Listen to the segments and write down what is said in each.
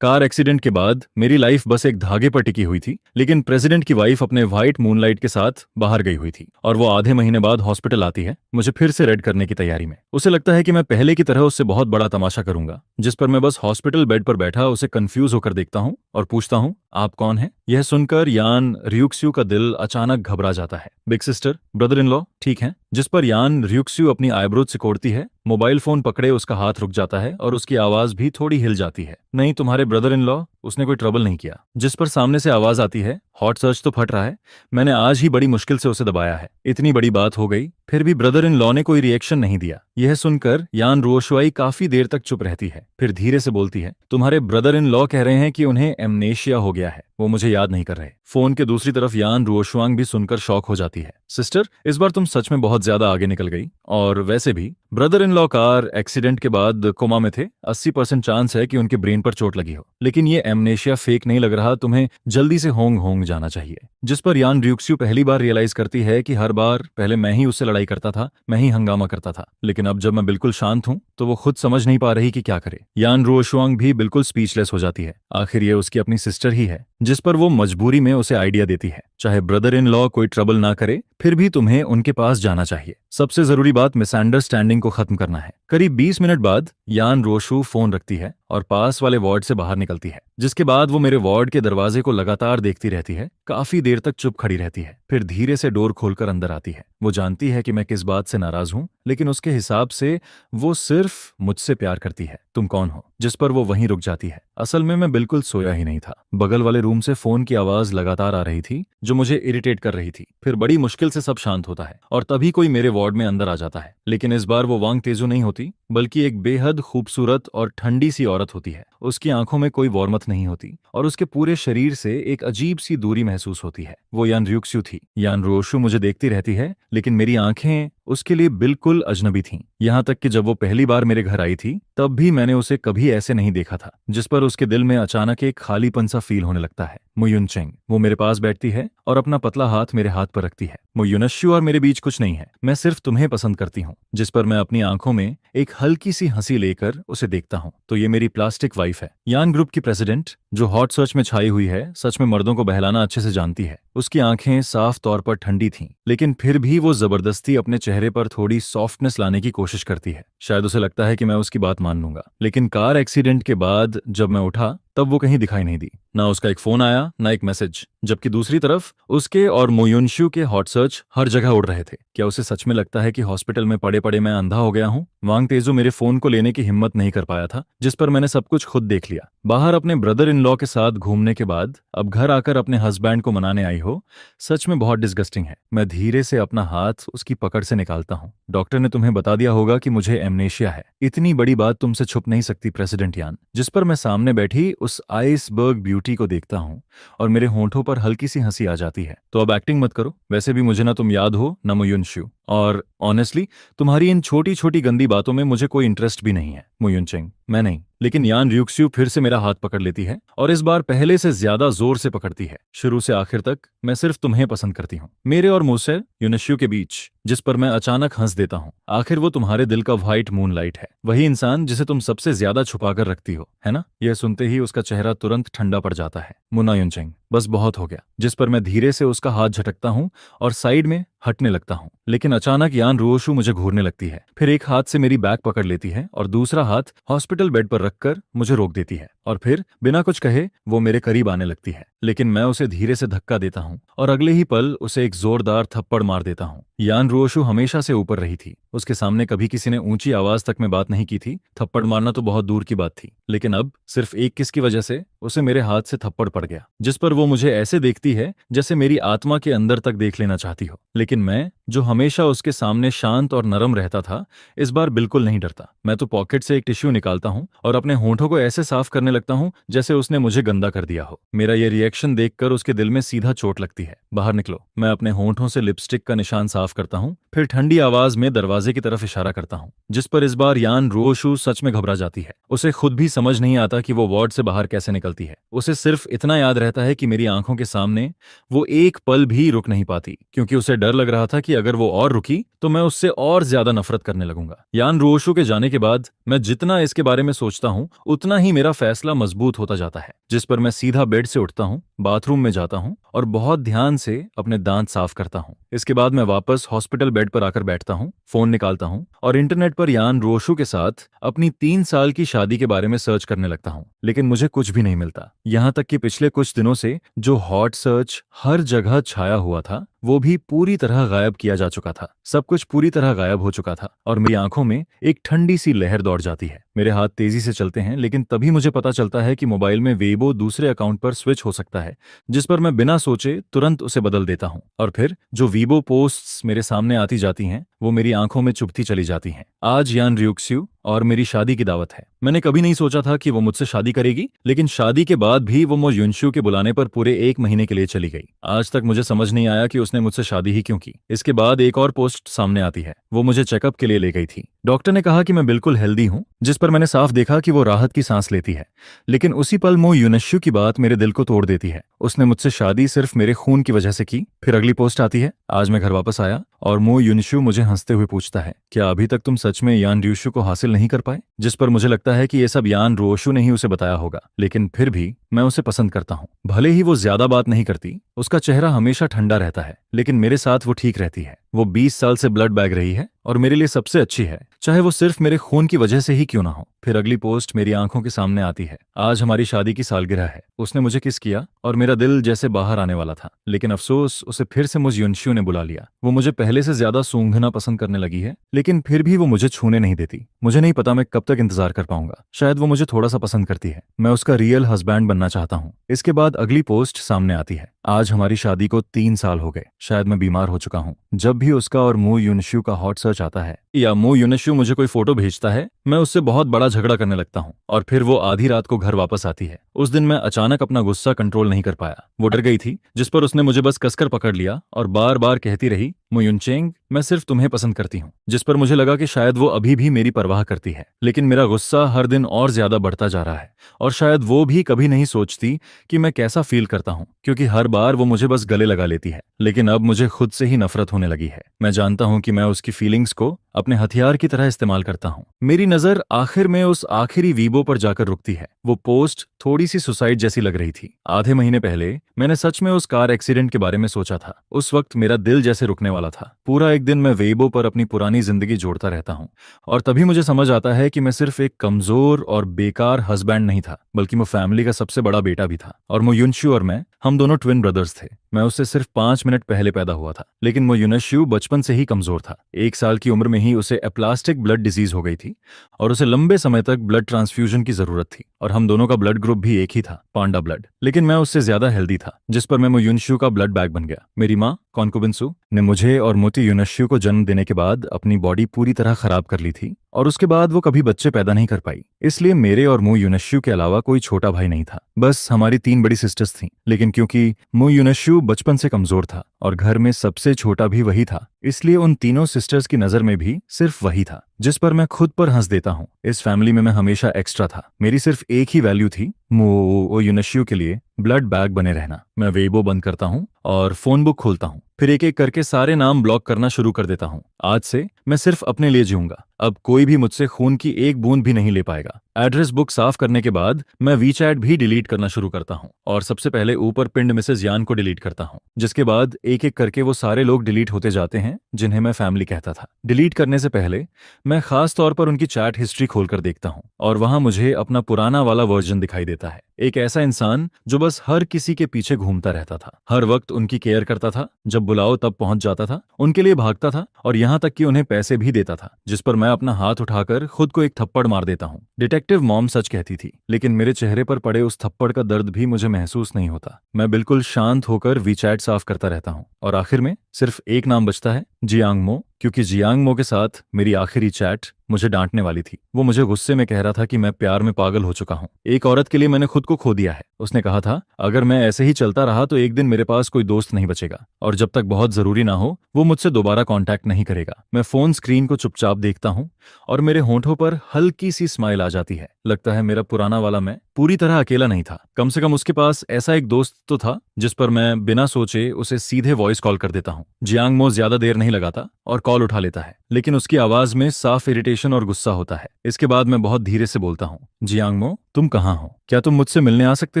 Car accident के बाद मेरी लाइफ बस एक धागे पर टिकी हुई थी, लेकिन प्रेसिडेंट की वाइफ अपने व्हाइट मूनलाइट के साथ बाहर गई हुई थी और वो आधे महीने बाद हॉस्पिटल आती है, मुझे फिर से रेड करने की तैयारी में। उसे लगता है कि मैं पहले की तरह उससे बहुत बड़ा तमाशा करूंगा, जिस पर मैं बस हॉस्पिटल बेड पर बैठा उसे कंफ्यूज होकर देखता हूँ और पूछता हूँ, आप कौन हैं? यह सुनकर यान रियुक्स्यू का दिल अचानक घबरा जाता है। Big sister, brother in law, ठीक है? जिस पर यान रियुक्स्यू अपनी आईब्रोज सिकोड़ती है, मोबाइल फोन पकड़े उसका हाथ रुक जाता है और उसकी आवाज भी थोड़ी हिल जाती है। नहीं, तुम्हारे ब्रदर इन लॉ, उसने कोई ट्रबल नहीं किया। जिस पर सामने से आवाज आती है, हॉट सर्च तो फट रहा है, मैंने आज ही बड़ी मुश्किल से उसे दबाया है। इतनी बड़ी बात हो गई, फिर भी ब्रदर इन लॉ ने कोई रिएक्शन नहीं दिया। यह सुनकर यान रुओशुआई काफी देर तक चुप रहती है, फिर धीरे से बोलती है, तुम्हारे ब्रदर इन लॉ कह रहे हैं कि उन्हें एमनेशिया हो गया है, वो मुझे याद नहीं कर रहे। फोन के दूसरी तरफ यान रुओशुआंग भी सुनकर शॉक हो जाती है। सिस्टर, इस बार तुम सच में बहुत ज्यादा आगे निकल गई। और वैसे भी brother in law car accident के बाद कोमा में थे, 80% चांस है कि उनके ब्रेन पर चोट लगी हो, लेकिन ये एमनेशिया फेक नहीं लग रहा, तुम्हें जल्दी से होंग होंग जाना चाहिए। जिस पर यान रियुक्स्यू पहली बार रियलाइज करती है कि हर बार पहले मैं ही उससे लड़ाई करता था, मैं ही हंगामा करता था, लेकिन अब जब मैं बिल्कुल शांत हूं तो वो खुद समझ नहीं पा रही कि क्या करे। यान रुओशुआंग भी बिल्कुल स्पीचलेस हो जाती है। आखिर ये उसकी अपनी सिस्टर ही है। जिस पर वो मजबूरी में उसे आइडिया देती है, चाहे ब्रदर इन लॉ कोई ट्रबल ना करे, फिर भी तुम्हें उनके पास जाना चाहिए। सबसे जरूरी बात मिसअंडरस्टैंडिंग को खत्म करना है। करीब 20 मिनट बाद यान रोशु फोन रखती है और पास वाले वार्ड से बाहर निकलती है, जिसके बाद वो मेरे वार्ड के दरवाजे को लगातार देखती रहती है। काफी देर तक चुप खड़ी रहती है, फिर धीरे से डोर खोलकर अंदर आती है। वो जानती है कि मैं किस बात से नाराज हूं, लेकिन उसके हिसाब से वो सिर्फ मुझसे प्यार करती है। तुम कौन हो? जिस पर वो वहीं रुक जाती है। असल में मैं बिल्कुल सोया ही नहीं था। बगल वाले रूम से फोन की आवाज लगातार आ रही थी, जो मुझे इरिटेट कर रही थी। फिर बड़ी मुश्किल से सब शांत होता है और तभी कोई मेरे वार्ड में अंदर आ जाता है। लेकिन इस बार वो वांग तेजू नहीं होती, बल्कि एक बेहद खूबसूरत और ठंडी सी औरत होती है। उसकी आंखों में कोई वॉर्मथ नहीं होती और उसके पूरे शरीर से एक अजीब सी दूरी महसूस होती है। वो यान रियुक्स्यू थी। यान रोशु मुझे देखती रहती है, लेकिन मेरी आंखें उसके लिए बिल्कुल अजनबी थीं। यहाँ तक कि जब वो पहली बार मेरे घर आई थी, तब भी मैंने उसे कभी ऐसे नहीं देखा था। जिस पर उसके दिल में अचानक एक खालीपन सा फील होने लगता है। मुयुनचेंग, वो मेरे पास बैठती है और अपना पतला हाथ मेरे हाथ पर रखती है। मुयुनश्यू और मेरे बीच कुछ नहीं है, मैं सिर्फ तुम्हें पसंद करती हूँ। जिस पर मैं अपनी आंखों में एक हल्की सी हंसी लेकर उसे देखता हूँ, तो ये मेरी प्लास्टिक वाइफ है। यान ग्रुप की प्रेसिडेंट, जो हॉट सर्च में छाई हुई है, सच में मर्दों को बहलाना अच्छे से जानती है। उसकी आंखें साफ तौर पर ठंडी थीं, लेकिन फिर भी वो जबरदस्ती अपने चेहरे पर थोड़ी सॉफ्टनेस लाने की कोशिश करती है। शायद उसे लगता है कि मैं उसकी बात मान लूंगा। लेकिन कार एक्सीडेंट के बाद जब मैं उठा, तब वो कहीं दिखाई नहीं दी। ना उसका एक फोन आया, ना एक मैसेज। जबकि दूसरी तरफ उसके और मुयुनश्यू के हॉट सर्च हर जगह उड़ रहे थे। क्या उसे सच में लगता है कि हॉस्पिटल में पड़े पड़े मैं अंधा हो गया हूँ? वांग तेजू मेरे फोन को लेने की हिम्मत नहीं कर पाया था, जिस पर मैंने सब कुछ खुद देख लिया। बाहर अपने ब्रदर इन लॉ के साथ घूमने के बाद अब घर आकर अपने हस्बैंड को मनाने आई हो, सच में बहुत डिस्गस्टिंग है। मैं धीरे से अपना हाथ उसकी पकड़ से निकालता हूँ। डॉक्टर ने तुम्हें बता दिया होगा कि मुझे एमनेशिया है। इतनी बड़ी बात तुमसे छुप नहीं सकती प्रेसिडेंट यान। जिस पर मैं सामने बैठी उस आइसबर्ग ब्यूटी को देखता हूँ और मेरे होंठों पर हल्की सी हंसी आ जाती है। तो अब एक्टिंग मत करो। वैसे भी मुझे ना तुम याद हो, ना मुयुनश्यू, और ऑनेस्टली तुम्हारी इन छोटी छोटी गंदी बातों में मुझे कोई इंटरेस्ट भी नहीं है। मुयुनचेंग, मैं नहीं। लेकिन यान रियुक्स्यू फिर से मेरा हाथ पकड़ लेती है और इस बार पहले से ज्यादा जोर से पकड़ती है। शुरू से आखिर तक मैं सिर्फ तुम्हें पसंद करती हूँ, मेरे और मुझसे युनश्यू के बीच। जिस पर मैं अचानक हंस देता हूँ। आखिर वो तुम्हारे दिल का व्हाइट मूनलाइट है, वही इंसान जिसे तुम सबसे ज्यादा छुपा कर रखती हो, है ना? यह सुनते ही उसका चेहरा तुरंत ठंडा पड़ जाता है। मुन्ना युनचेंग, बस बहुत हो गया। जिस पर मैं धीरे से उसका हाथ झटकता हूँ और साइड में हटने लगता हूँ। लेकिन अचानक यान रुओशु मुझे घूरने लगती है, फिर एक हाथ से मेरी बैग पकड़ लेती है और दूसरा हाथ हॉस्पिटल बेड पर रखकर मुझे रोक देती है। और फिर बिना कुछ कहे वो मेरे करीब आने लगती है, लेकिन मैं उसे धीरे से धक्का देता हूँ और अगले ही पल उसे एक जोरदार थप्पड़ मार देता हूँ। यान रुओशु हमेशा से ऊपर रही थी, उसके सामने कभी किसी ने ऊंची आवाज तक में बात नहीं की थी। थप्पड़ मारना तो बहुत दूर की बात थी, लेकिन अब सिर्फ एक किस की वजह से उसे मेरे हाथ से थप्पड़ पड़ गया। जिस पर वो मुझे ऐसे देखती है जैसे मेरी आत्मा के अंदर तक देख लेना चाहती हो। लेकिन मैं, जो हमेशा उसके सामने शांत और नरम रहता था, इस बार बिल्कुल नहीं डरता। मैं तो पॉकेट से एक टिश्यू निकालता हूँ और अपने होंठों को ऐसे साफ करने लगता हूँ जैसे उसने मुझे गंदा कर दिया हो। मेरा ये रिएक्शन देखकर उसके दिल में सीधा चोट लगती है। बाहर निकलो। मैं अपने होंठों से लिपस्टिक का निशान साफ करता हूँ, फिर ठंडी आवाज में दरवाजे की तरफ इशारा करता हूँ। जिस पर इस बार यान रुओशु सच में घबरा जाती है। उसे खुद भी समझ नहीं आता कि वो वार्ड से बाहर कैसे निकलती है। उसे सिर्फ इतना याद रहता है कि मेरी आंखों के सामने वो एक पल भी रुक नहीं पाती, क्योंकि उसे डर लग रहा था कि अगर वो और रुकी तो मैं उससे और ज्यादा नफरत करने लगूंगा। यान रोशो के जाने के बाद मैं जितना इसके बारे में सोचता हूँ उतना ही मेरा फैसला मजबूत होता जाता है, जिस पर मैं सीधा बेड से उठता हूँ, बाथरूम में जाता हूँ और बहुत ध्यान से अपने दांत साफ करता हूँ। इसके बाद मैं वापस हॉस्पिटल बेड पर आकर बैठता हूँ, फोन निकालता हूँ और इंटरनेट पर यान रोशो के साथ अपनी 3 साल की शादी के बारे में सर्च करने लगता हूँ, लेकिन मुझे कुछ भी नहीं मिलता। यहाँ तक कि पिछले कुछ दिनों से जो हॉट सर्च हर जगह छाया हुआ था वो भी पूरी तरह गायब किया जा चुका था। सब कुछ पूरी तरह गायब हो चुका था और मेरी आंखों में एक ठंडी सी लहर दौड़ जाती है। मेरे हाथ तेजी से चलते हैं, लेकिन तभी मुझे पता चलता है कि मोबाइल में वेबो दूसरे अकाउंट पर स्विच हो सकता है, जिस पर मैं बिना सोचे तुरंत उसे बदल देता हूँ। और फिर जो वीबो पोस्ट्स मेरे सामने आती जाती हैं वो मेरी आंखों में चुभती चली जाती हैं। आज यान रियुक्स्यू और मेरी शादी की दावत है। मैंने कभी नहीं सोचा था कि वो मुझसे शादी करेगी, लेकिन शादी के बाद भी वो मो युनशु के बुलाने पर पूरे 1 महीने के लिए चली गई। आज तक मुझे समझ नहीं आया कि उसने मुझसे शादी ही क्यों की। इसके बाद एक और पोस्ट सामने आती है। वो मुझे चेकअप के लिए ले गई थी। डॉक्टर ने कहा कि मैं बिल्कुल हेल्दी हूँ, जिस पर मैंने साफ देखा कि वो राहत की सांस लेती है। लेकिन उसी पल मो युनशु की बात मेरे दिल को तोड़ देती है। उसने मुझसे शादी सिर्फ मेरे खून की वजह से की। फिर अगली पोस्ट आती है। आज मैं घर वापस आया और मो युनशु मुझे हंसते हुए पूछता है, क्या अभी तक तुम सच में यान रियुशु को हासिल नहीं कर पाए? जिस पर मुझे लगता है कि ये सब यान रोशु ने ही उसे बताया होगा, लेकिन फिर भी मैं उसे पसंद करता हूँ। भले ही वो ज्यादा बात नहीं करती, उसका चेहरा हमेशा ठंडा रहता है, लेकिन मेरे साथ वो ठीक रहती है। वो 20 साल से ब्लड बैग रही है और मेरे लिए सबसे अच्छी है, चाहे वो सिर्फ मेरे खून की वजह से ही क्यों ना हो। फिर अगली पोस्ट मेरी आंखों के सामने आती है। आज हमारी शादी की सालगिरह है। उसने मुझे किस किया और मेरा दिल जैसे बाहर आने वाला था, लेकिन अफसोस उसे फिर से मुझ युनशु ने बुला लिया। वो मुझे पहले से ज्यादा सूंघना पसंद करने लगी है, लेकिन फिर भी वो मुझे छूने नहीं देती। मुझे नहीं पता मैं कब तक इंतजार कर पाऊंगा। शायद वो मुझे थोड़ा सा पसंद करती है। मैं उसका रियल हस्बैंड बनना चाहता हूँ। इसके बाद अगली पोस्ट सामने आती है। आज हमारी शादी को 3 साल हो गए। शायद मैं बीमार हो चुका हूँ। जब भी उसका और मो युनशु का हॉट सर्च आता है या मो युनशु मुझे कोई फोटो भेजता है, मैं उससे बहुत बड़ा झगड़ा करने लगता हूँ और फिर वो आधी रात को घर वापस आती है। उस दिन मैं अचानक अपना गुस्सा कंट्रोल नहीं कर पाया। वो डर गई थी, जिस पर उसने मुझे बस कसकर पकड़ लिया और बार बार कहती रही, मो युनचेंग, मैं सिर्फ तुम्हें पसंद करती हूँ। जिस पर मुझे लगा कि शायद वो अभी भी मेरी परवाह करती है, लेकिन मेरा गुस्सा हर दिन और ज्यादा बढ़ता जा रहा है और शायद वो भी कभी नहीं सोचती कि मैं कैसा फील करता हूँ, क्योंकि हर बार वो मुझे बस गले लगा लेती है। लेकिन अब मुझे खुद से ही नफरत होने लगी है। मैं जानता हूँ कि मैं उसकी फीलिंग्स को अपने हथियार की तरह इस्तेमाल करता हूँ। मेरी नजर आखिर में उस आखिरी वीबो पर जाकर रुकती है। वो पोस्ट थोड़ी सी सुसाइड जैसी लग रही थी। आधे महीने पहले मैंने सच में उस कार एक्सीडेंट के बारे में सोचा था। उस वक्त मेरा दिल जैसे रुकने वाला था। पूरा एक दिन मैं वेबो पर अपनी पुरानी जिंदगी जोड़ता रहता हूँ और तभी मुझे समझ आता है कि मैं सिर्फ एक कमजोर और बेकार हस्बैंड नहीं था, बल्कि मैं फैमिली का सबसे बड़ा बेटा भी था। और मो युनशु और मैं, हम दोनों ट्विन ब्रदर्स थे। मैं उससे सिर्फ 5 मिनट पहले पैदा हुआ था, लेकिन मो युनशु बचपन से ही कमजोर था। 1 साल की उम्र में ही उसे एप्लास्टिक ब्लड डिजीज हो गई थी और उसे लंबे समय तक ब्लड ट्रांसफ्यूजन की जरूरत थी। और हम दोनों का ब्लड ग्रुप भी एक ही था, पांडा ब्लड। लेकिन मैं उससे ज्यादा हेल्दी था, जिस पर मैं मो युनशु का ब्लड बैग बन गया। मेरी माँ कॉन्कुबिन्सु ने मुझे और मोती युनशु को जन्म देने के बाद अपनी बॉडी पूरी तरह खराब कर ली थी और उसके बाद वो कभी बच्चे पैदा नहीं कर पाई। इसलिए मेरे और मो युनशु के अलावा कोई छोटा भाई नहीं था। बस हमारी 3 बड़ी सिस्टर्स थीं। लेकिन क्योंकि मो युनशु बचपन से कमजोर था और घर में सबसे छोटा भी वही था, इसलिए उन तीनों सिस्टर्स की नजर में भी सिर्फ वही था, जिस पर मैं खुद पर हंस देता हूँ। इस फैमिली में मैं हमेशा एक्स्ट्रा था। मेरी सिर्फ एक ही वैल्यू थी, मो युनशु के लिए ब्लड बैग बने रहना। मैं वेबो बंद करता हूँ और फोन बुक खोलता हूँ। फिर एक एक करके सारे नाम ब्लॉक करना शुरू कर देता हूँ। आज से मैं सिर्फ अपने लिए जीऊंगा। अब कोई भी मुझसे खून की एक बूंद भी नहीं ले पाएगा। एड्रेस बुक साफ करने के बाद मैं वीचैट भी डिलीट करना शुरू करता हूँ और सबसे पहले ऊपर पिंड मिसेस यान को डिलीट करता हूँ, जिसके बाद एक एक करके वो सारे लोग डिलीट होते जाते हैं जिन्हें मैं फैमिली कहता था। डिलीट करने से पहले मैं खास तौर पर उनकी चैट हिस्ट्री खोलकर देखता हूँ और वहां मुझे अपना पुराना वाला वर्जन दिखाई देता है। एक ऐसा इंसान जो बस हर किसी के पीछे घूमता रहता था, हर वक्त उनकी केयर करता था, जब बुलाओ तब पहुंच जाता था, उनके लिए भागता था और यहाँ तक कि उन्हें पैसे भी देता था, जिस पर मैं अपना हाथ उठाकर खुद को एक थप्पड़ मार देता हूँ। डिटेक्टिव मॉम सच कहती थी, लेकिन मेरे चेहरे पर पड़े उस थप्पड़ का दर्द भी मुझे महसूस नहीं होता। मैं बिल्कुल शांत होकर वीचैट साफ करता रहता हूँ और आखिर में सिर्फ एक नाम बचता है, जियांग मो। क्योंकि जियांग मो के साथ मेरी आखिरी चैट मुझे डांटने वाली थी। वो मुझे गुस्से में कह रहा था कि मैं प्यार में पागल हो चुका हूँ। एक औरत के लिए मैंने खुद को खो दिया है। उसने कहा था अगर मैं ऐसे ही चलता रहा तो एक दिन मेरे पास कोई दोस्त नहीं बचेगा और जब तक बहुत जरूरी ना हो वो मुझसे दोबारा कांटेक्ट नहीं करेगा। मैं फोन स्क्रीन को चुपचाप देखता हूँ और मेरे होंठों पर हल्की सी स्माइल आ जाती है। लगता है मेरा पुराना वाला मैं पूरी तरह अकेला नहीं था। कम से कम उसके पास ऐसा एक दोस्त तो था जिस पर मैं बिना सोचे उसे सीधे वॉइस कॉल कर देता हूँ। जियांग मो ज्यादा देर नहीं लगाता और कॉल उठा लेता है, लेकिन उसकी आवाज में साफ इरिटेशन और गुस्सा होता है। इसके बाद मैं बहुत धीरे से बोलता हूँ, जियांग मो तुम कहाँ हो? क्या तुम मुझसे मिलने आ सकते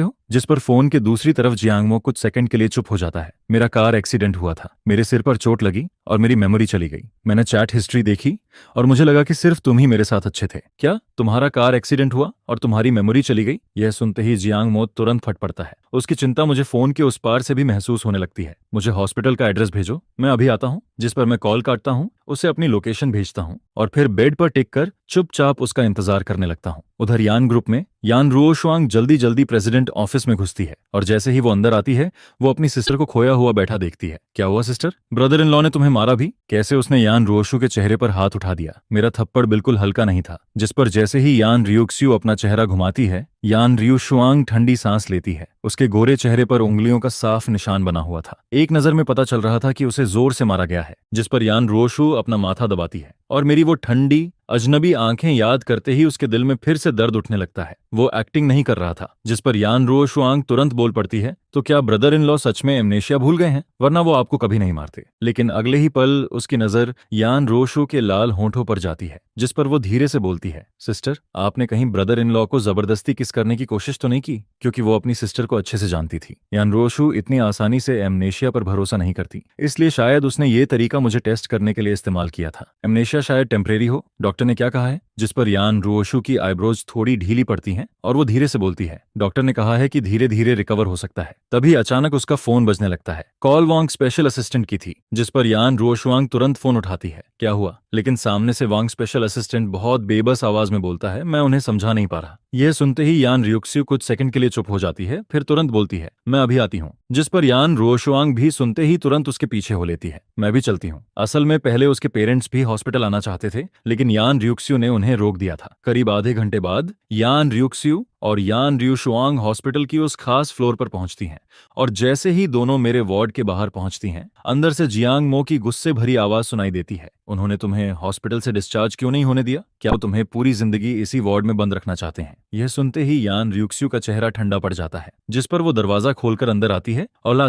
हो? जिस पर फोन के दूसरी तरफ जियांग मो कुछ सेकंड के लिए चुप हो जाता है। मेरा कार एक्सीडेंट हुआ था, मेरे सिर पर चोट लगी और मेरी मेमोरी चली गई। मैंने चैट हिस्ट्री देखी और मुझे लगा कि सिर्फ तुम ही मेरे साथ अच्छे थे। क्या तुम्हारा कार एक्सीडेंट हुआ और तुम्हारी मेमोरी चली गई? यह सुनते ही जियांग मो तुरंत फट पड़ता है। उसकी चिंता मुझे फोन के उस पार से भी महसूस होने लगती है। मुझे हॉस्पिटल का एड्रेस भेजो, मैं अभी आता हूँ। जिस पर मैं कॉल काटता हूँ, उसे अपनी लोकेशन भेजता हूँ और फिर बेड पर टिक कर चुपचाप उसका इंतजार करने लगता हूँ। उधर यान ग्रुप में यान रुओशुआंग जल्दी जल्दी प्रेसिडेंट ऑफिस में घुसती है और जैसे ही वो अंदर आती है वो अपनी सिस्टर को खोया हुआ बैठा देखती है। क्या हुआ सिस्टर? ब्रदर इन लॉ ने तुम्हें मारा भी? कैसे उसने यान रुओशु के चेहरे पर हाथ उठा दिया। मेरा थप्पड़ बिल्कुल हल्का नहीं था। जिस पर जैसे ही यान रियुक्स्यू अपना चेहरा घुमाती है, यान रियुशुआंग ठंडी सांस लेती है। उसके गोरे चेहरे पर उंगलियों का साफ निशान बना हुआ था। एक नजर में पता चल रहा था कि उसे जोर से मारा गया है। जिस पर यान रुओशु अपना माथा दबाती है और मेरी वो ठंडी अजनबी आंखें याद करते ही उसके दिल में फिर से दर्द उठने लगता है। वो एक्टिंग नहीं कर रहा था। जिस पर यान रुओशुआंग तुरंत बोल पड़ती है, तो क्या ब्रदर इन लॉ सच में एमनेशिया भूल गए हैं? वरना वो आपको कभी नहीं मारते। लेकिन अगले ही पल उसकी नजर यान रोशु के लाल होंठों पर जाती है, जिस पर वो धीरे से बोलती है, सिस्टर आपने कहीं ब्रदर इन लॉ को जबरदस्ती किस करने की कोशिश तो नहीं की? क्योंकि वो अपनी सिस्टर को अच्छे से जानती थी। यान रोशु इतनी आसानी से एमनेशिया पर भरोसा नहीं करती, इसलिए शायद उसने ये तरीका मुझे टेस्ट करने के लिए इस्तेमाल किया था। एमनेशिया शायद टेम्परेरी हो, डॉक्टर ने क्या कहा है? जिस पर यान रोशु की आईब्रोज थोड़ी ढीली पड़ती हैं और वो धीरे से बोलती है, डॉक्टर ने कहा है कि धीरे धीरे रिकवर हो सकता है। तभी अचानक उसका फोन बजने लगता है। कॉल वांग स्पेशल असिस्टेंट की थी। जिस पर यान रुओशुआंग तुरंत फोन उठाती है। क्या हुआ? लेकिन सामने से वांग स्पेशल असिस्टेंट बहुत बेबस आवाज में बोलता है, मैं उन्हें समझा नहीं पा रहा। यह सुनते ही यान रियुक्स्यू कुछ सेकंड के लिए चुप हो जाती है, फिर तुरंत बोलती है, मैं अभी आती हूँ। जिस पर यान रुओशुआंग भी सुनते ही तुरंत उसके पीछे हो लेती है। मैं भी चलती हूँ। असल में पहले उसके पेरेंट्स भी हॉस्पिटल आना चाहते थे, लेकिन यान रियुक्स्यू ने उन्हें रोक दिया था। करीब आधे घंटे बाद यान रियुक्स्यू और यान रियुशुआंग हॉस्पिटल की उस खास फ्लोर पर पहुंचती हैं और जैसे ही दोनों मेरे वार्ड के बाहर पहुंचती हैं, अंदर से जियांग मो की गुस्से भरी आवाज सुनाई देती है, उन्होंने तुम्हें हॉस्पिटल से डिस्चार्ज क्यों नहीं होने दिया? क्या वो तुम्हें पूरी जिंदगी इसी वार्ड में बंद रखना चाहते हैं? यह सुनते ही यान रियुक्स्यू का चेहरा ठंडा पड़ जाता है, जिस पर वो दरवाजा खोलकर अंदर आती है और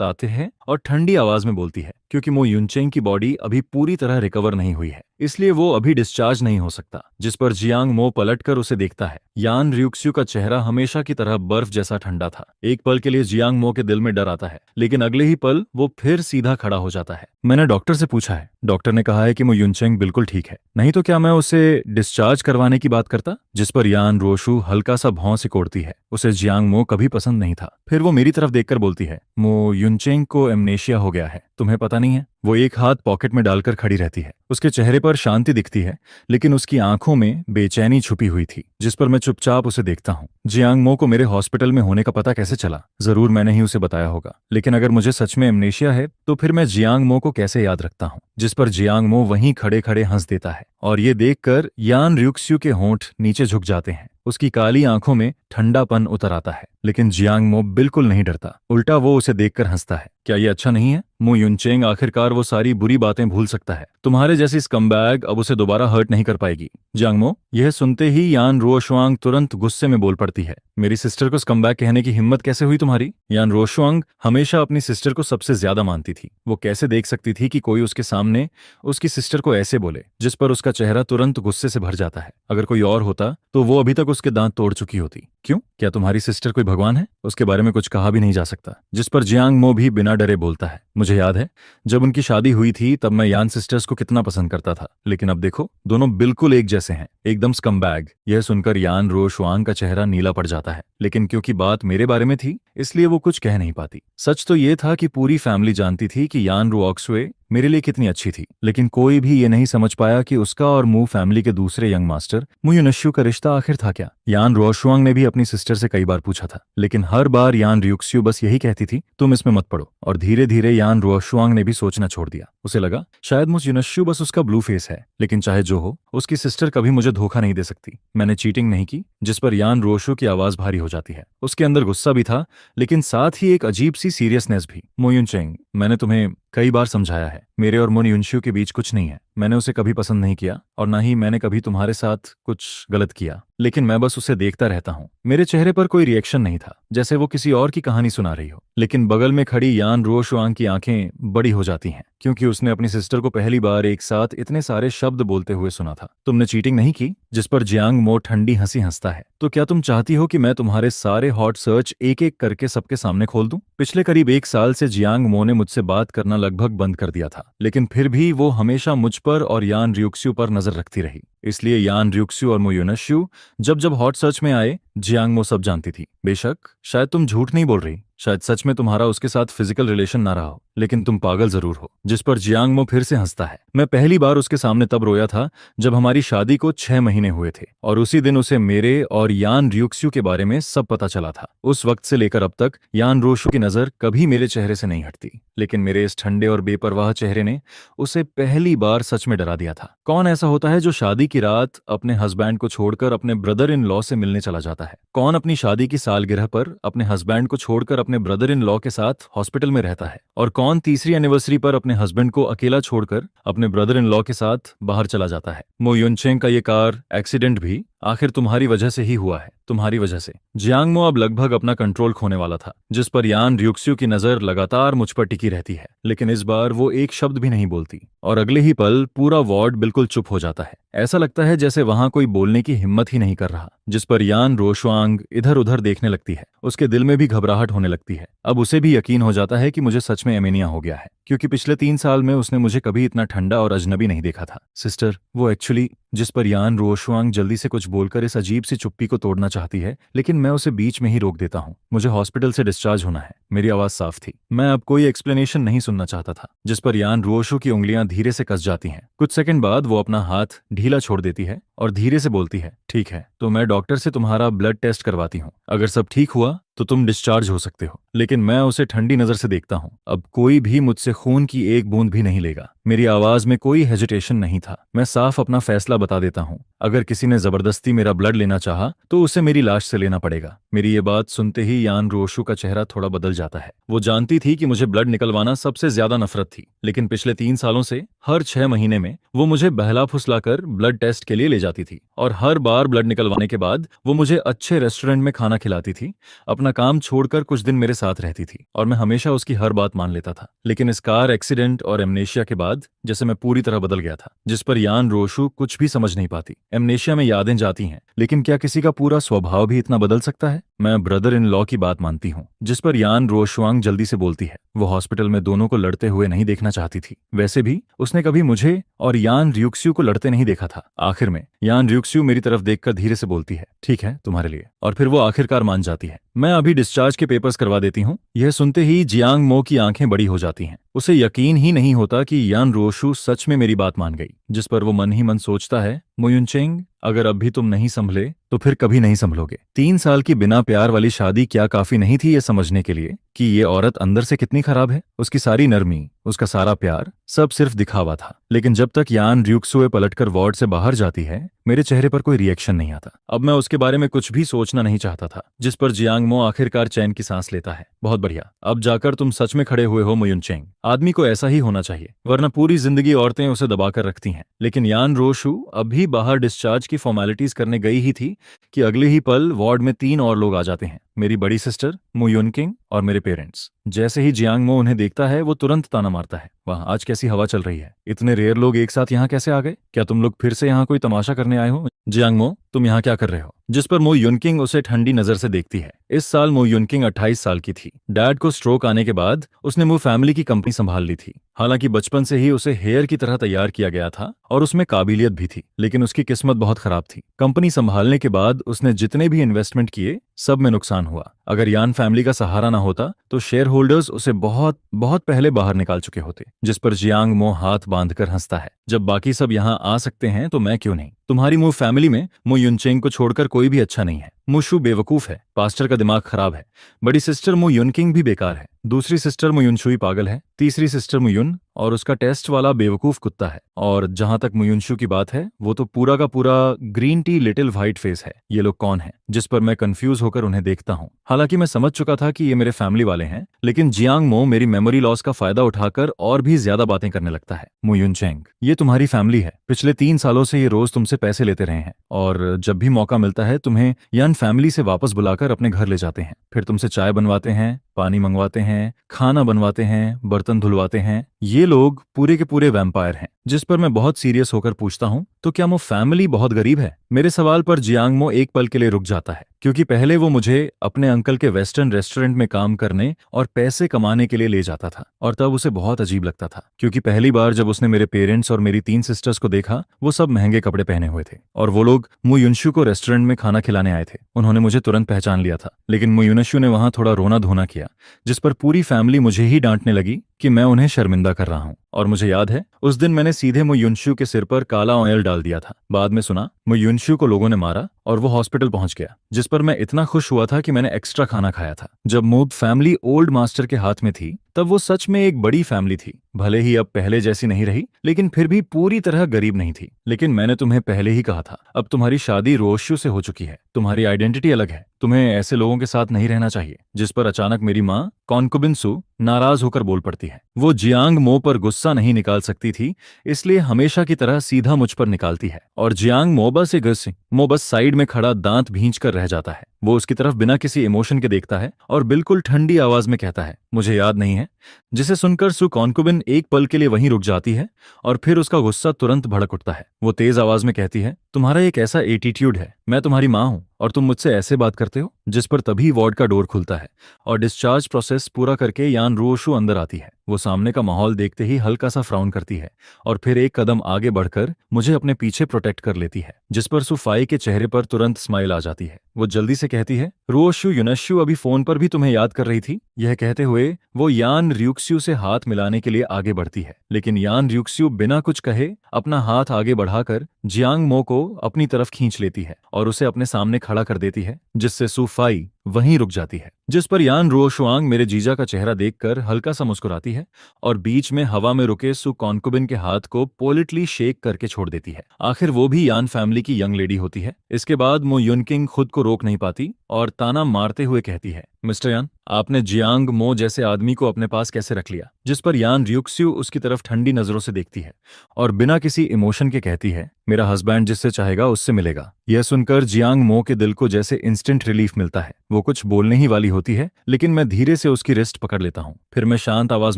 आते हैं और ठंडी आवाज में बोलती है, क्योंकि मो युनचेंग की बॉडी अभी पूरी तरह रिकवर नहीं हुई है, इसलिए वो अभी डिस्चार्ज नहीं हो सकता। जिस पर जियांग मो पलटकर उसे देखता है। यान रियुक्स्यू का चेहरा हमेशा की तरह बर्फ जैसा ठंडा था। एक पल के लिए जियांग मो के दिल में डर आता है, लेकिन अगले ही पल वो फिर सीधा खड़ा हो जाता है। मैंने डॉक्टर से पूछा है, डॉक्टर ने कहा है कि मो युनचेंग बिल्कुल ठीक है, नहीं तो क्या मैं उसे डिस्चार्ज करवाने की बात करता? जिस पर यान रोशु हल्का सा भौं सिकोड़ती है। उसे जियांग मो कभी पसंद नहीं था। फिर वो मेरी तरफ देखकर बोलती है, मो युनचेंग को एमनेशिया हो गया है, तुम्हें पता नहीं है? वो एक हाथ पॉकेट में डालकर खड़ी रहती है। उसके चेहरे पर शांति दिखती है, लेकिन उसकी आंखों में बेचैनी छुपी हुई थी। जिस पर मैं चुपचाप उसे देखता हूँ। जियांग मो को मेरे हॉस्पिटल में होने का पता कैसे चला? जरूर मैंने ही उसे बताया होगा, लेकिन अगर मुझे सच में एमनेशिया है तो फिर मैं जियांग मो को कैसे याद रखता हूँ? जिस पर जियांग मो वहीं खड़े खड़े हंस देता है और ये देखकर यान रियुक्स्यू के होंठ नीचे झुक जाते हैं। उसकी काली आंखों में ठंडापन उतर आता है, लेकिन जियांग मो बिल्कुल नहीं डरता। उल्टा वो उसे देखकर हंसता है। क्या ये अच्छा नहीं है? मो युनचेंग आखिरकार वो सारी बुरी बातें भूल सकता है। तुम्हारे जैसी स्कमबैग अब उसे दोबारा हर्ट नहीं कर पाएगी। जियांग मो, यह सुनते ही यान रुओशुआंग तुरंत गुस्से में बोल पड़ती है, मेरी सिस्टर को स्कमबैग कहने की हिम्मत कैसे हुई तुम्हारी? यान रुओशुआंग हमेशा अपनी सिस्टर को सबसे ज्यादा मानती थी। वो कैसे देख सकती थी कि कोई उसके सामने उसकी सिस्टर को ऐसे बोले? जिस पर उसका चेहरा तुरंत गुस्से से भर जाता है। अगर कोई और होता तो वो अभी तक उसके दांत तोड़ चुकी होती। क्यों? क्या तुम्हारी सिस्टर कोई भगवान है? उसके बारे में कुछ कहा भी नहीं जा सकता। जिस पर जियांग मो भी बिना डरे बोलता है, मुझे याद है जब उनकी शादी हुई थी तब मैं यान सिस्टर्स को कितना पसंद करता था, लेकिन अब देखो दोनों बिल्कुल एक जैसे हैं, एकदम स्कमबैग। यह सुनकर यान रुओशुआंग का चेहरा नीला पड़ जाता है, लेकिन क्योंकि बात मेरे बारे में थी इसलिए वो कुछ कह नहीं पाती। सच तो ये था कि पूरी फैमिली जानती थी कि यान रुओक्सुए मेरे लिए कितनी अच्छी थी, लेकिन कोई भी ये नहीं समझ पाया कि उसका और मू फैमिली के दूसरे यंग मास्टर मू यूनश्यू का रिश्ता आखिर था क्या। यान रोशुआंग ने भी अपनी सिस्टर से कई बार पूछा था, लेकिन हर बार यान रियुक्स्यू बस यही कहती थी, तुम इसमें मत पड़ो। और धीरे धीरे यान रोशुआंग ने भी सोचना छोड़ दिया। उसे लगा शायद मू यूनश्यू बस उसका ब्लू फेस है, लेकिन चाहे जो हो, उसकी सिस्टर कभी मुझे धोखा नहीं दे सकती। मैंने चीटिंग नहीं की। जिस पर यान रोशु की आवाज भारी हो जाती है। उसके अंदर गुस्सा भी था, लेकिन साथ ही एक अजीब सी सीरियसनेस भी। मो यूनचेंग, मैंने तुम्हें कई बार समझाया है, मेरे और मुन यूनश्यू के बीच कुछ नहीं है। मैंने उसे कभी पसंद नहीं किया और ना ही मैंने कभी तुम्हारे साथ कुछ गलत किया, लेकिन मैं बस उसे देखता रहता हूँ। मेरे चेहरे पर कोई रिएक्शन नहीं था, जैसे वो किसी और की कहानी सुना रही हो। लेकिन बगल में खड़ी यान रोशुआंग की आंखें बड़ी हो जाती हैं, क्योंकि उसने अपनी सिस्टर को पहली बार एक साथ इतने सारे शब्द बोलते हुए सुना था। तुमने चीटिंग नहीं की। जिस पर जियांग मो ठंडी हंसी हंसता है। तो क्या तुम चाहती हो कि मैं तुम्हारे सारे हॉट सर्च एक एक करके सबके सामने खोल दूं? पिछले करीब एक साल से जियांग मो ने मुझसे बात करना लगभग बंद कर दिया था, लेकिन फिर भी वो हमेशा मुझ पर और यान रियुक्स्यू पर नजर रखती रही। इसलिए यान रियुक्स्यू और मो यूनश्यू जब जब हॉट सर्च में आए, जियांग मो सब जानती थी। बेशक शायद तुम झूठ नहीं बोल रही, शायद सच में तुम्हारा उसके साथ फिजिकल रिलेशन ना रहा हो, लेकिन तुम पागल जरूर हो। जिस पर जियांग मो फिर से हंसता है। मैं पहली बार उसके सामने तब रोया था जब हमारी शादी को 6 महीने हुए थे, और उसी दिन उसे मेरे और यान रियुक्स्यू के बारे में सब पता चला था। उस वक्त से लेकर अब तक यान रोशु की नजर कभी मेरे चेहरे से नहीं हटती, लेकिन मेरे इस ठंडे और बेपरवाह चेहरे ने उसे पहली बार सच में डरा दिया था। कौन ऐसा होता है जो शादी की रात अपने हस्बैंड को छोड़कर अपने ब्रदर इन लॉ से मिलने चला जाता है? कौन अपनी शादी की सालगिरह पर अपने हस्बैंड को छोड़कर अपने ब्रदर इन लॉ के साथ हॉस्पिटल में रहता है? और कौन तीसरी एनिवर्सरी पर अपने हस्बैंड को अकेला छोड़कर अपने ब्रदर इन लॉ के साथ बाहर चला जाता है? मो यूनचेंग का ये कार एक्सीडेंट भी आखिर तुम्हारी वजह से ही हुआ है, तुम्हारी वजह से। जियांग मो अब लगभग अपना कंट्रोल खोने वाला था, जिस पर यान रियुक्स्यू की नजर लगातार मुझ पर टिकी रहती है, लेकिन इस बार वो एक शब्द भी नहीं बोलती। और अगले ही पल पूरा वार्ड बिल्कुल चुप हो जाता है। ऐसा लगता है जैसे वहां कोई बोलने की हिम्मत ही नहीं कर रहा। जिस पर यान रोशुआंग इधर उधर देखने लगती है। उसके दिल में भी घबराहट होने लगती है। अब उसे भी यकीन हो जाता है कि मुझे सच में एमेनिया हो गया है, क्योंकि पिछले 3 साल में उसने मुझे कभी इतना ठंडा और अजनबी नहीं देखा था। सिस्टर, वो एक्चुअली। जिस पर यान रोशुआंग जल्दी से कुछ बोलकर इस अजीब सी चुप्पी को तोड़ना चाहती है, लेकिन मैं उसे बीच में ही रोक देता हूँ। मुझे हॉस्पिटल से डिस्चार्ज होना है। मेरी आवाज साफ थी। मैं अब कोई एक्सप्लेनेशन नहीं सुनना चाहता था। जिस पर यान रोशु की उंगलियां धीरे से कस जाती हैं। कुछ सेकंड बाद वो अपना हाथ ढीला छोड़ देती है और धीरे से बोलती है, ठीक है, तो मैं डॉक्टर से तुम्हारा ब्लड टेस्ट करवाती हूँ। अगर सब ठीक हुआ तो तुम डिस्चार्ज हो सकते हो। लेकिन मैं उसे ठंडी नजर से देखता हूँ। अब कोई भी मुझसे खून की एक बूंद भी नहीं लेगा। मेरी आवाज में कोई हेजिटेशन नहीं था। मैं साफ अपना फैसला बता देता हूँ। अगर किसी ने जबरदस्ती मेरा ब्लड लेना चाहा तो उसे मेरी लाश से लेना पड़ेगा। मेरी ये बात सुनते ही यान रोशु का चेहरा थोड़ा बदल जाता है। वो जानती थी कि मुझे ब्लड निकलवाना सबसे ज्यादा नफरत थी, लेकिन पिछले 3 सालों से हर 6 महीने में वो मुझे बहला फुसलाकर ब्लड टेस्ट के लिए ले जाती थी, और हर बार ब्लड निकलवाने के बाद वो मुझे अच्छे रेस्टोरेंट में खाना खिलाती थी, अपना काम छोड़कर कुछ दिन मेरे साथ रहती थी, और मैं हमेशा उसकी हर बात मान लेता था। लेकिन इस कार एक्सीडेंट और एमनेशिया के बाद जैसे मैं पूरी तरह बदल गया था। जिस पर यान रोशु कुछ भी समझ नहीं पाती। एमनेशिया में यादें जाती हैं, लेकिन क्या किसी का पूरा स्वभाव भी इतना बदल सकता है? मैं ब्रदर इन लॉ की बात मानती हूँ। जिस पर यान रोशुआंग जल्दी से बोलती है। वो हॉस्पिटल में दोनों को लड़ते हुए नहीं देखना चाहती थी। वैसे भी उसने कभी मुझे और यान रियुक्स्यू को लड़ते नहीं देखा था। आखिर में यान रियुक्स्यू मेरी तरफ देखकर धीरे से बोलती है, ठीक है, तुम्हारे लिए। और फिर वो आखिरकार मान जाती है। मैं अभी डिस्चार्ज के पेपर्स करवा देती हूँ। यह सुनते ही जियांग मो की आंखें बड़ी हो जाती हैं। उसे यकीन ही नहीं होता कि यान रोशु सच में मेरी बात मान गई। जिस पर वो मन ही मन सोचता है, मो यूनचेंग, अगर अब भी तुम नहीं संभले तो फिर कभी नहीं संभलोगे। 3 साल की बिना प्यार वाली शादी क्या काफी नहीं थी ये समझने के लिए कि ये औरत अंदर से कितनी खराब है? उसकी सारी नरमी, उसका सारा प्यार, सब सिर्फ दिखावा था। लेकिन जब तक यान रियुक्सुए पलटकर वार्ड से बाहर जाती है, मेरे चेहरे पर कोई रिएक्शन नहीं आता। अब मैं उसके बारे में कुछ भी सोचना नहीं चाहता था। जिस पर जियांग मो आखिरकार चैन की सांस लेता है। बहुत बढ़िया, अब जाकर तुम सच में खड़े हुए हो मो यूनचेंग। आदमी को ऐसा ही होना चाहिए, वरना पूरी जिंदगी औरतें उसे दबाकर रखती हैं। लेकिन यान रोशु अभी बाहर डिस्चार्ज की फॉर्मेलिटीज करने गई ही थी कि अगले ही पल वार्ड में 3 और लोग आ जाते हैं। मेरी बड़ी सिस्टर मो यूनकिंग और मेरे पेरेंट्स। जैसे ही जियांग मो उन्हें देखता है, वो तुरंत ताना मारता है, वाह, आज कैसी हवा चल रही है। इतने रेयर लोग एक साथ यहाँ कैसे आ गए? क्या तुम लोग फिर से यहाँ कोई तमाशा करने आए हो? जियांग मो, तुम यहाँ क्या कर रहे हो? जिस पर मो यूनकिंग उसे ठंडी नजर से देखती है। इस साल मो यूनकिंग 28 साल की थी। डैड को स्ट्रोक आने के बाद उसने मो फैमिली की कंपनी संभाल ली थी। हालांकि बचपन से ही उसे हेयर की तरह तैयार किया गया था और उसमें काबिलियत भी थी, लेकिन उसकी किस्मत बहुत खराब थी। कंपनी संभालने के बाद उसने जितने भी इन्वेस्टमेंट किए, सब में नुकसान हुआ। अगर यान फैमिली का सहारा ना होता तो शेयर होल्डर्स उसे बहुत बहुत पहले बाहर निकाल चुके होते। जिस पर जियांग मो हाथ बांधकर हंसता है, जब बाकी सब यहाँ आ सकते हैं तो मैं क्यों नहीं। तुम्हारी मू फैमिली में मु युनचेंग को छोड़कर कोई भी अच्छा नहीं है। मुशु बेवकूफ है, पास्टर का दिमाग खराब है, बड़ी सिस्टर मु युनकिंग भी बेकार है, दूसरी सिस्टर मु युनशुई पागल है, तीसरी सिस्टर मु युन और उसका टेस्ट वाला बेवकूफ कुत्ता है, और जहां तक मुयुनशु की बात है वो तो पूरा का पूरा green tea little white face है। ये लोग कौन है? जिस पर मैं कंफ्यूज होकर उन्हें देखता हूँ। हालांकि मैं समझ चुका था कि ये मेरे फैमिली वाले हैं, लेकिन जियांग मो मेरी मेमोरी लॉस का फायदा उठाकर और भी ज्यादा बातें करने लगता है। मुयुनचेंग, ये तुम्हारी फैमिली है, पिछले 3 सालों से ये रोज तुमसे पैसे लेते रहे हैं, और जब भी मौका मिलता है तुम्हें यान फैमिली से वापस बुलाकर अपने घर ले जाते हैं। फिर तुमसे चाय बनवाते हैं, पानी मंगवाते हैं, खाना बनवाते हैं, बर्तन धुलवाते हैं। ये लोग पूरे के पूरे वैम्पायर हैं। जिस पर मैं बहुत सीरियस होकर पूछता हूँ, तो क्या वो फैमिली बहुत गरीब है? मेरे सवाल पर जियांग मो एक पल के लिए रुक जाता है, क्योंकि पहले वो मुझे अपने अंकल के वेस्टर्न रेस्टोरेंट में काम करने और पैसे कमाने के लिए ले जाता था, और तब उसे बहुत अजीब लगता था, क्योंकि पहली बार जब उसने मेरे पेरेंट्स और मेरी 3 सिस्टर्स को देखा, वो सब महंगे कपड़े पहने हुए थे, और वो लोग मु युनशु को रेस्टोरेंट में खाना खिलाने आए थे। उन्होंने मुझे तुरंत पहचान लिया था, लेकिन मु युनशु ने वहां थोड़ा रोना धोना किया, जिस पर पूरी फैमिली मुझे ही डांटने लगी कि मैं उन्हें शर्मिंदा कर रहा हूं। और मुझे याद है उस दिन मैंने सीधे मु युनशु के सिर पर काला ऑयल डाल दिया था। बाद में सुना मु युनशु को लोगों ने मारा और वो हॉस्पिटल पहुंच गया, जिस पर मैं इतना खुश हुआ था कि मैंने एक्स्ट्रा खाना खाया था। जब मूब फैमिली ओल्ड मास्टर के हाथ में थी तब वो सच में एक बड़ी फैमिली थी। भले ही अब पहले जैसी नहीं रही, लेकिन फिर भी पूरी तरह गरीब नहीं थी। लेकिन मैंने तुम्हें पहले ही कहा था, अब तुम्हारी शादी रोशु से हो चुकी है, तुम्हारी आइडेंटिटी अलग है, तुम्हें ऐसे लोगों के साथ नहीं रहना चाहिए। जिस पर अचानक मेरी माँ कॉन्कुबिन सु नाराज होकर बोल पड़ती है। वो जियांग मो पर गुस्सा नहीं निकाल सकती थी, इसलिए हमेशा की तरह सीधा मुझ पर निकालती है, और जियांग मो बस साइड में खड़ा दांत भींच कर रह जाता है। वो उसकी तरफ बिना किसी इमोशन के देखता है और बिल्कुल ठंडी आवाज में कहता है, मुझे याद नहीं है। जिसे सुनकर सु कॉन्कुबिन एक पल के लिए वहीं रुक जाती है और फिर उसका गुस्सा तुरंत भड़क उठता है। वो तेज आवाज में कहती है, तुम्हारा एक ऐसा एटीट्यूड है, मैं तुम्हारी माँ हूं और तुम मुझसे ऐसे बात करते हो। जिस पर तभी वार्ड का डोर खुलता है और डिस्चार्ज प्रोसेस पूरा करके यान रोशु अंदर आती है। वो सामने का माहौल देखते ही हल्का सा फ्राउन करती है और फिर एक कदम आगे बढ़कर मुझे अपने पीछे प्रोटेक्ट कर लेती है, जिस पर सुफाई के चेहरे पर तुरंत स्माइल आ जाती है। वो जल्दी से कहती है, रोशु युनशु अभी फोन पर भी तुम्हें याद कर रही थी। यह कहते हुए वो यान र्यूक्स्यू से हाथ मिलाने के लिए आगे बढ़ती है, लेकिन यान र्यूक्स्यू बिना कुछ कहे अपना हाथ आगे बढ़ाकर जियांग मो को अपनी तरफ खींच लेती है और उसे अपने सामने खड़ा कर देती है, जिससे सुफाई वहीं रुक जाती है। जिस पर यान रोशुआंग मेरे जीजा का चेहरा देखकर हल्का सा मुस्कुराती है और बीच में हवा में रुके सु कॉन्कुबिन के हाथ को पोलिटली शेक करके छोड़ देती है। आखिर वो भी यान फैमिली की यंग लेडी होती है। इसके बाद मो युनकिंग खुद को रोक नहीं पाती और ताना मारते हुए कहती है, मिस्टर यान, आपने जियांग मो जैसे आदमी को अपने पास कैसे रख लिया? जिस पर यान र्यूक्स्यू उसकी तरफ ठंडी नजरों से देखती है और बिना किसी इमोशन के कहती है, मेरा हस्बैंड जिससे चाहेगा उससे मिलेगा। यह सुनकर जियांग मो के दिल को जैसे इंस्टेंट रिलीफ मिलता है। वो कुछ बोलने ही वाली होती है, लेकिन मैं धीरे से उसकी रिस्ट पकड़ लेता हूँ। फिर मैं शांत आवाज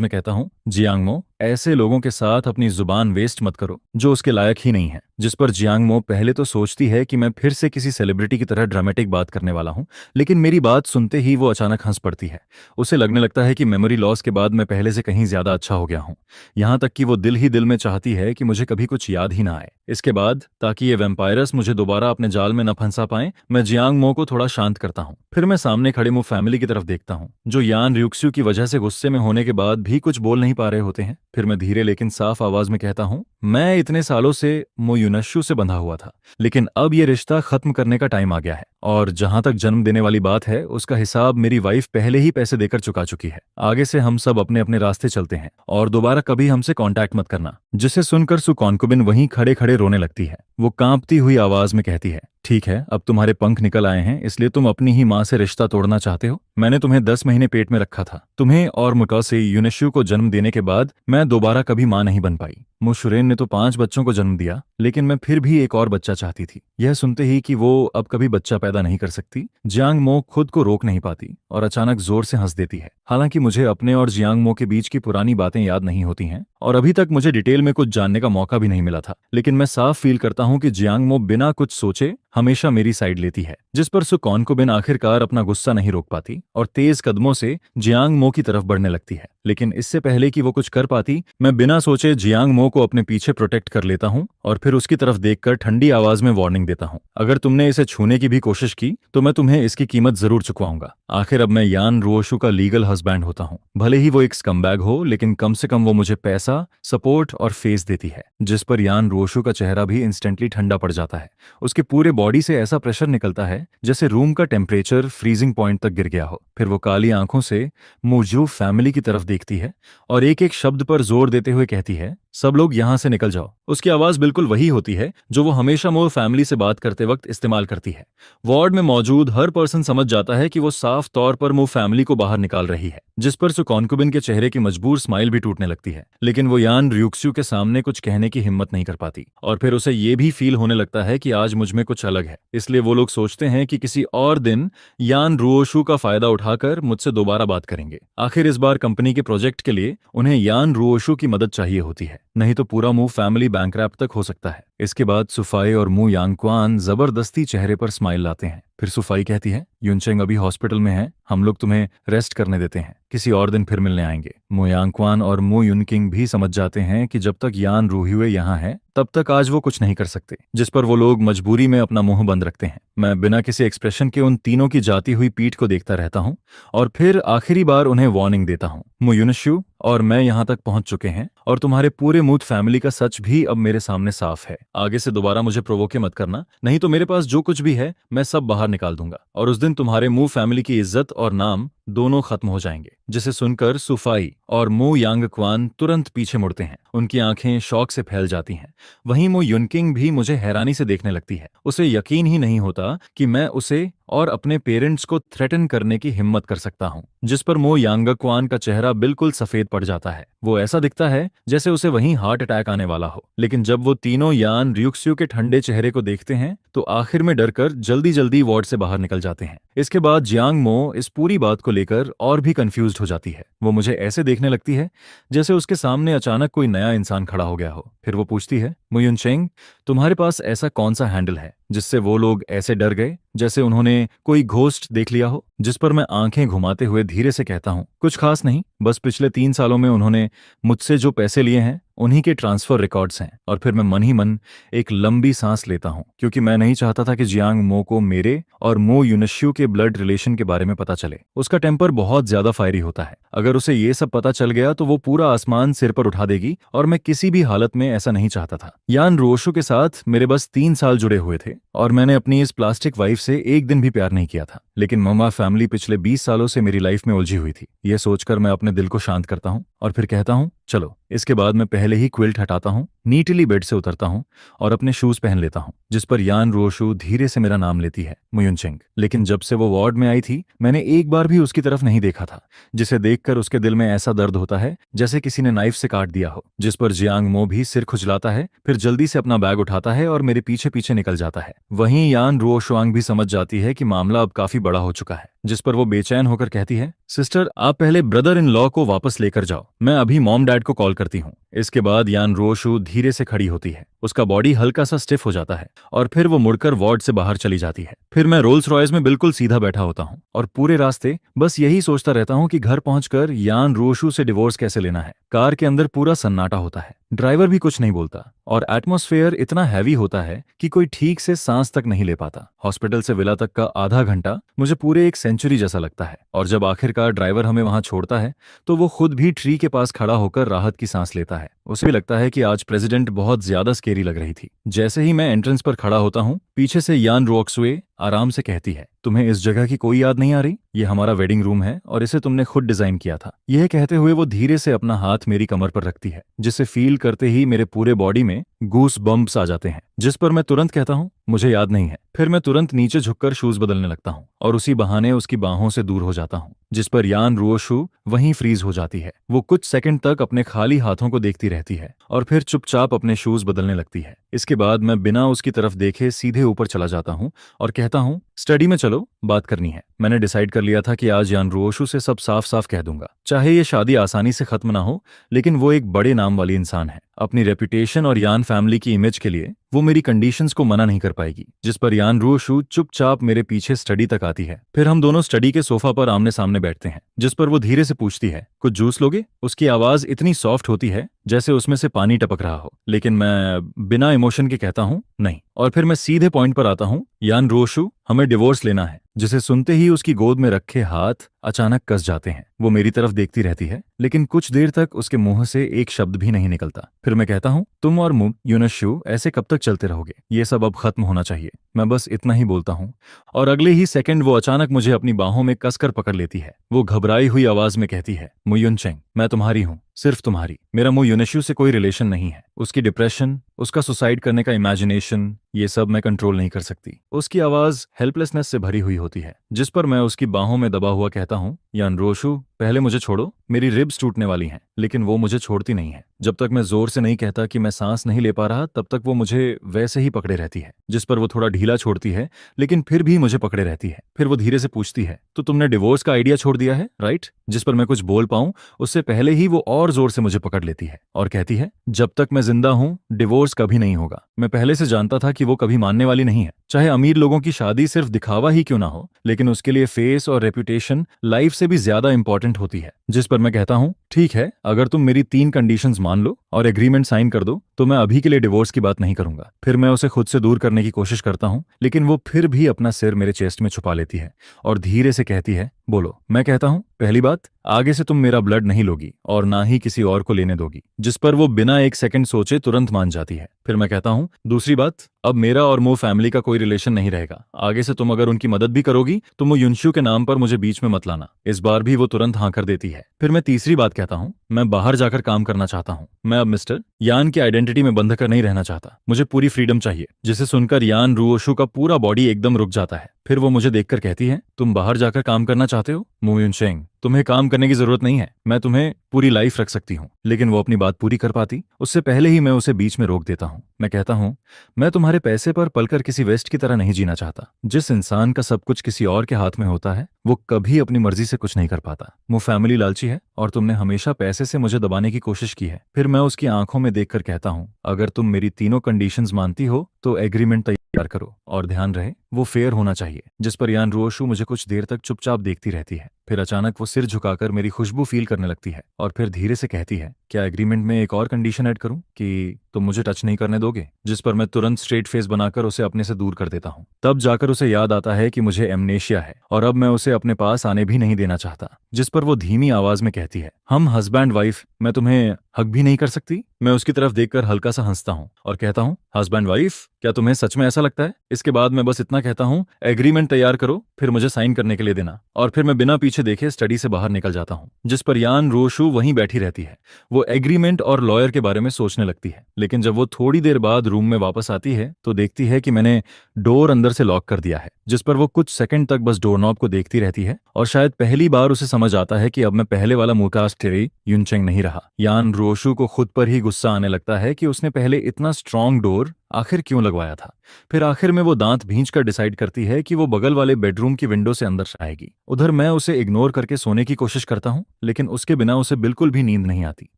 में कहता हूँ, जियांग मो, ऐसे लोगों के साथ अपनी जुबान वेस्ट मत करो जो उसके लायक ही नहीं है। जिस पर जियांग मो पहले तो सोचती है कि मैं फिर से किसी सेलिब्रिटी की तरह ड्रामेटिक बात करने वाला हूँ, लेकिन मेरी बात सुनते ही वो अचानक हंस पड़ती है। उसे लगने लगता है कि मेमोरी लॉस के बाद मैं पहले से कहीं ज्यादा अच्छा हो गया हूँ। यहाँ तक कि वो दिल ही दिल में चाहती है कि मुझे कभी कुछ याद ही ना आए। इसके बाद, ताकि ये वैम्पायरस मुझे दोबारा अपने जाल में न फंसा पाए, मैं जियांग मो को थोड़ा शांत करता हूँ। फिर मैं सामने खड़े मो फैमिली की तरफ देखता हूँ, जो यान र्यूक्स्यू की वजह से गुस्से में होने के बाद भी कुछ बोल नहीं पा रहे होते हैं। फिर मैं धीरे लेकिन साफ आवाज में कहता हूँ, मैं इतने सालों से मो युनशु से बंधा हुआ था, लेकिन अब ये रिश्ता खत्म करने का टाइम आ गया है, और जहां तक जन्म देने वाली बात है उसका हिसाब मेरी वाइफ पहले ही पैसे देकर चुका चुकी है। आगे से हम सब अपने अपने रास्ते चलते हैं और दोबारा कभी हमसे कांटेक्ट मत करना। जिसे सुनकर सु कॉन्कुबिन वहीं खड़े खड़े रोने लगती है। वो कांपती हुई आवाज में कहती है, ठीक है, अब तुम्हारे पंख निकल आए हैं, इसलिए तुम अपनी ही माँ से रिश्ता तोड़ना चाहते हो। मैंने तुम्हें 10 महीने पेट में रखा था। तुम्हें और मुटोसे युनशु को जन्म देने के बाद मैं दोबारा कभी माँ नहीं बन पाई। मुशुरेन ने तो 5 बच्चों को जन्म दिया, लेकिन मैं फिर भी एक और बच्चा चाहती थी। यह सुनते ही कि वो अब कभी बच्चा पैदा नहीं कर सकती, जियांग मो खुद को रोक नहीं पाती और अचानक जोर से हंस देती है। हालांकि मुझे अपने और जियांग मो के बीच की पुरानी बातें याद नहीं होती हैं और अभी तक मुझे डिटेल में कुछ जानने का मौका भी नहीं मिला था, लेकिन मैं साफ फील करता हूँ कि जियांग मो बिना कुछ सोचे हमेशा मेरी साइड लेती है। जिस पर सु कॉन्कुबिन आखिरकार अपना गुस्सा नहीं रोक पाती और तेज कदमों से जियांग मो की तरफ बढ़ने लगती है। लेकिन इससे पहले कि वो कुछ कर पाती, मैं बिना सोचे जियांग मो को अपने पीछे प्रोटेक्ट कर लेता हूँ और फिर उसकी तरफ देखकर ठंडी आवाज में वार्निंग देता हूँ, अगर तुमने इसे छूने की भी कोशिश की तो मैं तुम्हें इसकी कीमत जरूर चुकवाऊंगा। आखिर अब मैं यान रुओशु का लीगल हस्बैंड होता हूँ। भले ही वो एक स्कमबैग हो, लेकिन कम से कम वो मुझे पैसा, सपोर्ट और फेस देती है। जिस पर यान रुओशु का चेहरा भी इंस्टेंटली ठंडा पड़ जाता है। उसके पूरे बॉडी से ऐसा प्रेशर निकलता है जैसे रूम का टेम्परेचर फ्रीजिंग पॉइंट तक गिर गया हो। फिर वो काली आंखों से मुजू फैमिली की तरफ देखती है और एक एक शब्द पर जोर देते हुए कहती है, सब लोग यहां से निकल जाओ। उसकी आवाज बिल्कुल वही होती है जो वो हमेशा मो फैमिली से बात करते वक्त इस्तेमाल करती है। वार्ड में मौजूद हर पर्सन समझ जाता है कि वो साफ तौर पर मो फैमिली को बाहर निकाल रही है। जिस पर सु कॉन्कुबिन के चेहरे की मजबूर स्माइल भी टूटने लगती है, लेकिन वो यान रियुक्स्यू के सामने कुछ कहने की हिम्मत नहीं कर पाती। और फिर उसे ये भी फील होने लगता है कि आज मुझ में कुछ अलग है। इसलिए वो लोग सोचते हैं कि किसी और दिन यान रुओशु का फायदा उठाकर मुझसे दोबारा बात करेंगे। आखिर इस बार कंपनी के प्रोजेक्ट के लिए उन्हें यान रुओशु की मदद चाहिए होती है, नहीं तो पूरा मू फैमिली बैंकरप्ट तक हो सकता है। इसके बाद सुफाई और मू यांगक्वान जबरदस्ती चेहरे पर स्माइल लाते हैं। फिर सुफाई कहती है, युनचेंग अभी हॉस्पिटल में है, हम लोग तुम्हें रेस्ट करने देते हैं, किसी और दिन फिर मिलने आएंगे। मू यांगक्वान और मू युनकिंग भी समझ जाते हैं कि जब तक यान रूहिवे यहाँ है तब तक आज वो कुछ नहीं कर सकते। जिस पर वो लोग मजबूरी में अपना मुंह बंद रखते हैं। मैं बिना किसी एक्सप्रेशन के उन तीनों की जाती हुई पीठ को देखता रहता हूँ और फिर आखिरी बार उन्हें वार्निंग देता हूँ, मू युनशु और मैं यहाँ तक पहुंच चुके हैं और तुम्हारे पूरे मूथ फैमिली का सच भी अब मेरे सामने साफ है। आगे से दोबारा मुझे प्रोवोके मत करना, नहीं तो मेरे पास जो कुछ भी है मैं सब बाहर निकाल दूंगा और उस दिन तुम्हारे मू फैमिली की इज्जत और नाम दोनों खत्म हो जाएंगे। जिसे सुनकर सुफाई और मू यांगक्वान तुरंत पीछे मुड़ते हैं। उनकी आंखें शौक से फैल जाती हैं। वहीं मू युनकिंग भी मुझे हैरानी से देखने लगती है। उसे यकीन ही नहीं होता कि मैं उसे और अपने पेरेंट्स को थ्रेटन करने की हिम्मत कर सकता हूँ। जिस पर मो यांगक्वान का चेहरा बिल्कुल सफेद पड़ जाता है। वो ऐसा दिखता है जैसे उसे वहीं हार्ट अटैक आने वाला हो। लेकिन जब वो तीनों यान रियुक्स्यू के ठंडे चेहरे को देखते हैं तो आखिर में डरकर जल्दी जल्दी वार्ड से बाहर निकल जाते हैं। इसके बाद जियांग मो इस पूरी बात को लेकर और भी कंफ्यूज्ड हो जाती है। वो मुझे ऐसे देखने लगती है जैसे उसके सामने अचानक कोई नया इंसान खड़ा हो गया हो। फिर वो पूछती है, मू युनचेंग, तुम्हारे पास ऐसा कौन सा हैंडल है जिससे वो लोग ऐसे डर गए जैसे उन्होंने कोई घोस्ट देख लिया हो? जिस पर मैं आंखें घुमाते हुए धीरे से कहता हूँ, कुछ खास नहीं, बस पिछले 3 सालों में उन्होंने मुझसे जो पैसे लिए हैं उन्हीं के ट्रांसफर रिकॉर्ड्स हैं। और फिर मैं मन ही मन एक लंबी सांस लेता हूँ, क्योंकि मैं नहीं चाहता था कि जियांग मो को मेरे और मो युनश्यू के ब्लड रिलेशन के बारे में पता चले। उसका टेम्पर बहुत ज्यादा फायरी होता है। अगर उसे ये सब पता चल गया तो वो पूरा आसमान सिर पर उठा देगी और मैं किसी भी हालत में ऐसा नहीं चाहता था। यान रोशो के साथ मेरे बस 3 साल जुड़े हुए थे और मैंने अपनी इस प्लास्टिक वाइफ से एक दिन भी प्यार नहीं किया था। लेकिन ममा फैमिली पिछले 20 सालों से मेरी लाइफ में उलझी हुई थी। ये सोचकर मैं अपने दिल को शांत करता हूँ और फिर कहता हूँ, चलो। इसके बाद मैं पहले ही क्विल्ट हटाता हूँ, नीटली बेड से उतरता हूँ और अपने शूज पहन लेता हूँ। जिस पर यान रोशु धीरे से मेरा नाम लेती है, मू युनचेंग। लेकिन जब से वो वार्ड में आई थी मैंने एक बार भी उसकी तरफ नहीं देखा था, जिसे देखकर उसके दिल में ऐसा दर्द होता है जैसे किसी ने नाइफ से काट दिया हो। जिस पर जियांग मो भी सिर खुजलाता है, फिर जल्दी से अपना बैग उठाता है और मेरे पीछे पीछे निकल जाता है। वहीं यान रुओशुआंग भी समझ जाती है कि मामला अब काफी बड़ा हो चुका है। जिस पर वो बेचैन होकर कहती है, सिस्टर आप पहले ब्रदर इन लॉ को वापस लेकर जाओ, मैं अभी मॉम डैड को कॉल करती हूँ। इसके बाद यान रोशु धीरे से खड़ी होती है। उसका बॉडी हल्का सा स्टिफ हो जाता है और फिर वो मुड़कर वार्ड से बाहर चली जाती है। फिर मैं रोल्स रॉयस में बिल्कुल सीधा बैठा होता हूँ और पूरे रास्ते बस यही सोचता रहता हूँ कि घर पहुंचकर यान रोशु से डिवोर्स कैसे लेना है। कार के अंदर पूरा सन्नाटा होता है, ड्राइवर भी कुछ नहीं बोलता और एटमॉस्फेयर इतना हैवी होता है कि कोई ठीक से सांस तक नहीं ले पाता। हॉस्पिटल से विला तक का आधा घंटा मुझे पूरे एक सेंचुरी जैसा लगता है और जब आखिरकार ड्राइवर हमें वहां छोड़ता है तो वो खुद भी ट्री के पास खड़ा होकर राहत की सांस लेता है। उसे भी लगता है कि आज प्रेसिडेंट बहुत ज्यादा स्केरी लग रही थी। जैसे ही मैं एंट्रेंस पर खड़ा होता हूँ, पीछे से यान रोक्सवे आराम से कहती है, तुम्हें इस जगह की कोई याद नहीं आ रही? ये हमारा वेडिंग रूम है और इसे तुमने खुद डिजाइन किया था। यह कहते हुए वो धीरे से अपना हाथ मेरी कमर पर रखती है, जिसे फील करते ही मेरे पूरे बॉडी में गूस बम्प्स आ जाते हैं। जिस पर मैं तुरंत कहता हूँ, मुझे याद नहीं है। फिर मैं तुरंत नीचे झुककर शूज बदलने लगता हूँ और उसी बहाने उसकी बाहों से दूर हो जाता हूँ। जिस पर यान रुओशु वहीं फ्रीज हो जाती है। वो कुछ सेकंड तक अपने खाली हाथों को देखती रहती है और फिर चुपचाप अपने शूज बदलने लगती है। इसके बाद मैं बिना उसकी तरफ देखे सीधे ऊपर चला जाता हूँ और कहता हूँ, स्टडी में चलो, बात करनी है। मैंने डिसाइड कर लिया था कि आज यान रोशु से सब साफ साफ कह दूंगा। चाहे ये शादी आसानी से खत्म ना हो, लेकिन वो एक बड़े नाम वाली इंसान है। अपनी रेपुटेशन और यान फैमिली की इमेज के लिए वो मेरी कंडीशंस को मना नहीं कर पाएगी। जिस पर यान रोशु चुपचाप मेरे पीछे स्टडी तक आती है। फिर हम दोनों स्टडी के सोफा पर आमने सामने बैठते हैं, जिस पर वो धीरे से पूछती है, कुछ जूस लोगे? उसकी आवाज इतनी सॉफ्ट होती है जैसे उसमें से पानी टपक रहा हो, लेकिन मैं बिना इमोशन के कहता हूँ नहीं। और फिर मैं सीधे पॉइंट पर आता हूँ, यान रोशु, हमें डिवोर्स लेना है। जिसे सुनते ही उसकी गोद में रखे हाथ अचानक कस जाते हैं। वो मेरी तरफ देखती रहती है, लेकिन कुछ देर तक उसके मुंह से एक शब्द भी नहीं निकलता। फिर मैं कहता हूँ, तुम और यूनशु ऐसे कब तक चलते रहोगे? ये सब अब खत्म होना चाहिए। मैं बस इतना ही बोलता हूँ, और अगले ही सेकंड वो अचानक मुझे अपनी बाहों में कसकर पकड़ लेती है। वो घबराई हुई आवाज में कहती है, मुयुनचेंग, मैं तुम्हारी हूँ, सिर्फ तुम्हारी। मेरा यूनशु से कोई रिलेशन नहीं है। उसकी डिप्रेशन, उसका सुसाइड करने का इमेजिनेशन, ये सब मैं कंट्रोल नहीं कर सकती। उसकी आवाज हेल्पलेसनेस से भरी हुई होती है, जिस पर मैं उसकी बाहों में दबा हुआ कहता हूँ, यान रोशु, पहले मुझे छोड़ो, मेरी रिब्स टूटने वाली हैं। लेकिन वो मुझे छोड़ती नहीं है। जब तक मैं जोर से नहीं कहता कि मैं सांस नहीं ले पा रहा, तब तक वो मुझे वैसे ही पकड़े रहती है। जिस पर वो थोड़ा ढीला छोड़ती है, लेकिन फिर भी मुझे पकड़े रहती है। फिर वो धीरे से पूछती है, तो तुमने डिवोर्स का आइडिया छोड़ दिया है, राइट? जिस पर मैं कुछ बोल पाऊं उससे पहले ही वो और जोर से मुझे पकड़ लेती है और कहती है, जब तक मैं जिंदा हूं डिवोर्स कभी नहीं होगा। मैं पहले से जानता था कि वो कभी मानने वाली नहीं है। चाहे अमीर लोगों की शादी सिर्फ दिखावा ही क्यों ना हो, लेकिन उसके लिए फेस और रेपुटेशन लाइफ से भी ज्यादा इंपॉर्टेंट होती है। जिस पर मैं कहता हूँ, ठीक है, अगर तुम मेरी 3 कंडीशंस मान लो और एग्रीमेंट साइन कर दो, तो मैं अभी के लिए डिवोर्स की बात नहीं करूंगा। फिर मैं उसे खुद से दूर करने की कोशिश करता हूँ, लेकिन वो फिर भी अपना सिर मेरे चेस्ट में छुपा लेती है और धीरे से कहती है, बोलो। मैं कहता हूँ, पहली बात, आगे से तुम मेरा ब्लड नहीं लोगी और ना ही किसी और को लेने दोगी। जिस पर वो बिना एक सेकंड सोचे तुरंत मान जाती है। फिर मैं कहता हूँ, दूसरी बात, अब मेरा और मो फैमिली का कोई रिलेशन नहीं रहेगा। आगे से तुम अगर उनकी मदद भी करोगी तो वो युनशु के नाम पर मुझे बीच में मत लाना। इस बार भी वो तुरंत हाँ कर देती है। फिर मैं तीसरी बात कहता हूँ, मैं बाहर जाकर काम करना चाहता हूँ। मैं अब मिस्टर यान की आइडेंटिटी में बंध कर नहीं रहना चाहता। मुझे पूरी फ्रीडम चाहिए। जिसे सुनकर यान रुओशु का पूरा बॉडी एकदम रुक जाता है। फिर वो मुझे देखकर कहती है, तुम बाहर जाकर काम करना चाहते हो? मुयुनचेंग, तुम्हें काम करने की जरूरत नहीं है। मैं तुम्हें पूरी लाइफ रख सकती हूँ। लेकिन वो अपनी बात पूरी कर पाती उससे पहले ही मैं उसे बीच में रोक देता हूँ। मैं कहता हूँ, मैं तुम्हारे पैसे पर पलकर किसी वेस्ट की तरह नहीं जीना चाहता। जिस इंसान का सब कुछ किसी और के हाथ में होता है, वो कभी अपनी मर्जी से कुछ नहीं कर पाता। वो फैमिली लालची है और तुमने हमेशा पैसे से मुझे दबाने की कोशिश की है। फिर मैं उसकी आंखों में देखकर कहता हूँ, अगर तुम मेरी तीनों कंडीशंस मानती हो तो एग्रीमेंट तैयार करो, और ध्यान रहे वो फेयर होना चाहिए। जिस पर यान रोशु मुझे कुछ देर तक चुपचाप देखती रहती है। फिर अचानक वो सिर झुकाकर मेरी खुशबू फील करने लगती है और फिर धीरे से कहती है, क्या एग्रीमेंट में एक और कंडीशन ऐड करूं कि तुम मुझे टच नहीं करने दोगे? जिस पर मैं तुरंत स्ट्रेट फेस बनाकर उसे अपने से दूर कर देता हूं। तब जाकर उसे याद आता है कि मुझे एमनेशिया है और अब मैं उसे अपने पास आने भी नहीं देना चाहता। जिस पर वो धीमी आवाज में कहती है, हम हस्बैंड वाइफ, मैं तुम्हें हक भी नहीं कर सकती? मैं उसकी तरफ देखकर हल्का सा हंसता हूँ और कहता हूँ, हस्बैंड वाइफ, क्या तुम्हें सच में ऐसा लगता है? इसके बाद मैं बस इतना कहता हूँ, एग्रीमेंट तैयार करो, फिर मुझे साइन करने के लिए देना। और फिर मैं बिना पीछे देखे स्टडी से बाहर निकल जाता हूँ। जिस पर यान रोशु वहीं बैठी रहती है। वो एग्रीमेंट और लॉयर के बारे में सोचने लगती है, लेकिन जब वो थोड़ी देर बाद रूम में वापस आती है तो देखती है कि मैंने डोर अंदर से लॉक कर दिया है। जिस पर वो कुछ सेकंड तक बस डोरनॉब को देखती रहती है और शायद पहली बार उसे समझ आता है कि अब मैं पहले वाला मुकास टेरी युनचेंग नहीं रहा। यान रोशु को खुद पर ही गुस्सा आने लगता है कि उसने पहले इतना स्ट्रॉन्ग डोर आखिर क्यों लगवाया था। फिर आखिर में वो दांत भींचकर डिसाइड करती है कि वो बगल वाले बेडरूम की विंडो से अंदर आएगी। उधर मैं उसे इग्नोर करके सोने की कोशिश करता हूँ, लेकिन उसके बिना उसे बिल्कुल भी नींद नहीं आती।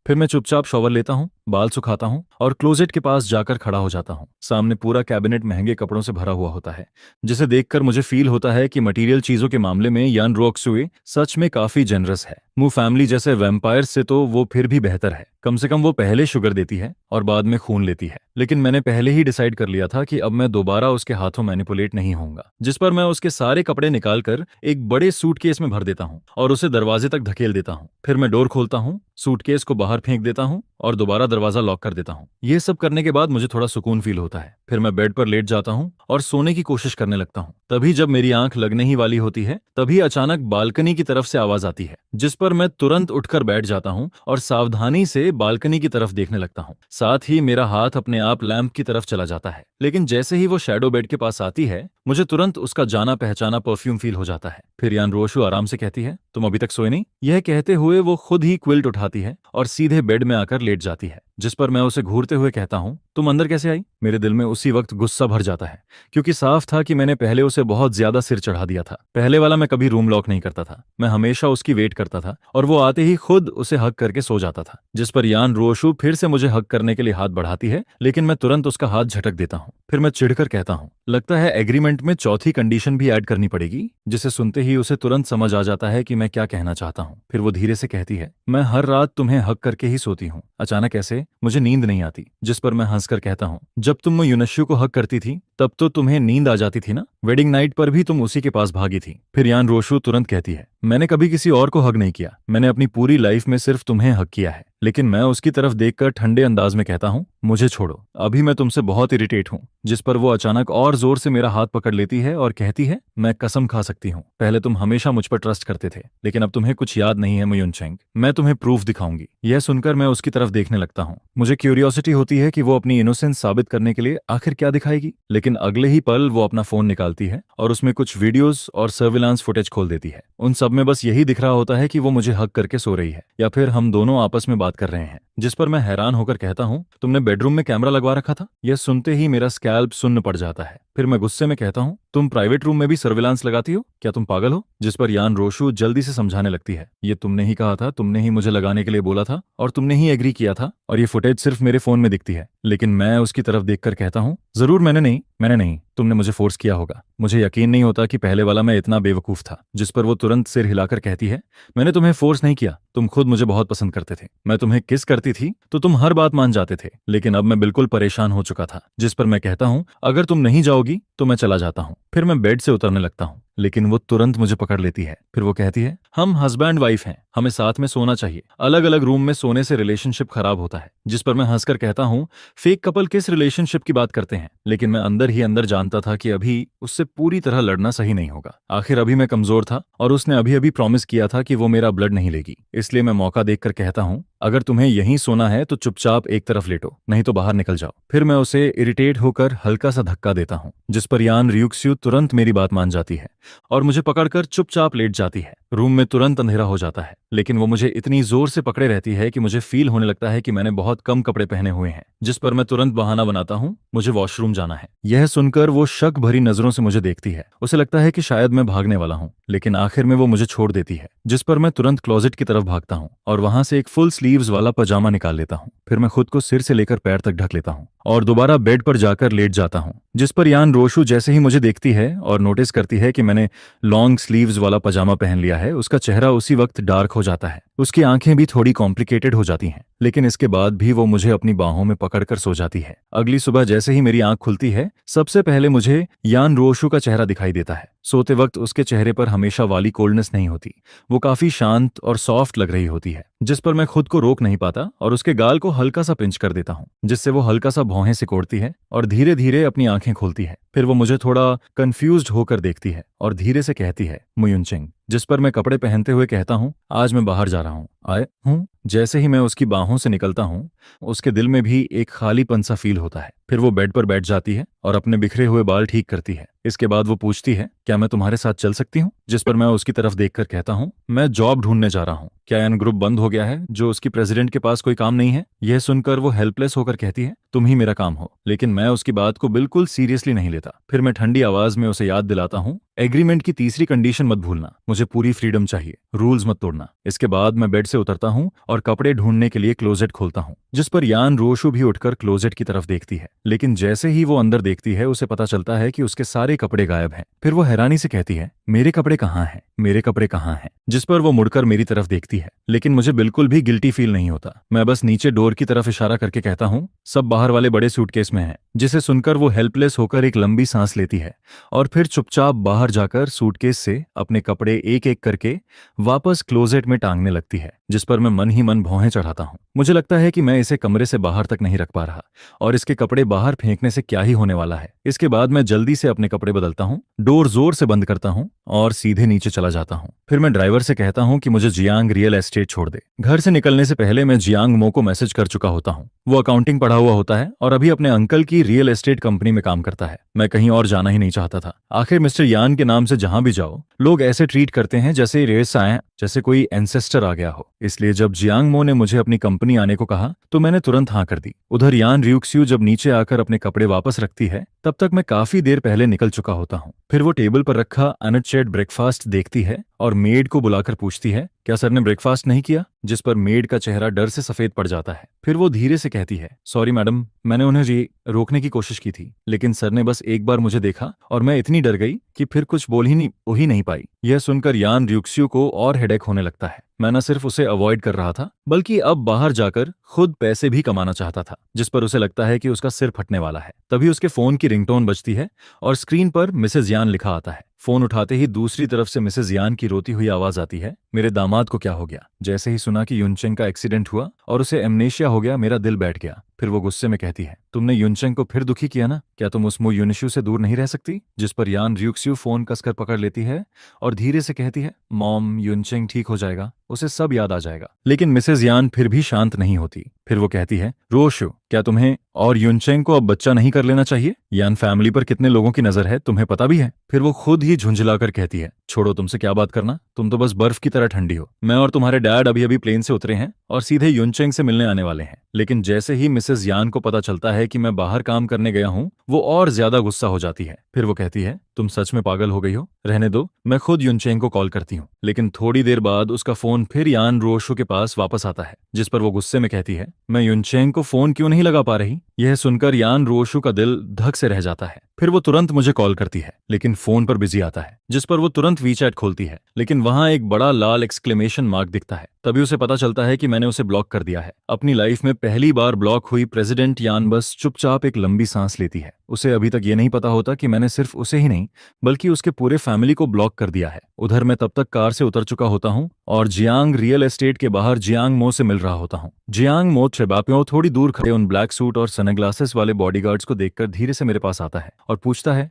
फिर मैं चुपचाप शॉवर लेता हूँ, बाल सुखाता हूँ और क्लोजेट के पास जाकर खड़ा हो जाता हूँ। सामने पूरा कैबिनेट महंगे कपड़ों से भरा हुआ होता है, जिसे देखकर मुझे फील होता है कि मटेरियल चीजों के मामले में यान रोक्सुए सच में काफी जेनरस है। मू फैमिली जैसे वैम्पायर से तो वो फिर भी बेहतर है। कम से कम वो पहले शुगर देती है और बाद में खून लेती है। लेकिन मैंने पहले ही डिसाइड कर लिया था कि अब मैं दोबारा उसके हाथों मैनिपुलेट नहीं होऊंगा। जिस पर मैं उसके सारे कपड़े निकालकर एक बड़े सूटकेस में भर देता हूँ और उसे दरवाजे तक धकेल देता हूँ। फिर मैं डोर खोलता हूँ, सूटकेस को बाहर फेंक देता हूँ और दोबारा दरवाजा लॉक कर देता हूँ। ये सब करने के बाद मुझे थोड़ा सुकून फील होता है। फिर मैं बेड पर लेट जाता हूँ और सोने की कोशिश करने लगता हूँ। तभी जब मेरी आंख लगने ही वाली होती है, तभी अचानक बालकनी की तरफ से आवाज आती है। जिस पर मैं तुरंत उठकर बैठ जाता हूँ और सावधानी से बालकनी की तरफ देखने लगता हूँ। साथ ही मेरा हाथ अपने आप लैंप की तरफ चला जाता है, लेकिन जैसे ही वो शैडो बेड के पास आती है, मुझे तुरंत उसका जाना पहचाना परफ्यूम फील हो जाता है। फिर यान रोशु आराम से कहती है, तुम अभी तक सोए नहीं? यह कहते हुए वो खुद ही क्विल्ट उठाती है और सीधे बेड में आकर लेट जाती है। जिस पर मैं उसे घूरते हुए कहता हूँ, तुम अंदर कैसे आई? मेरे दिल में उसी वक्त गुस्सा भर जाता है, क्योंकि साफ था कि मैंने पहले उसे बहुत ज्यादा सिर चढ़ा दिया था। पहले वाला मैं कभी रूम लॉक नहीं करता था, मैं हमेशा उसकी वेट करता था और वो आते ही खुद उसे हक करके सो जाता था। जिस पर यान रोशु फिर से मुझे हक करने के लिए हाथ बढ़ाती है, लेकिन मैं तुरंत उसका हाथ झटक देता हूँ। फिर मैं चिढ़कर कहता हूँ, लगता है एग्रीमेंट में चौथी कंडीशन भी ऐड करनी पड़ेगी, जिसे सुनते ही उसे तुरंत समझ आ जाता है कि मैं क्या कहना चाहता हूँ। फिर वो धीरे से कहती है, मैं हर रात तुम्हें हक करके ही सोती हूँ, अचानक ऐसे मुझे नींद नहीं आती। जिस पर मैं हंसकर कहता हूँ, जब तुम युनश्यु को हक करती थी तब तो तुम्हें नींद आ जाती थी ना, वेडिंग नाइट पर भी तुम उसी के पास भागी थी। फिर यान रोशु तुरंत कहती है, मैंने कभी किसी और को हक नहीं किया, मैंने अपनी पूरी लाइफ में सिर्फ तुम्हें हक किया है। लेकिन मैं उसकी तरफ देखकर ठंडे अंदाज में कहता हूँ, मुझे छोड़ो, अभी मैं तुमसे बहुत इरिटेट हूँ। जिस पर वो अचानक और जोर से मेरा हाथ पकड़ लेती है और कहती है, मैं कसम खा सकती हूँ, पहले तुम हमेशा मुझ पर ट्रस्ट करते थे, लेकिन अब तुम्हें कुछ याद नहीं है मयुनचेंग, मैं तुम्हें प्रूफ दिखाऊंगी। यह सुनकर मैं उसकी तरफ देखने लगता हूँ। मुझे क्यूरियोसिटी होती है कि वो अपनी इनोसेंस साबित करने के लिए आखिर क्या दिखाएगी, लेकिन अगले ही पल वो अपना फोन निकालती है और उसमें कुछ वीडियोस और सर्विलांस फुटेज खोल देती है। उन सब में बस यही दिख रहा होता है कि वो मुझे हक करके सो रही है या फिर हम दोनों आपस में बात कर रहे हैं। जिस पर मैं हैरान होकर कहता हूँ, तुमने बेडरूम में कैमरा लगवा रखा था? यह सुनते ही मेरा स्कैल्प सुन्न पड़ जाता है। फिर मैं गुस्से में कहता हूँ, तुम प्राइवेट रूम में भी सर्विलांस लगाती हो? क्या तुम पागल हो? जिस पर यान रोशु जल्दी से समझाने लगती है, ये तुमने ही कहा था, तुमने ही मुझे लगाने के लिए बोला था और तुमने ही एग्री किया था, और ये फुटेज सिर्फ मेरे फोन में दिखती है। लेकिन मैं उसकी तरफ देखकर कहता हूँ, जरूर मैंने नहीं, तुमने मुझे फोर्स किया होगा। मुझे यकीन नहीं होता कि पहले वाला मैं इतना बेवकूफ था। जिस पर वो तुरंत सिर हिलाकर कहती है, मैंने तुम्हें फोर्स नहीं किया, तुम खुद मुझे बहुत पसंद करते थे। मैं तुम्हें किस करती थी तो तुम हर बात मान जाते थे, लेकिन अब मैं बिल्कुल परेशान हो चुका था। जिस पर मैं कहता हूँ, अगर तुम नहीं जाओगी तो मैं चला जाता हूँ। फिर मैं बेड से उतरने लगता हूँ, लेकिन वो तुरंत मुझे पकड़ लेती है। फिर वो कहती है, हम हस्बैंड वाइफ हैं, हमें साथ में सोना चाहिए, अलग अलग रूम में सोने से रिलेशनशिप खराब होता है। जिस पर मैं हंसकर कहता हूँ, फेक कपल किस रिलेशनशिप की बात करते हैं? लेकिन मैं अंदर ही अंदर जानता था कि अभी उससे पूरी तरह लड़ना सही नहीं होगा। आखिर अभी मैं कमजोर था और उसने अभी अभी प्रॉमिस किया था कि वो मेरा ब्लड नहीं लेगी। इसलिए मैं मौका देखकर कहता हूँ, अगर तुम्हें यहीं सोना है तो चुपचाप एक तरफ लेटो, नहीं तो बाहर निकल जाओ। फिर मैं उसे इरिटेट होकर हल्का सा धक्का देता हूँ, जिस पर यान रियुक्स्यु तुरंत मेरी बात मान जाती है और मुझे पकड़कर चुपचाप लेट जाती है। रूम में तुरंत अंधेरा हो जाता है, लेकिन वो मुझे इतनी जोर से पकड़े रहती है कि मुझे फील होने लगता है कि मैंने बहुत कम कपड़े पहने हुए हैं। जिस पर मैं तुरंत बहाना बनाता हूँ, मुझे वॉशरूम जाना है। यह सुनकर वो शक भरी नजरों से मुझे देखती है। उसे लगता है कि शायद मैं भागने वाला हूँ, लेकिन आखिर में वो मुझे छोड़ देती है। जिस पर मैं तुरंत क्लोजेट की तरफ भागता हूँ और वहां से एक फुल स्लीव्स वाला पजामा निकाल लेता हूँ। फिर मैं खुद को सिर से लेकर पैर तक ढक लेता हूँ और दोबारा बेड पर जाकर लेट जाता हूँ। जिस पर यान रोशु जैसे ही मुझे देखती है और नोटिस करती है कि मैंने लॉन्ग स्लीव्स वाला पजामा पहन लिया है, उसका चेहरा उसी वक्त डार्क हो जाता है। उसकी आंखें भी थोड़ी कॉम्प्लिकेटेड हो जाती हैं, लेकिन इसके बाद भी वो मुझे अपनी बाहों में पकड़कर सो जाती है। अगली सुबह जैसे ही मेरी आंख खुलती है, सबसे पहले मुझे यान रोशु का चेहरा दिखाई देता है। सोते वक्त उसके चेहरे पर हमेशा वाली कोल्डनेस नहीं होती, वो काफी शांत और सॉफ्ट लग रही होती है। जिस पर मैं खुद को रोक नहीं पाता और उसके गाल को हल्का सा पिंच कर देता हूँ, जिससे वो हल्का सा भौहें सिकोड़ती है और धीरे धीरे अपनी आंखें खोलती है। फिर वो मुझे थोड़ा कंफ्यूज्ड होकर देखती है और धीरे से कहती है, मुयुनचेंग। जिस पर मैं कपड़े पहनते हुए कहता हूँ, आज मैं बाहर जा रहा हूँ, आए हूँ। जैसे ही मैं उसकी बाहों से निकलता हूँ, उसके दिल में भी एक खालीपन सा फील होता है। फिर वो बेड पर बैठ जाती है और अपने बिखरे हुए बाल ठीक करती है। इसके बाद वो पूछती है, क्या मैं तुम्हारे साथ चल सकती हूँ? जिस पर मैं उसकी तरफ देखकर कहता हूँ, मैं जॉब ढूंढने जा रहा हूँ। क्या एन ग्रुप बंद हो गया है जो उसकी प्रेसिडेंट के पास कोई काम नहीं है? यह सुनकर वो हेल्पलेस होकर कहती है, तुम ही मेरा काम हो। लेकिन मैं उसकी बात को बिल्कुल सीरियसली नहीं लेता। फिर मैं ठंडी आवाज में उसे याद दिलाता हूँ, एग्रीमेंट की तीसरी कंडीशन मत भूलना, मुझे पूरी फ्रीडम चाहिए, रूल्स मत तोड़ना। इसके बाद मैं बेड से उतरता हूँ और कपड़े ढूंढने के लिए क्लोजेट खोलता हूँ। जिस पर यान रोशु भी उठकर क्लोजेट की तरफ देखती है, लेकिन जैसे ही वो अंदर देखती है, उसे पता चलता है कि उसके सारे कपड़े गायब हैं। फिर वो हैरानी से कहती है, मेरे कपड़े कहाँ हैं, मेरे कपड़े कहाँ हैं? जिस पर वो मुड़कर मेरी तरफ देखती है, लेकिन मुझे बिल्कुल भी गिल्टी फील नहीं होता। मैं बस नीचे डोर की तरफ इशारा करके कहता हूँ, सब बाहर वाले बड़े सूटकेस में है। जिसे सुनकर वो हेल्पलेस होकर एक लंबी सांस लेती है और फिर चुपचाप बाहर जाकर सूटकेस से अपने कपड़े एक एक करके वापस क्लोजेट में टांगने लगती है। जिस पर मैं मन ही मन भौहें चढ़ाता हूँ। मुझे लगता है कि मैं इसे कमरे से बाहर तक नहीं रख पा रहा और इसके कपड़े बाहर फेंकने से क्या ही होने वाला है। इसके बाद मैं जल्दी से अपने कपड़े बदलता हूँ, डोर जोर से बंद करता हूँ और सीधे नीचे चला जाता हूँ। फिर मैं ड्राइवर से कहता हूँ कि मुझे जियांग रियल एस्टेट छोड़ दे। घर से निकलने से पहले मैं जियांग मो को मैसेज कर चुका होता हूँ। वो अकाउंटिंग पढ़ा हुआ होता है और अभी अपने अंकल की रियल एस्टेट कंपनी में काम करता है। मैं कहीं और जाना ही नहीं चाहता था। आखिर मिस्टर यान के नाम से जहां भी जाओ लोग ऐसे ट्रीट करते हैं जैसे रेस आए, जैसे कोई एंसेस्टर आ गया हो। इसलिए जब जियांग मो ने मुझे अपनी कंपनी आने को कहा तो मैंने तुरंत हाँ कर दी। उधर यान रियुक्स्यू जब नीचे आकर अपने कपड़े वापस रखती है तब तक मैं काफी देर पहले निकल चुका होता हूँ। फिर वो टेबल पर रखा अनचेड ब्रेकफास्ट देखती है और मेड को बुलाकर पूछती है, क्या सर ने ब्रेकफास्ट नहीं किया? जिस पर मेड का चेहरा डर से सफेद पड़ जाता है। फिर वो धीरे से कहती है, सॉरी मैडम, मैंने उन्हें रोकने की कोशिश की थी, लेकिन सर ने बस एक बार मुझे देखा और मैं इतनी डर गई कि फिर कुछ बोल ही नहीं पाई। यह सुनकर यान रियुक्स्यू को और हेडेक होने लगता है। मैं न सिर्फ उसे अवॉइड कर रहा था बल्कि अब बाहर जाकर खुद पैसे भी कमाना चाहता था, जिस पर उसे लगता है कि उसका सिर फटने वाला है। तभी उसके फोन की रिंगटोन बजती है और स्क्रीन पर मिसेज यान लिखा आता है। फोन उठाते ही दूसरी तरफ से मिसेज यान की रोती हुई आवाज आती है, मेरे दामाद को क्या हो गया? जैसे ही सुना कि युनचेंग का एक्सीडेंट हुआ और उसे एमनेशिया हो गया, मेरा दिल बैठ गया। फिर वो गुस्से में कहती है, तुमने युनचेंग को फिर दुखी किया ना? क्या तुम उस मो यूनिशु से दूर नहीं रह सकती? जिस पर यान रियुक्स्यू फोन कसकर पकड़ लेती है और धीरे से कहती है, मॉम, युनचेंग ठीक हो जाएगा, उसे सब याद आ जाएगा। लेकिन मिसेज यान फिर भी शांत नहीं होती। फिर वो कहती है, रोशु, क्या तुम्हें और युनचेंग को अब बच्चा नहीं कर लेना चाहिए? यान फैमिली पर कितने लोगों की नजर है तुम्हें पता भी है? फिर वो खुद ही झुंझलाकर कहती है, छोड़ो, तुमसे क्या बात करना, तुम तो बस बर्फ की तरह ठंडी हो। मैं और तुम्हारे डैड अभी अभी प्लेन से उतरे हैं और सीधे युनचेंग से मिलने आने वाले हैं। लेकिन जैसे ही मिसेज यान को पता चलता है कि मैं बाहर काम करने गया हूँ, वो और ज्यादा गुस्सा हो जाती है। फिर वो कहती है, तुम सच में पागल हो गई हो, रहने दो, मैं खुद युनचेंग को कॉल करती हूँ। लेकिन थोड़ी देर बाद उसका फोन फिर यान रोशु के पास वापस आता है, जिस पर वो गुस्से में कहती है, मैं युनचेंग को फोन क्यों नहीं लगा पा रही? यह सुनकर यान रोशु का दिल धक से रह जाता है। फिर वो तुरंत मुझे कॉल करती है, लेकिन फोन पर बिजी आता है, जिस पर वो तुरंत वीचैट खोलती है, लेकिन वहां एक बड़ा लाल एक्सक्लेमेशन मार्क दिखता है। तभी उसे पता चलता है कि मैंने उसे ब्लॉक कर दिया है। अपनी लाइफ में पहली बार ब्लॉक हुई प्रेसिडेंट यान बस चुपचाप एक लंबी सांस लेती है। उसे अभी तक ये नहीं पता होता कि मैंने सिर्फ उसे ही नहीं बल्कि उसके पूरे फैमिली को ब्लॉक कर दिया है। उधर मैं तब तक कार से उतर चुका होता हूँ और जियांग रियल एस्टेट के बाहर जियांग मो से मिल रहा होता हूँ। जियांग मो छेबापियों थोड़ी दूर खड़े उन ब्लैक सूट और सनग्लासेस वाले बॉडीगार्ड्स को देखकर धीरे से मेरे पास आता है और पूछता है,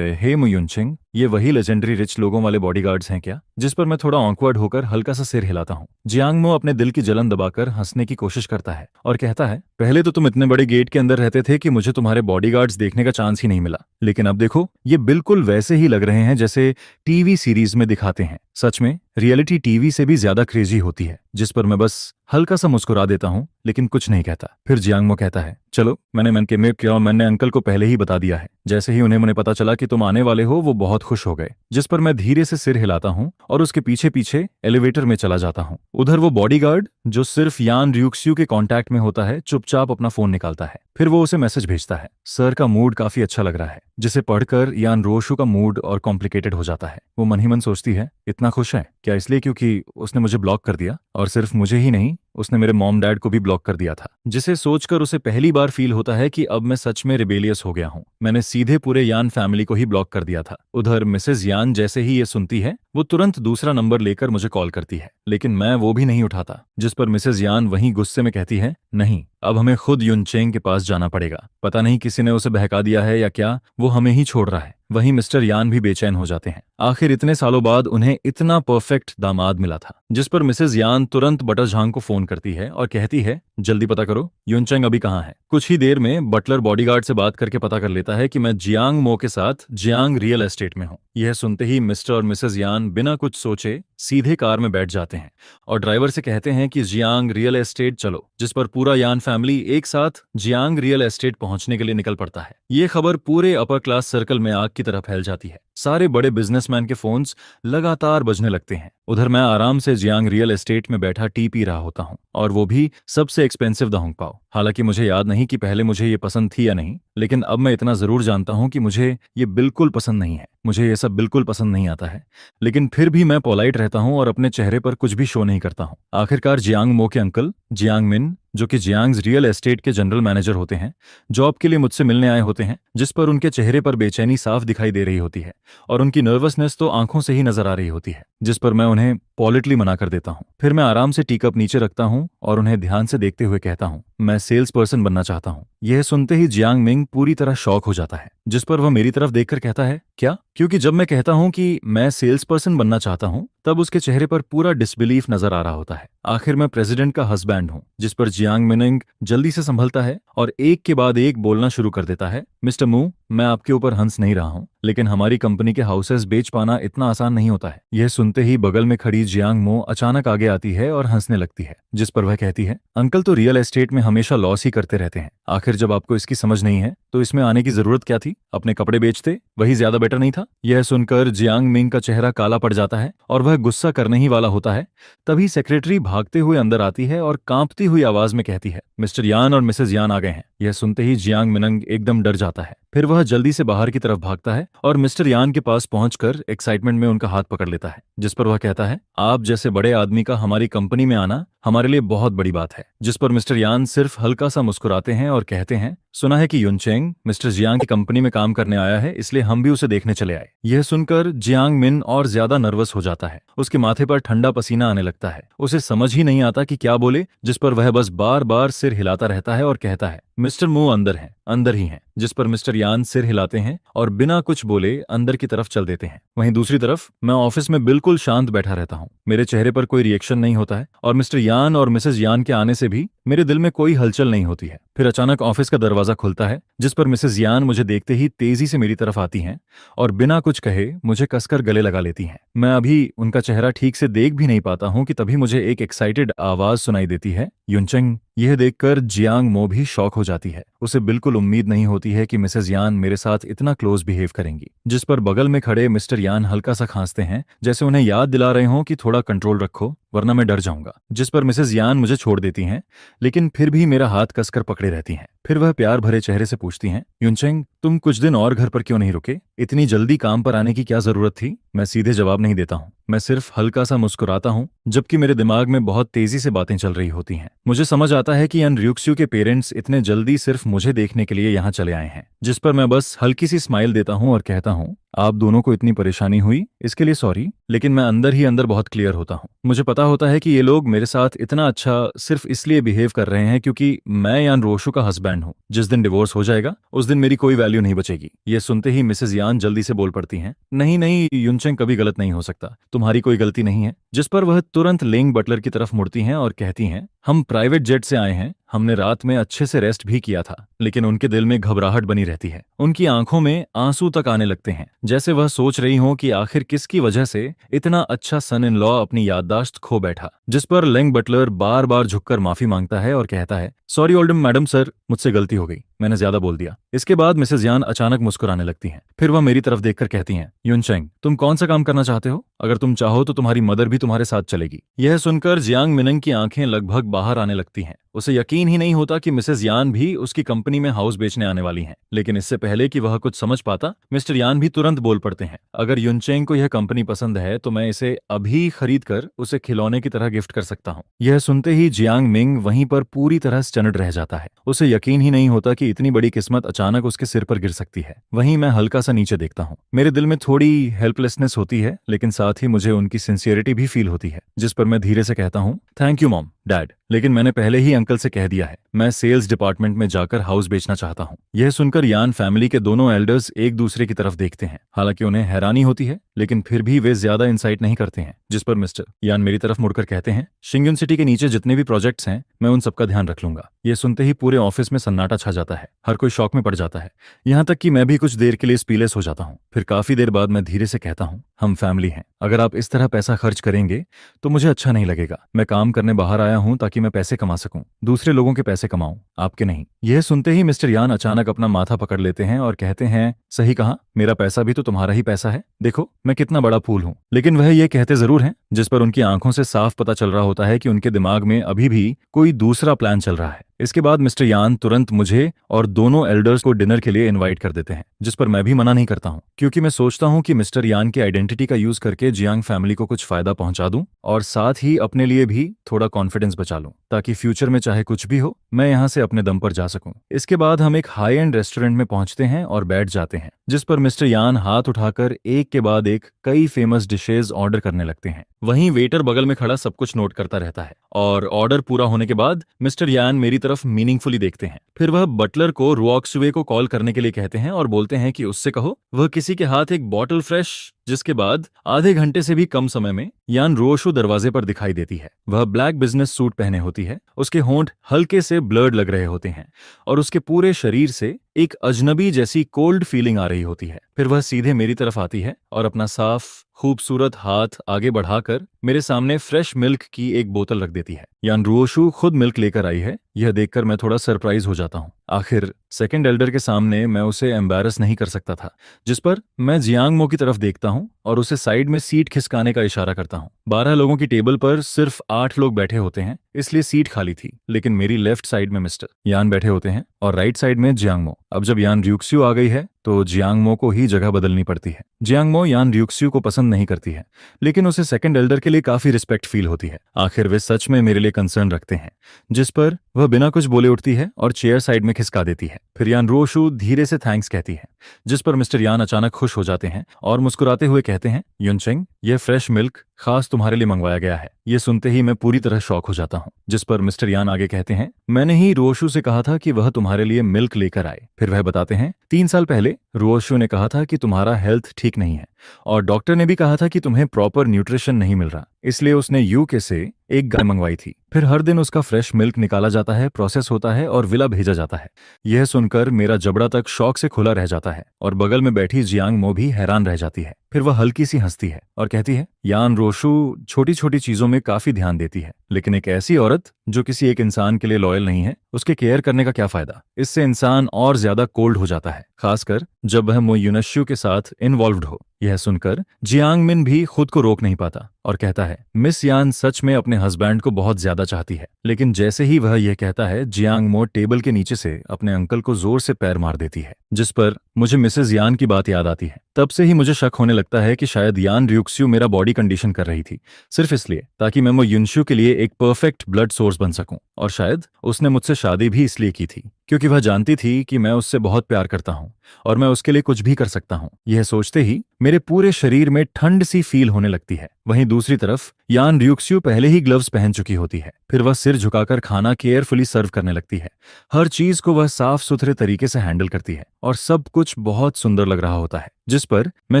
हे मो युनचेंग, ये वही लेजेंडरी रिच लोगों वाले बॉडीगार्ड्स हैं क्या? जिस पर मैं थोड़ा ऑकवर्ड होकर हल्का सा सिर हिलाता हूँ। जियांग मो अपने दिल की जलन दबाकर हंसने की कोशिश करता है और कहता है, पहले तो तुम इतने बड़े गेट के अंदर रहते थे कि मुझे तुम्हारे बॉडीगार्ड्स देखने का चांस ही नहीं मिला, लेकिन अब देखो, ये बिल्कुल वैसे ही लग रहे हैं जैसे टीवी सीरीज में दिखाते हैं। सच में रियलिटी टीवी से भी ज्यादा क्रेजी होती है। जिस पर मैं बस हल्का सा मुस्कुरा देता हूँ लेकिन कुछ नहीं कहता। फिर जियांगमो कहता है, चलो, मैंने अंकल को पहले ही बता दिया है। जैसे ही उन्हें पता चला कि तुम आने वाले हो वो बहुत खुश हो गए। जिस पर मैं धीरे से सिर हिलाता हूँ और उसके पीछे पीछे एलिवेटर में चला जाता हूँ। उधर वो बॉडीगार्ड जो सिर्फ यान रियुक्स्यू के कांटेक्ट में होता है चुपचाप अपना फोन निकालता है। फिर वो उसे मैसेज भेजता है, सर का मूड काफी अच्छा लग रहा है। जिसे पढ़कर यान रोशु का मूड और कॉम्प्लिकेटेड हो जाता है। वो मन ही मन सोचती है, इतना खुश है क्या इसलिए क्योंकि उसने मुझे ब्लॉक कर दिया? और सिर्फ मुझे ही नहीं, उसने मेरे मॉम डैड को भी ब्लॉक कर दिया था। जिसे सोचकर उसे पहली बार फील होता है कि अब मैं सच में रिबेलियस हो गया हूँ। मैंने सीधे पूरे यान फैमिली को ही ब्लॉक कर दिया था। उधर मिसेज यान जैसे ही ये सुनती है वो तुरंत दूसरा नंबर लेकर मुझे कॉल करती है, लेकिन मैं वो भी नहीं उठाता। जिस पर मिसेज यान वहीं गुस्से में कहती है, नहीं, अब हमें खुद युनचेंग के पास जाना पड़ेगा। पता नहीं किसी ने उसे बहका दिया है या क्या, वो हमें ही छोड़ रहा है। वहीं मिस्टर यान भी बेचैन हो जाते हैं। आखिर इतने सालों बाद उन्हें इतना परफेक्ट दामाद मिला था। जिस पर मिसेज यान तुरंत बटर झांग को फोन करती है और कहती है, जल्दी पता करो युनचेंग अभी कहाँ है। कुछ ही देर में बटलर बॉडीगार्ड से बात करके पता कर लेता है कि मैं जियांग मो के साथ जियांग रियल एस्टेट में हूँ। यह सुनते ही मिस्टर और मिसेज यान बिना कुछ सोचे सीधे कार में बैठ जाते हैं और ड्राइवर से कहते हैं कि जियांग रियल एस्टेट चलो। जिस पर पूरा यान फैमिली एक साथ जियांग रियल एस्टेट पहुंचने के लिए निकल पड़ता है। ये खबर पूरे अपर क्लास सर्कल में आग की तरह फैल जाती है। सारे बड़े बिजनेसमैन के फोन्स लगातार बजने लगते हैं। उधर मैं आराम से जियांग रियल एस्टेट में बैठा टी पी रहा होता हूँ और वो भी सबसे एक्सपेंसिव दाहुंग पाओ। हालांकि मुझे याद नहीं कि पहले मुझे ये पसंद थी या नहीं, लेकिन अब मैं इतना जरूर जानता हूँ कि मुझे ये बिल्कुल पसंद नहीं है। मुझे ये सब बिल्कुल पसंद नहीं आता है, लेकिन फिर भी मैं पोलाइट रहता हूँ और अपने चेहरे पर कुछ भी शो नहीं करता हूँ। आखिरकार जियांग मो के अंकल जियांग मिन, जो कि जियांग्स रियल एस्टेट के जनरल मैनेजर होते हैं, जॉब के लिए मुझसे मिलने आए होते हैं। जिस पर उनके चेहरे पर बेचैनी साफ दिखाई दे रही होती है और उनकी नर्वसनेस तो आंखों से ही नजर आ रही होती है। जिस पर मैं उन्हें पॉलिटली मना कर देता हूँ। फिर मैं आराम से टी कप नीचे रखता हूँ और उन्हें ध्यान से देखते हुए कहता हूँ, मैं सेल्स पर्सन बनना चाहता हूँ। यह सुनते ही जियांग मिंग पूरी तरह शॉक हो जाता है, जिस पर वह मेरी तरफ देखकर कहता है, क्या? क्योंकि जब मैं कहता हूँ कि मैं सेल्स पर्सन बनना चाहता हूँ, तब उसके चेहरे पर पूरा डिसबिलीफ नजर आ रहा होता है। आखिर मैं प्रेसिडेंट का हस्बैंड हूँ। जिस पर जियांग मिनिंग जल्दी से संभलता है और एक के बाद एक बोलना शुरू कर देता है, मिस्टर मू, मैं आपके ऊपर हंस नहीं रहा हूँ, लेकिन हमारी कंपनी के हाउसेस बेच पाना इतना आसान नहीं होता है। यह सुनते ही बगल में खड़ी जियांग मो अचानक आगे आती है और हंसने लगती है, जिस पर वह कहती है, अंकल तो रियल एस्टेट में हमेशा लॉस ही करते रहते हैं। आखिर जब आपको इसकी समझ नहीं है तो इसमें आने की जरूरत क्या थी? अपने कपड़े बेचते, वही ज्यादा बेटर नहीं था? यह सुनकर जियांग मिंग का चेहरा काला पड़ जाता है और वह गुस्सा करने ही वाला होता है। तभी सेक्रेटरी भागते हुए अंदर आती है और कांपती हुई आवाज में कहती है, मिस्टर यान और मिसेज यान आ गए हैं। यह सुनते ही जियांग मिनंग एकदम डर जाता है। फिर वह जल्दी से बाहर की तरफ भागता है और मिस्टर यान के पास पहुंचकर एक्साइटमेंट में उनका हाथ पकड़ लेता है, जिस पर वह कहता है, आप जैसे बड़े आदमी का हमारी कंपनी में आना हमारे लिए बहुत बड़ी बात है। जिस पर मिस्टर यान सिर्फ हल्का सा मुस्कुराते हैं और कहते हैं, सुना है कि युनचेंग मिस्टर जियांग की कंपनी में काम करने आया है, इसलिए हम भी उसे देखने चले आए। यह सुनकर जियांग मिन और ज्यादा नर्वस हो जाता है। उसके माथे पर ठंडा पसीना आने लगता है। उसे समझ ही नहीं आता कि क्या बोले, जिस पर वह बस बार बार सिर हिलाता रहता है और कहता है, मिस्टर मू अंदर हैं, अंदर ही हैं। जिस पर मिस्टर यान सिर हिलाते हैं और बिना कुछ बोले अंदर की तरफ चल देते हैं। वहीं दूसरी तरफ मैं ऑफिस में बिल्कुल शांत बैठा रहता हूँ। मेरे चेहरे पर कोई रिएक्शन नहीं होता है और मिस्टर यान और मिसेज यान के आने से भी मेरे दिल में कोई हलचल नहीं होती है। फिर अचानक ऑफिस का दरवाजा खुलता है, जिस पर मिसेज यान मुझे देखते ही तेजी से मेरी तरफ आती हैं और बिना कुछ कहे मुझे कसकर गले लगा लेती हैं। मैं अभी उनका चेहरा ठीक से देख भी नहीं पाता हूँ कि तभी मुझे एक एक्साइटेड आवाज सुनाई देती है, युनचेंग। यह देखकर जियांग मो भी शॉक हो जाती है। उसे बिल्कुल उम्मीद नहीं होती है कि मिसेज यान मेरे साथ इतना क्लोज बिहेव करेंगी। जिस पर बगल में खड़े मिस्टर यान हल्का सा खांसते हैं, जैसे उन्हें याद दिला रहे हों कि थोड़ा कंट्रोल रखो वरना मैं डर जाऊंगा। जिस पर मिसेज यान मुझे छोड़ देती हैं, लेकिन फिर भी मेरा हाथ कसकर पकड़े रहती हैं। फिर वह प्यार भरे चेहरे से पूछती हैं, युनचेंग, तुम कुछ दिन और घर पर क्यों नहीं रुके? इतनी जल्दी काम पर आने की क्या जरूरत थी? मैं सीधे जवाब नहीं देता हूँ। मैं सिर्फ हल्का सा मुस्कुराता हूँ, जबकि मेरे दिमाग में बहुत तेजी से बातें चल रही होती हैं। मुझे समझ आता है कि अन र्यूक्स्यू के पेरेंट्स इतने जल्दी सिर्फ मुझे देखने के लिए यहाँ चले आए हैं। जिस पर मैं बस हल्की सी स्माइल देता हूँ और कहता हूँ, आप दोनों को इतनी परेशानी हुई इसके लिए सॉरी, लेकिन मैं अंदर ही अंदर बहुत क्लियर होता हूँ। मुझे पता होता है कि ये लोग मेरे साथ इतना अच्छा सिर्फ इसलिए बिहेव कर रहे हैं क्योंकि मैं यान रोशु का हस्बैंड हूँ। जिस दिन डिवोर्स हो जाएगा उस दिन मेरी कोई वैल्यू नहीं बचेगी। ये सुनते ही मिसेज यान जल्दी से बोल पड़ती हैं, नहीं नहीं युनचेंग कभी गलत नहीं हो सकता, तुम्हारी कोई गलती नहीं है। जिस पर वह तुरंत लेंग बटलर की तरफ मुड़ती हैं और कहती हैं, हम प्राइवेट जेट से आए हैं, हमने रात में अच्छे से रेस्ट भी किया था, लेकिन उनके दिल में घबराहट बनी रहती है। उनकी आंखों में आंसू तक आने लगते हैं, जैसे वह सोच रही हो कि आखिर किसकी वजह से इतना अच्छा सन इन लॉ अपनी याददाश्त खो बैठा। जिस पर लेंग बटलर बार बार झुककर माफी मांगता है और कहता है, सॉरी ओल्डम मैडम सर, मुझसे गलती हो गई, मैंने ज्यादा बोल दिया। इसके बाद मिसेज यान अचानक मुस्कुराने लगती हैं। फिर वह मेरी तरफ देखकर कहती हैं, युनचेंग, तुम कौन सा काम करना चाहते हो? अगर तुम चाहो तो तुम्हारी मदर भी तुम्हारे साथ चलेगी। यह सुनकर जियांग मिनंग की आंखें लगभग बाहर आने लगती हैं। उसे यकीन ही नहीं होता कि मिसेज यान भी उसकी कंपनी में हाउस बेचने आने वाली हैं। लेकिन इससे पहले कि वह कुछ समझ पाता, मिस्टर यान भी तुरंत बोल पड़ते हैं, अगर युनचेंग को यह कंपनी पसंद है तो मैं इसे अभी खरीद कर उसे खिलौने की तरह गिफ्ट कर सकता हूँ। यह सुनते ही जियांग मिंग वहीं पर पूरी तरह स्टन्ड रह जाता है। उसे यकीन ही नहीं होता कि इतनी बड़ी किस्मत अचानक उसके सिर पर गिर सकती है। वहीं मैं हल्का सा नीचे देखता हूँ। मेरे दिल में थोड़ी हेल्पलेसनेस होती है, लेकिन साथ ही मुझे उनकी सिंसियरिटी भी फील होती है। जिस पर मैं धीरे से कहता हूँ, थैंक यू मॉम डैड, लेकिन मैंने पहले ही अंकल से कह दिया है, मैं सेल्स डिपार्टमेंट में जाकर हाउस बेचना चाहता हूँ। यह सुनकर यान फैमिली के दोनों एल्डर्स एक दूसरे की तरफ देखते हैं। हालांकि उन्हें हैरानी होती है, लेकिन फिर भी वे ज्यादा इंसाइट नहीं करते हैं। जिस पर मिस्टर यान मेरी तरफ मुड़कर कहते हैं, शिंगयुन सिटी के नीचे जितने भी प्रोजेक्ट्स हैं, मैं उन सबका ध्यान रख लूंगा। यह सुनते ही पूरे ऑफिस में सन्नाटा छा जाता है। हर कोई शॉक में पड़ जाता है, यहाँ तक कि मैं भी कुछ देर के लिए स्पीलेस हो जाता हूँ। फिर काफी देर बाद मैं धीरे से कहता हूँ, हम फैमिली हैं, अगर आप इस तरह पैसा खर्च करेंगे तो मुझे अच्छा नहीं लगेगा। मैं काम करने बाहर आया हूँ ताकि मैं पैसे कमा सकूं, दूसरे लोगों के पैसे कमाऊं, आपके नहीं। यह सुनते ही मिस्टर यान अचानक अपना माथा पकड़ लेते हैं और कहते हैं, सही कहा, मेरा पैसा भी तो तुम्हारा ही पैसा है, देखो मैं कितना बड़ा फूल हूं। लेकिन वह ये कहते जरूर हैं, जिस पर उनकी आंखों से साफ पता चल रहा होता है कि उनके दिमाग में अभी भी कोई दूसरा प्लान चल रहा है। इसके बाद मिस्टर यान तुरंत मुझे और दोनों एल्डर्स को डिनर के लिए इनवाइट कर देते हैं, जिस पर मैं भी मना नहीं करता हूं, क्योंकि मैं सोचता हूं कि मिस्टर यान की आइडेंटिटी का यूज करके जियांग फैमिली को कुछ फायदा पहुंचा दूं और साथ ही अपने लिए भी थोड़ा कॉन्फिडेंस बचा लूं, ताकि फ्यूचर में चाहे कुछ भी हो मैं यहाँ से अपने दम पर जा सकूं। इसके बाद हम एक हाई एंड रेस्टोरेंट में पहुंचते हैं और बैठ जाते हैं, जिस पर मिस्टर यान हाथ उठाकर एक के बाद एक कई फेमस डिशेज ऑर्डर करने लगते हैं। वहीं वेटर बगल में खड़ा सब कुछ नोट करता रहता है और ऑर्डर पूरा होने के बाद मिस्टर यान मेरी तरफ मीनिंगफुली देखते हैं। फिर वह बटलर को रुऑक्सुए को कॉल करने के लिए कहते हैं और बोलते हैं कि उससे कहो वह किसी के हाथ एक बॉटल फ्रेश। जिसके बाद आधे घंटे से भी कम समय में यान रुओशु दरवाजे पर दिखाई देती है। वह ब्लैक बिजनेस सूट पहने होती है, उसके होंठ हल्के से ब्लर्ड लग रहे होते हैं और उसके पूरे शरीर से एक अजनबी जैसी कोल्ड फीलिंग आ रही होती है। फिर वह सीधे मेरी तरफ आती है और अपना साफ खूबसूरत हाथ आगे बढ़ाकर मेरे सामने फ्रेश मिल्क की एक बोतल रख देती है। यान रुओशु खुद मिल्क लेकर आई है। यह देखकर मैं थोड़ा सरप्राइज हो जाता हूँ। आखिर सेकंड एल्डर के सामने मैं उसे एम्बैरस नहीं कर सकता था, जिस पर मैं जियांगमो की तरफ देखता हूँ और उसे साइड में सीट खिसकाने का इशारा करता हूँ। 12 लोगों की टेबल पर सिर्फ 8 लोग बैठे होते हैं, इसलिए सीट खाली थी। लेकिन मेरी लेफ्ट साइड में मिस्टर यान बैठे होते हैं और राइट साइड में जियांगमो। अब जब यान र्यूक्स्यू आ गई है तो जियांगमो को ही जगह बदलनी पड़ती है। जियांगमो यान र्यूक्स्यू को पसंद नहीं करती है, लेकिन उसे सेकंड एल्डर के लिए काफी रिस्पेक्ट फील होती है। आखिर वे सच में मेरे लिए कंसर्न रखते हैं, जिस पर वह बिना कुछ बोले उठती है और चेयर साइड में खिसका देती है। फिर यान रुओशु धीरे से थैंक्स कहती है, जिस पर मिस्टर यान अचानक खुश हो जाते हैं और मुस्कुराते हुए कहते हैं, युनचेंग, यह फ्रेश मिल्क खास तुम्हारे लिए मंगवाया गया है। ये सुनते ही मैं पूरी तरह शॉक हो जाता हूँ। जिस पर मिस्टर यान आगे कहते हैं, मैंने ही रुओशु से कहा था कि वह तुम्हारे लिए मिल्क लेकर आए। फिर वह बताते हैं, 3 साल पहले रुओशु ने कहा था कि तुम्हारा हेल्थ ठीक नहीं है और डॉक्टर ने भी कहा था कि तुम्हें प्रॉपर न्यूट्रिशन नहीं मिल रहा, इसलिए उसने यूके से एक गाय मंगवाई थी। फिर हर दिन उसका फ्रेश मिल्क निकाला जाता है, प्रोसेस होता है और विला भेजा जाता है। यह सुनकर मेरा जबड़ा तक शौक से खुला रह जाता है और बगल में बैठी जियांगमो भी हैरान रह जाती है। फिर वह हल्की सी हंसती है और कहती है, यान रुओशु छोटी छोटी चीजों में काफी ध्यान देती है, लेकिन एक ऐसी औरत जो किसी एक इंसान के लिए लॉयल नहीं है, उसके केयर करने का क्या फायदा। इससे इंसान और ज्यादा कोल्ड हो जाता है, खासकर जब वह मो युनश्यू के साथ इन्वॉल्व्ड हो। यह सुनकर जियांग मिन भी खुद को रोक नहीं पाता और कहता है, मिस यान सच में अपने हस्बैंड को बहुत ज्यादा चाहती है। लेकिन जैसे ही वह यह कहता है, जियांग मो टेबल के नीचे से अपने अंकल को जोर से पैर मार देती है, जिस पर मुझे मिसेज यान की बात याद आती है। तब से ही मुझे शक होने लगता है कि शायद यान र्यूक्स्यू मेरा बॉडी कंडीशन कर रही थी, सिर्फ इसलिए ताकि मैं मो युनश्यू के लिए एक परफेक्ट ब्लड सोर्स बन सकूं। और शायद उसने मुझसे शादी भी इसलिए की थी क्योंकि वह जानती थी कि मैं उससे बहुत प्यार करता हूं और मैं उसके लिए कुछ भी कर सकता हूं। यह सोचते ही मेरे पूरे शरीर में ठंड सी फील होने लगती है। वहीं दूसरी तरफ यान र्यूक्स्यू पहले ही ग्लव्स पहन चुकी होती है। फिर वह सिर झुकाकर खाना केयरफुली सर्व करने लगती है। हर चीज को वह साफ सुथरे तरीके से हैंडल करती है और सब कुछ बहुत सुंदर लग रहा होता है, जिस पर मैं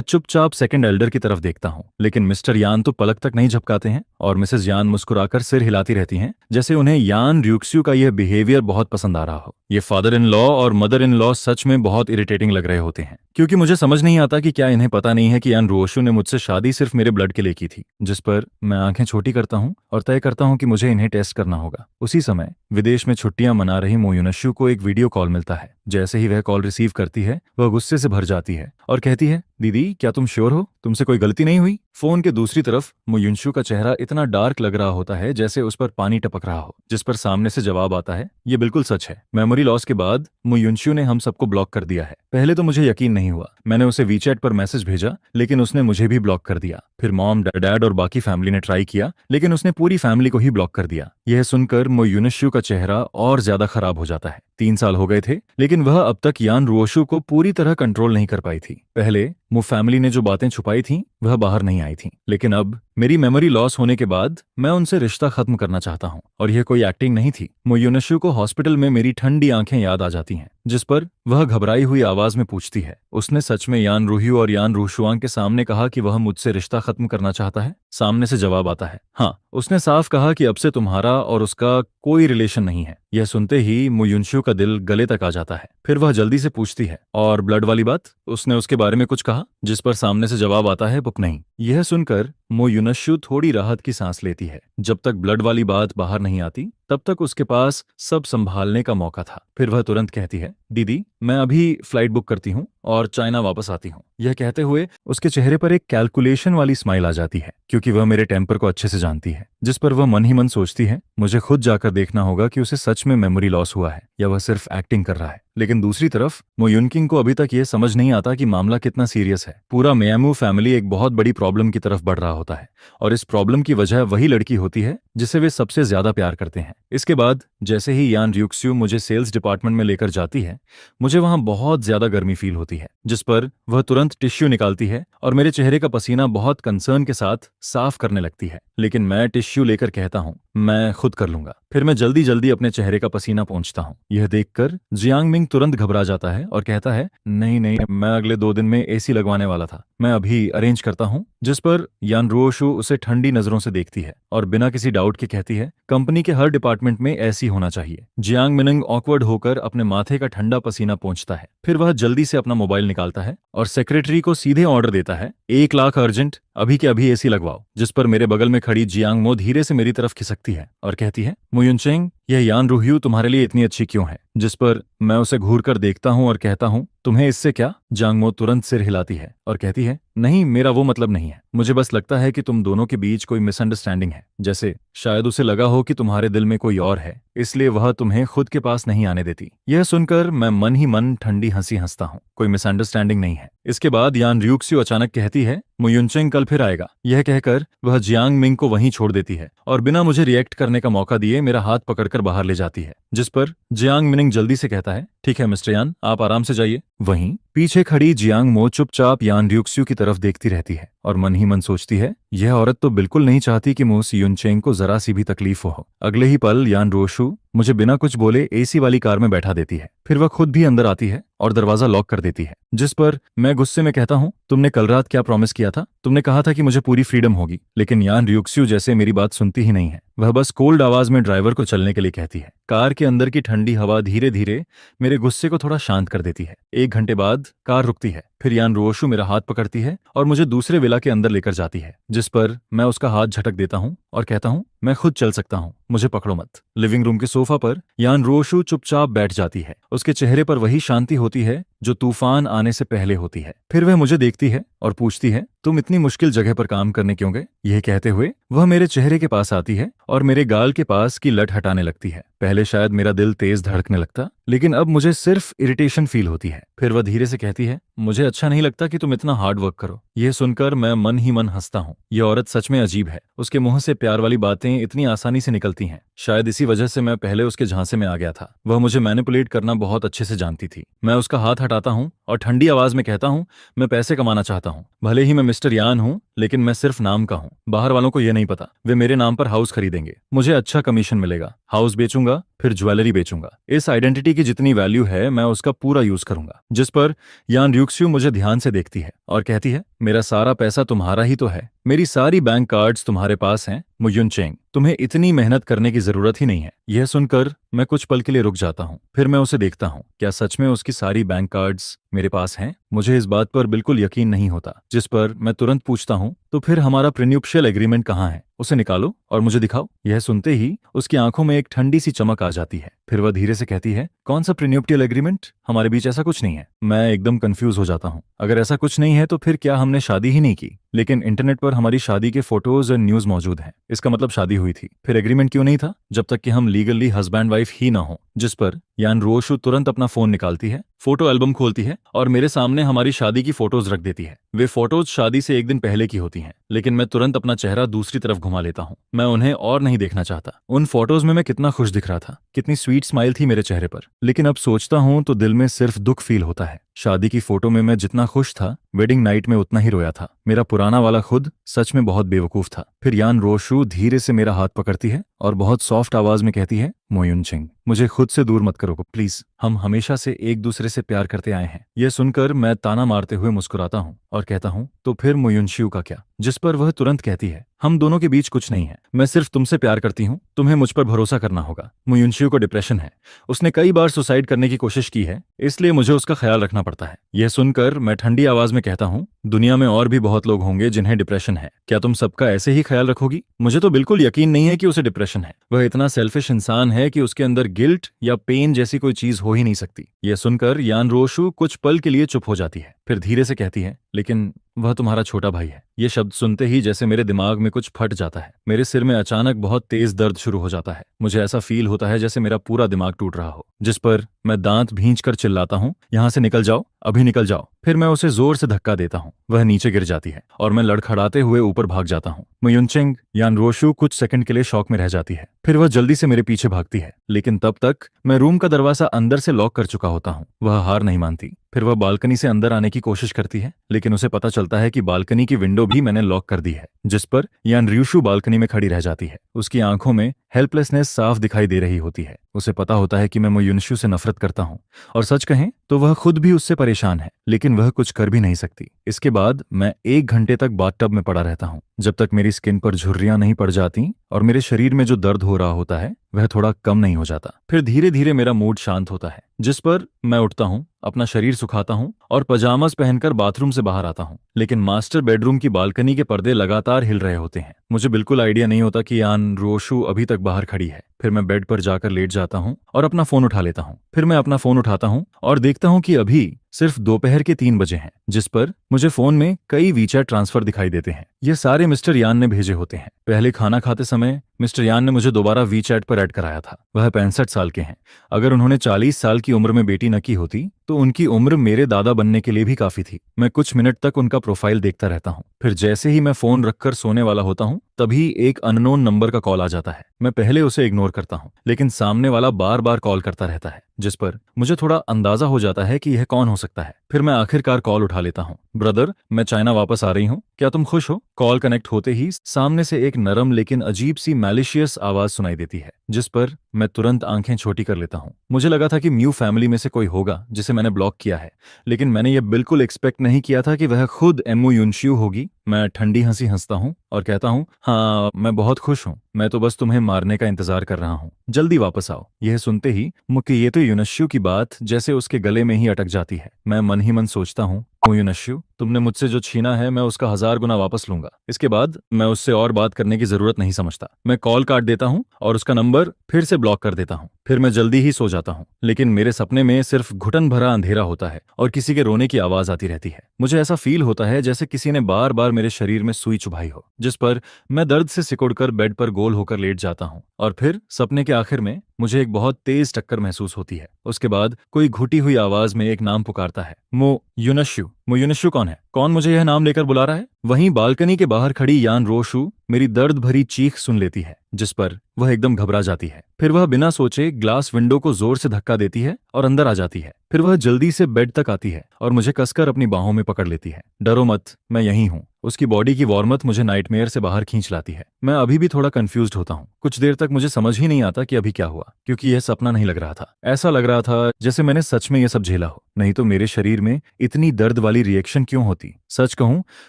चुपचाप सेकंड एल्डर की तरफ देखता हूँ। लेकिन मिस्टर यान तो पलक तक नहीं झपकाते हैं और मिसेज यान मुस्कुराकर सिर हिलाती रहती हैं, जैसे उन्हें यान र्यूक्स्यू का यह बिहेवियर बहुत पसंद आ रहा हो। ये फादर इन लॉ और मदर इन लॉ सच में बहुत इरिटेटिंग लग रहे होते हैं, क्योंकि मुझे समझ नहीं आता कि क्या इन्हें पता नहीं है कि यान रुओशु ने मुझसे शादी सिर्फ मेरे ब्लड के लिए की थी। जिस पर मैं आंखें छोटी करता हूँ और तय करता हूँ कि मुझे इन्हें टेस्ट करना होगा। उसी समय विदेश में छुट्टियां मना रही मो युनश्यू को एक वीडियो कॉल मिलता है। जैसे ही वह कॉल रिसीव करती है, वह गुस्से से भर जाती है और कहती है, दीदी क्या तुम श्योर हो, तुमसे कोई गलती नहीं हुई। फोन के दूसरी तरफ मो युनश्यू का चेहरा इतना डार्क लग रहा होता है जैसे उस पर पानी टपक रहा हो, जिस पर सामने से जवाब आता है, ये बिल्कुल सच है। मेमोरी लॉस के बाद मो युनश्यू ने हम सबको ब्लॉक कर दिया है। पहले तो मुझे यकीन नहीं हुआ। मैंने उसे वीचैट पर मैसेज भेजा, लेकिन उसने मुझे भी ब्लॉक कर दिया। फिर मॉम, डैड और बाकी फैमिली ने ट्राई किया, लेकिन उसने पूरी फैमिली को ही ब्लॉक कर दिया। यह सुनकर मो युनश्यू का चेहरा और ज्यादा खराब हो जाता है। 3 साल हो गए थे, लेकिन वह अब तक यान रुओशु को पूरी तरह कंट्रोल नहीं कर पाई थी। पहले मो फैमिली ने जो बातें छुपाई थीं, वह बाहर नहीं आई थीं, लेकिन अब मेरी मेमोरी लॉस होने के बाद मैं उनसे रिश्ता खत्म करना चाहता हूँ। और यह कोई एक्टिंग नहीं थी। मो युनश्यू को हॉस्पिटल में मेरी ठंडी आंखें याद आ जाती हैं, जिस पर वह घबराई हुई आवाज में पूछती है, उसने सच में यान रूह्यू और यान रूशुआंग के सामने कहा कि वह मुझसे रिश्ता खत्म करना चाहता है? सामने से जवाब आता है, हाँ। उसने साफ कहा कि अब से तुम्हारा और उसका कोई रिलेशन नहीं है। यह सुनते ही मो युनश्यू का दिल गले तक आ जाता है। फिर वह जल्दी से पूछती है, और ब्लड वाली बात, उसने उसके बारे में कुछ कहा? जिस पर सामने से जवाब आता है, पुप नहीं। यह सुनकर मो युनश्यू थोड़ी राहत की सांस लेती है। जब तक ब्लड वाली बात बाहर नहीं आती, तब तक उसके पास सब संभालने का मौका था। फिर वह तुरंत कहती है, दीदी मैं अभी फ्लाइट बुक करती हूँ और चाइना वापस आती हूँ। यह कहते हुए उसके चेहरे पर एक कैलकुलेशन वाली स्माइल आ जाती है, क्योंकि वह मेरे टेम्पर को अच्छे से जानती है। जिस पर वह मन ही मन सोचती है, मुझे खुद जाकर देखना होगा कि उसे सच में मेमोरी लॉस हुआ है या वह सिर्फ एक्टिंग कर रहा है। लेकिन दूसरी तरफ मो युनकिंग को अभी तक यह समझ नहीं आता कि मामला कितना सीरियस है। पूरा मियामू फैमिली एक बहुत बड़ी प्रॉब्लम की तरफ बढ़ रहा होता है और इस प्रॉब्लम की वजह वही लड़की होती है जिसे वे सबसे ज्यादा प्यार करते हैं। इसके बाद जैसे ही यान र्यूक्स्यू मुझे सेल्स डिपार्टमेंट में लेकर जाती है, मुझे वहां बहुत ज्यादा गर्मी फील होती है, जिस पर वह तुरंत टिश्यू निकालती है और मेरे चेहरे का पसीना बहुत कंसर्न के साथ साफ करने लगती है। लेकिन मैं टिश्यू लेकर कहता हूं मैं खुद कर लूंगा। फिर मैं जल्दी जल्दी अपने चेहरे का पसीना पोंछता हूं। यह देखकर जियांग मिंग तुरंत घबरा जाता है और कहता है नहीं नहीं, मैं अगले 2 दिन में एसी लगवाने वाला था, मैं अभी अरेंज करता हूं। जिस पर यान रुओशु उसे ठंडी नजरों से देखती है और बिना किसी डाउट के कहती है कंपनी के हर डिपार्टमेंट में ऐसी होना चाहिए। जियांग मिनिंग ऑकवर्ड होकर अपने माथे का ठंडा पसीना पोंछता है। फिर वह जल्दी से अपना मोबाइल निकालता है और सेक्रेटरी को सीधे ऑर्डर देता है 1 लाख अर्जेंट, अभी के अभी एसी लगवाओ। जिस पर मेरे बगल में खड़ी जियांग मो धीरे से मेरी तरफ खिसकती है और कहती है मुयुनचेंग, यह यान रुह्यू तुम्हारे लिए इतनी अच्छी क्यों है? जिस पर मैं उसे घूर कर देखता हूं और कहता हूं तुम्हें इससे क्या? जांग मो तुरंत सिर हिलाती है और कहती है नहीं, मेरा वो मतलब नहीं है, मुझे बस लगता है कि तुम दोनों के बीच कोई मिसअंडरस्टैंडिंग है, जैसे शायद उसे लगा हो कि तुम्हारे दिल में कोई और है, इसलिए वह तुम्हें खुद के पास नहीं आने देती। यह सुनकर मैं मन ही मन ठंडी हंसी हंसता हूं, कोई मिसअंडरस्टैंडिंग नहीं है। इसके बाद यान र्यूक्स्यू अचानक कहती है मुयुनचेंग कल फिर आएगा। यह कहकर वह जियांग मिंग को वहीं छोड़ देती है और बिना मुझे रिएक्ट करने का मौका दिए मेरा हाथ पकड़कर बाहर ले जाती है। जिस पर जियांग मिनिंग जल्दी से कहता है ठीक है मिस्टर यान, आप आराम से जाइए। वहीं पीछे खड़ी जियांग मो चुपचाप यान र्यूक्स्यू की तरफ देखती रहती है और मन ही मन सोचती है यह औरत तो बिल्कुल नहीं चाहती कि मो सियुनचेंग को जरा सी भी तकलीफ हो। अगले ही पल यान रोशु मुझे बिना कुछ बोले एसी वाली कार में बैठा देती है। फिर वह खुद भी अंदर आती है और दरवाजा लॉक कर देती है। जिस पर मैं गुस्से में कहता हूं तुमने कल रात क्या प्रॉमिस किया था? तुमने कहा था कि मुझे पूरी फ्रीडम होगी, लेकिन यान र्यूक्स्यू जैसे मेरी बात सुनती ही नहीं है। वह बस कोल्ड आवाज में ड्राइवर को चलने के लिए कहती है। कार के अंदर की ठंडी हवा धीरे धीरे मेरे गुस्से को थोड़ा शांत कर देती है। 1 घंटे बाद कार रुकती है। फिर यान रोशु मेरा हाथ पकड़ती है और मुझे दूसरे विला के अंदर लेकर जाती है, जिस पर मैं उसका हाथ झटक देता हूं और कहता हूं मैं खुद चल सकता हूं, मुझे पकड़ो मत। लिविंग रूम के सोफा पर यान रोशु चुपचाप बैठ जाती है। उसके चेहरे पर वही शांति होती है जो तूफान आने से पहले होती है। फिर वह मुझे देखती है और पूछती है तुम इतनी मुश्किल जगह पर काम करने क्यों गए? यह कहते हुए वह मेरे चेहरे के पास आती है और मेरे गाल के पास की लट हटाने लगती है। पहले शायद मेरा दिल तेज धड़कने लगता, लेकिन अब मुझे सिर्फ इरिटेशन फील होती है। फिर वह धीरे से कहती है मुझे अच्छा नहीं लगता कि तुम इतना हार्ड वर्क करो। यह सुनकर मैं मन ही मन हंसता हूँ। यह औरत सच में अजीब है, उसके मुंह से प्यार वाली बातें इतनी आसानी से निकलती हैं। शायद इसी वजह से मैं पहले उसके झांसे में आ गया था। वह मुझे मैनिपुलेट करना बहुत अच्छे से जानती थी। मैं उसका हाथ हटाता हूँ और ठंडी आवाज में कहता हूँ मैं पैसे कमाना चाहता हूँ। भले ही मैं मिस्टर यान हूँ, लेकिन मैं सिर्फ नाम का हूँ। बाहर वालों को यह नहीं पता। वे मेरे नाम पर हाउस खरीदेंगे, मुझे अच्छा कमीशन मिलेगा। हाउस बेचूंगा, फिर ज्वेलरी बेचूंगा। इस आइडेंटिटी की जितनी वैल्यू है मैं उसका पूरा यूज करूंगा। जिस पर यान र्यूक्स्यू मुझे ध्यान से देखती है और कहती है मेरा सारा पैसा तुम्हारा ही तो है, मेरी सारी बैंक कार्ड्स तुम्हारे पास हैं मुयुनचेंग, तुम्हें इतनी मेहनत करने की जरूरत ही नहीं है। यह सुनकर मैं कुछ पल के लिए रुक जाता हूँ। फिर मैं उसे देखता हूँ, क्या सच में उसकी सारी बैंक कार्ड्स मेरे पास हैं? मुझे इस बात पर बिल्कुल यकीन नहीं होता। जिस पर मैं तुरंत पूछता हूँ तो फिर हमारा प्रीन्यूप्शियल एग्रीमेंट कहाँ है? उसे निकालो और मुझे दिखाओ। यह सुनते ही उसकी आंखों में एक ठंडी सी चमक आ जाती है। फिर वह धीरे से कहती है कौन सा प्रीन्यूप्टियल एग्रीमेंट? हमारे बीच ऐसा कुछ नहीं है। मैं एकदम कंफ्यूज हो जाता हूँ। अगर ऐसा कुछ नहीं है तो फिर क्या हमने शादी ही नहीं की? लेकिन इंटरनेट पर हमारी शादी के फोटोज और न्यूज मौजूद हैं, इसका मतलब शादी हुई थी। फिर एग्रीमेंट क्यों नहीं था जब तक कि हम लीगली हस्बैंड वाइफ ही ना हो? जिस पर यान रोशु तुरंत अपना फोन निकालती है, फोटो एल्बम खोलती है और मेरे सामने हमारी शादी की फोटोज रख देती है। वे फोटोज शादी से 1 दिन पहले की होती हैं, लेकिन मैं तुरंत अपना चेहरा दूसरी तरफ घुमा लेता हूँ। मैं उन्हें और नहीं देखना चाहता। उन फोटोज में मैं कितना खुश दिख रहा था, कितनी स्वीट स्माइल थी मेरे चेहरे पर। लेकिन अब सोचता हूँ तो दिल में सिर्फ दुख फील होता है। शादी की फोटो में मैं जितना खुश था, वेडिंग नाइट में उतना ही रोया था। मेरा पुराना वाला खुद सच में बहुत बेवकूफ था। फिर यान रोशु धीरे से मेरा हाथ पकड़ती है और बहुत सॉफ्ट आवाज में कहती है मोयुनचेंग, मुझे खुद से दूर मत करो प्लीज, हम हमेशा से एक दूसरे से प्यार करते आए हैं। यह सुनकर मैं ताना मारते हुए मुस्कुराता हूँ और कहता हूँ तो फिर मुयुनशियू का क्या? जिस पर वह तुरंत कहती है हम दोनों के बीच कुछ नहीं है, मैं सिर्फ तुमसे प्यार करती हूँ, तुम्हें मुझ पर भरोसा करना होगा। मुयुनशियू को डिप्रेशन है, उसने कई बार सुसाइड करने की कोशिश की है, इसलिए मुझे उसका ख्याल रखना पड़ता है। यह सुनकर मैं ठंडी आवाज में कहता हूँ दुनिया में और भी बहुत लोग होंगे जिन्हें डिप्रेशन है, क्या तुम सबका ऐसे ही ख्याल रखोगी? मुझे तो बिल्कुल यकीन नहीं है कि उसे डिप्रेशन है। वह इतना सेल्फिश इंसान है कि उसके अंदर गिल्ट या पेन जैसी कोई चीज हो ही नहीं सकती। यह सुनकर यान रोशु कुछ पल के लिए चुप हो जाती है, फिर धीरे से कहती है लेकिन वह तुम्हारा छोटा भाई है। ये शब्द सुनते ही जैसे मेरे दिमाग में कुछ फट जाता है। मेरे सिर में अचानक बहुत तेज दर्द शुरू हो जाता है। मुझे ऐसा फील होता है जैसे मेरा पूरा दिमाग टूट रहा हो। जिस पर मैं दांत भींच कर चिल्लाता हूँ यहाँ से निकल जाओ, अभी निकल जाओ। फिर मैं उसे जोर से धक्का देता हूँ, वह नीचे गिर जाती है और मैं लड़खड़ाते हुए ऊपर भाग जाता हूँ। मुयुनचेंग यान रोशु कुछ सेकंड के लिए शॉक में रह जाती है, फिर वह जल्दी से मेरे पीछे भागती है, लेकिन तब तक मैं रूम का दरवाजा अंदर से लॉक कर चुका होता हूँ। वह हार नहीं मानती। फिर वह बालकनी से अंदर आने की कोशिश करती है, लेकिन उसे पता चलता है कि बालकनी की विंडो भी मैंने लॉक कर दी है, जिस पर यान र्यूशु बालकनी में खड़ी रह जाती है। उसकी आंखों में हेल्पलेसनेस साफ दिखाई दे रही होती है। उसे पता होता है कि मैं मुयुनशु से नफरत करता हूँ, और सच कहें तो वह खुद भी उससे परेशान है, लेकिन वह कुछ कर भी नहीं सकती। इसके बाद मैं 1 घंटे तक बाथटब में पड़ा रहता हूँ, जब तक मेरी स्किन पर झुर्रियां नहीं पड़ जाती और मेरे शरीर में जो दर्द हो रहा होता है वह थोड़ा कम नहीं हो जाता। फिर धीरे धीरे मेरा मूड शांत होता है, जिस पर मैं उठता हूँ, अपना शरीर सुखाता हूँ और पजामास पहनकर बाथरूम से बाहर आता हूँ। लेकिन मास्टर बेडरूम की बालकनी के पर्दे लगातार हिल रहे होते हैं। मुझे बिल्कुल आइडिया नहीं होता कि यान रोशु अभी तक बाहर खड़ी है। फिर मैं बेड पर जाकर लेट जाता हूँ और अपना फोन उठा लेता हूँ। फिर मैं अपना फोन उठाता हूँ और देखता हूँ कि अभी सिर्फ दोपहर के 3 बजे हैं, जिस पर मुझे फोन में कई वीचैट ट्रांसफर दिखाई देते हैं। ये सारे मिस्टर यान ने भेजे होते हैं। पहले खाना खाते समय मिस्टर यान ने मुझे दोबारा वीचैट पर ऐड कराया था। वह 65 साल के हैं। अगर उन्होंने 40 साल की उम्र में बेटी न की होती तो उनकी उम्र मेरे दादा बनने के लिए भी काफी थी। मैं कुछ मिनट तक उनका प्रोफाइल देखता रहता हूँ। फिर जैसे ही मैं फोन रखकर सोने वाला होता हूँ, तभी एक अननोन नंबर का कॉल आ जाता है। मैं पहले उसे इग्नोर करता हूँ, लेकिन सामने वाला बार बार कॉल करता रहता है, जिस पर मुझे थोड़ा अंदाजा हो जाता है कि यह कौन हो सकता है। फिर मैं आखिरकार कॉल उठा लेता हूँ। ब्रदर, मैं चाइना वापस आ रही हूँ, क्या तुम खुश हो? कॉल कनेक्ट होते ही सामने से एक नरम लेकिन अजीब सी मैलिशियस आवाज सुनाई देती है, जिस पर मैं तुरंत आंखें छोटी कर लेता हूँ। मुझे लगा था कि म्यू फैमिली में से कोई होगा जिसे मैंने ब्लॉक किया है, लेकिन मैंने यह बिल्कुल एक्सपेक्ट नहीं किया था कि वह खुद एमओ युनशियो होगी। मैं ठंडी हंसी हंसता हूँ और कहता हूँ, हाँ, मैं बहुत खुश हूँ। मैं तो बस तुम्हें मारने का इंतजार कर रहा हूँ। जल्दी वापस आओ। यह सुनते ही मुकियेतो युनशियो की बात जैसे उसके गले में ही अटक जाती है। मैं मन ही मन सोचता हूँ, युनशियो, तुमने मुझसे जो छीना है मैं उसका 1000 गुना वापस लूंगा। इसके बाद मैं उससे और बात करने की जरूरत नहीं समझता। मैं कॉल काट देता हूँ और उसका नंबर फिर से ब्लॉक कर देता हूँ। फिर मैं जल्दी ही सो जाता हूँ, लेकिन मेरे सपने में सिर्फ घुटन भरा अंधेरा होता है और किसी के रोने की आवाज आती रहती है। मुझे ऐसा फील होता है जैसे किसी ने बार बार मेरे शरीर में सुई चुभाई हो, जिस पर मैं दर्द से सिकुड़कर बेड पर गोल होकर लेट जाता हूँ। और फिर सपने के आखिर में मुझे एक बहुत तेज टक्कर महसूस होती है। उसके बाद कोई घुटी हुई आवाज में एक नाम पुकारता है, मो युनशियो कौन है? कौन मुझे यह नाम लेकर बुला रहा है? वहीं बालकनी के बाहर खड़ी यान रोशु मेरी दर्द भरी चीख सुन लेती है, जिस पर वह एकदम घबरा जाती है। फिर वह बिना सोचे ग्लास विंडो को जोर से धक्का देती है और अंदर आ जाती है। फिर वह जल्दी से बेड तक आती है और मुझे कसकर अपनी बाहों में पकड़ लेती है। डरो मत, मैं यहीं हूँ। उसकी बॉडी की वार्मथ मुझे नाइटमेयर से बाहर खींच लाती है। मैं अभी भी थोड़ा कंफ्यूज्ड होता हूँ। कुछ देर तक मुझे समझ ही नहीं आता कि अभी क्या हुआ, क्योंकि यह सपना नहीं लग रहा था। ऐसा लग रहा था जैसे मैंने सच में यह सब झेला हो, नहीं तो मेरे शरीर में इतनी दर्द वाली रिएक्शन क्यों होती। सच कहूं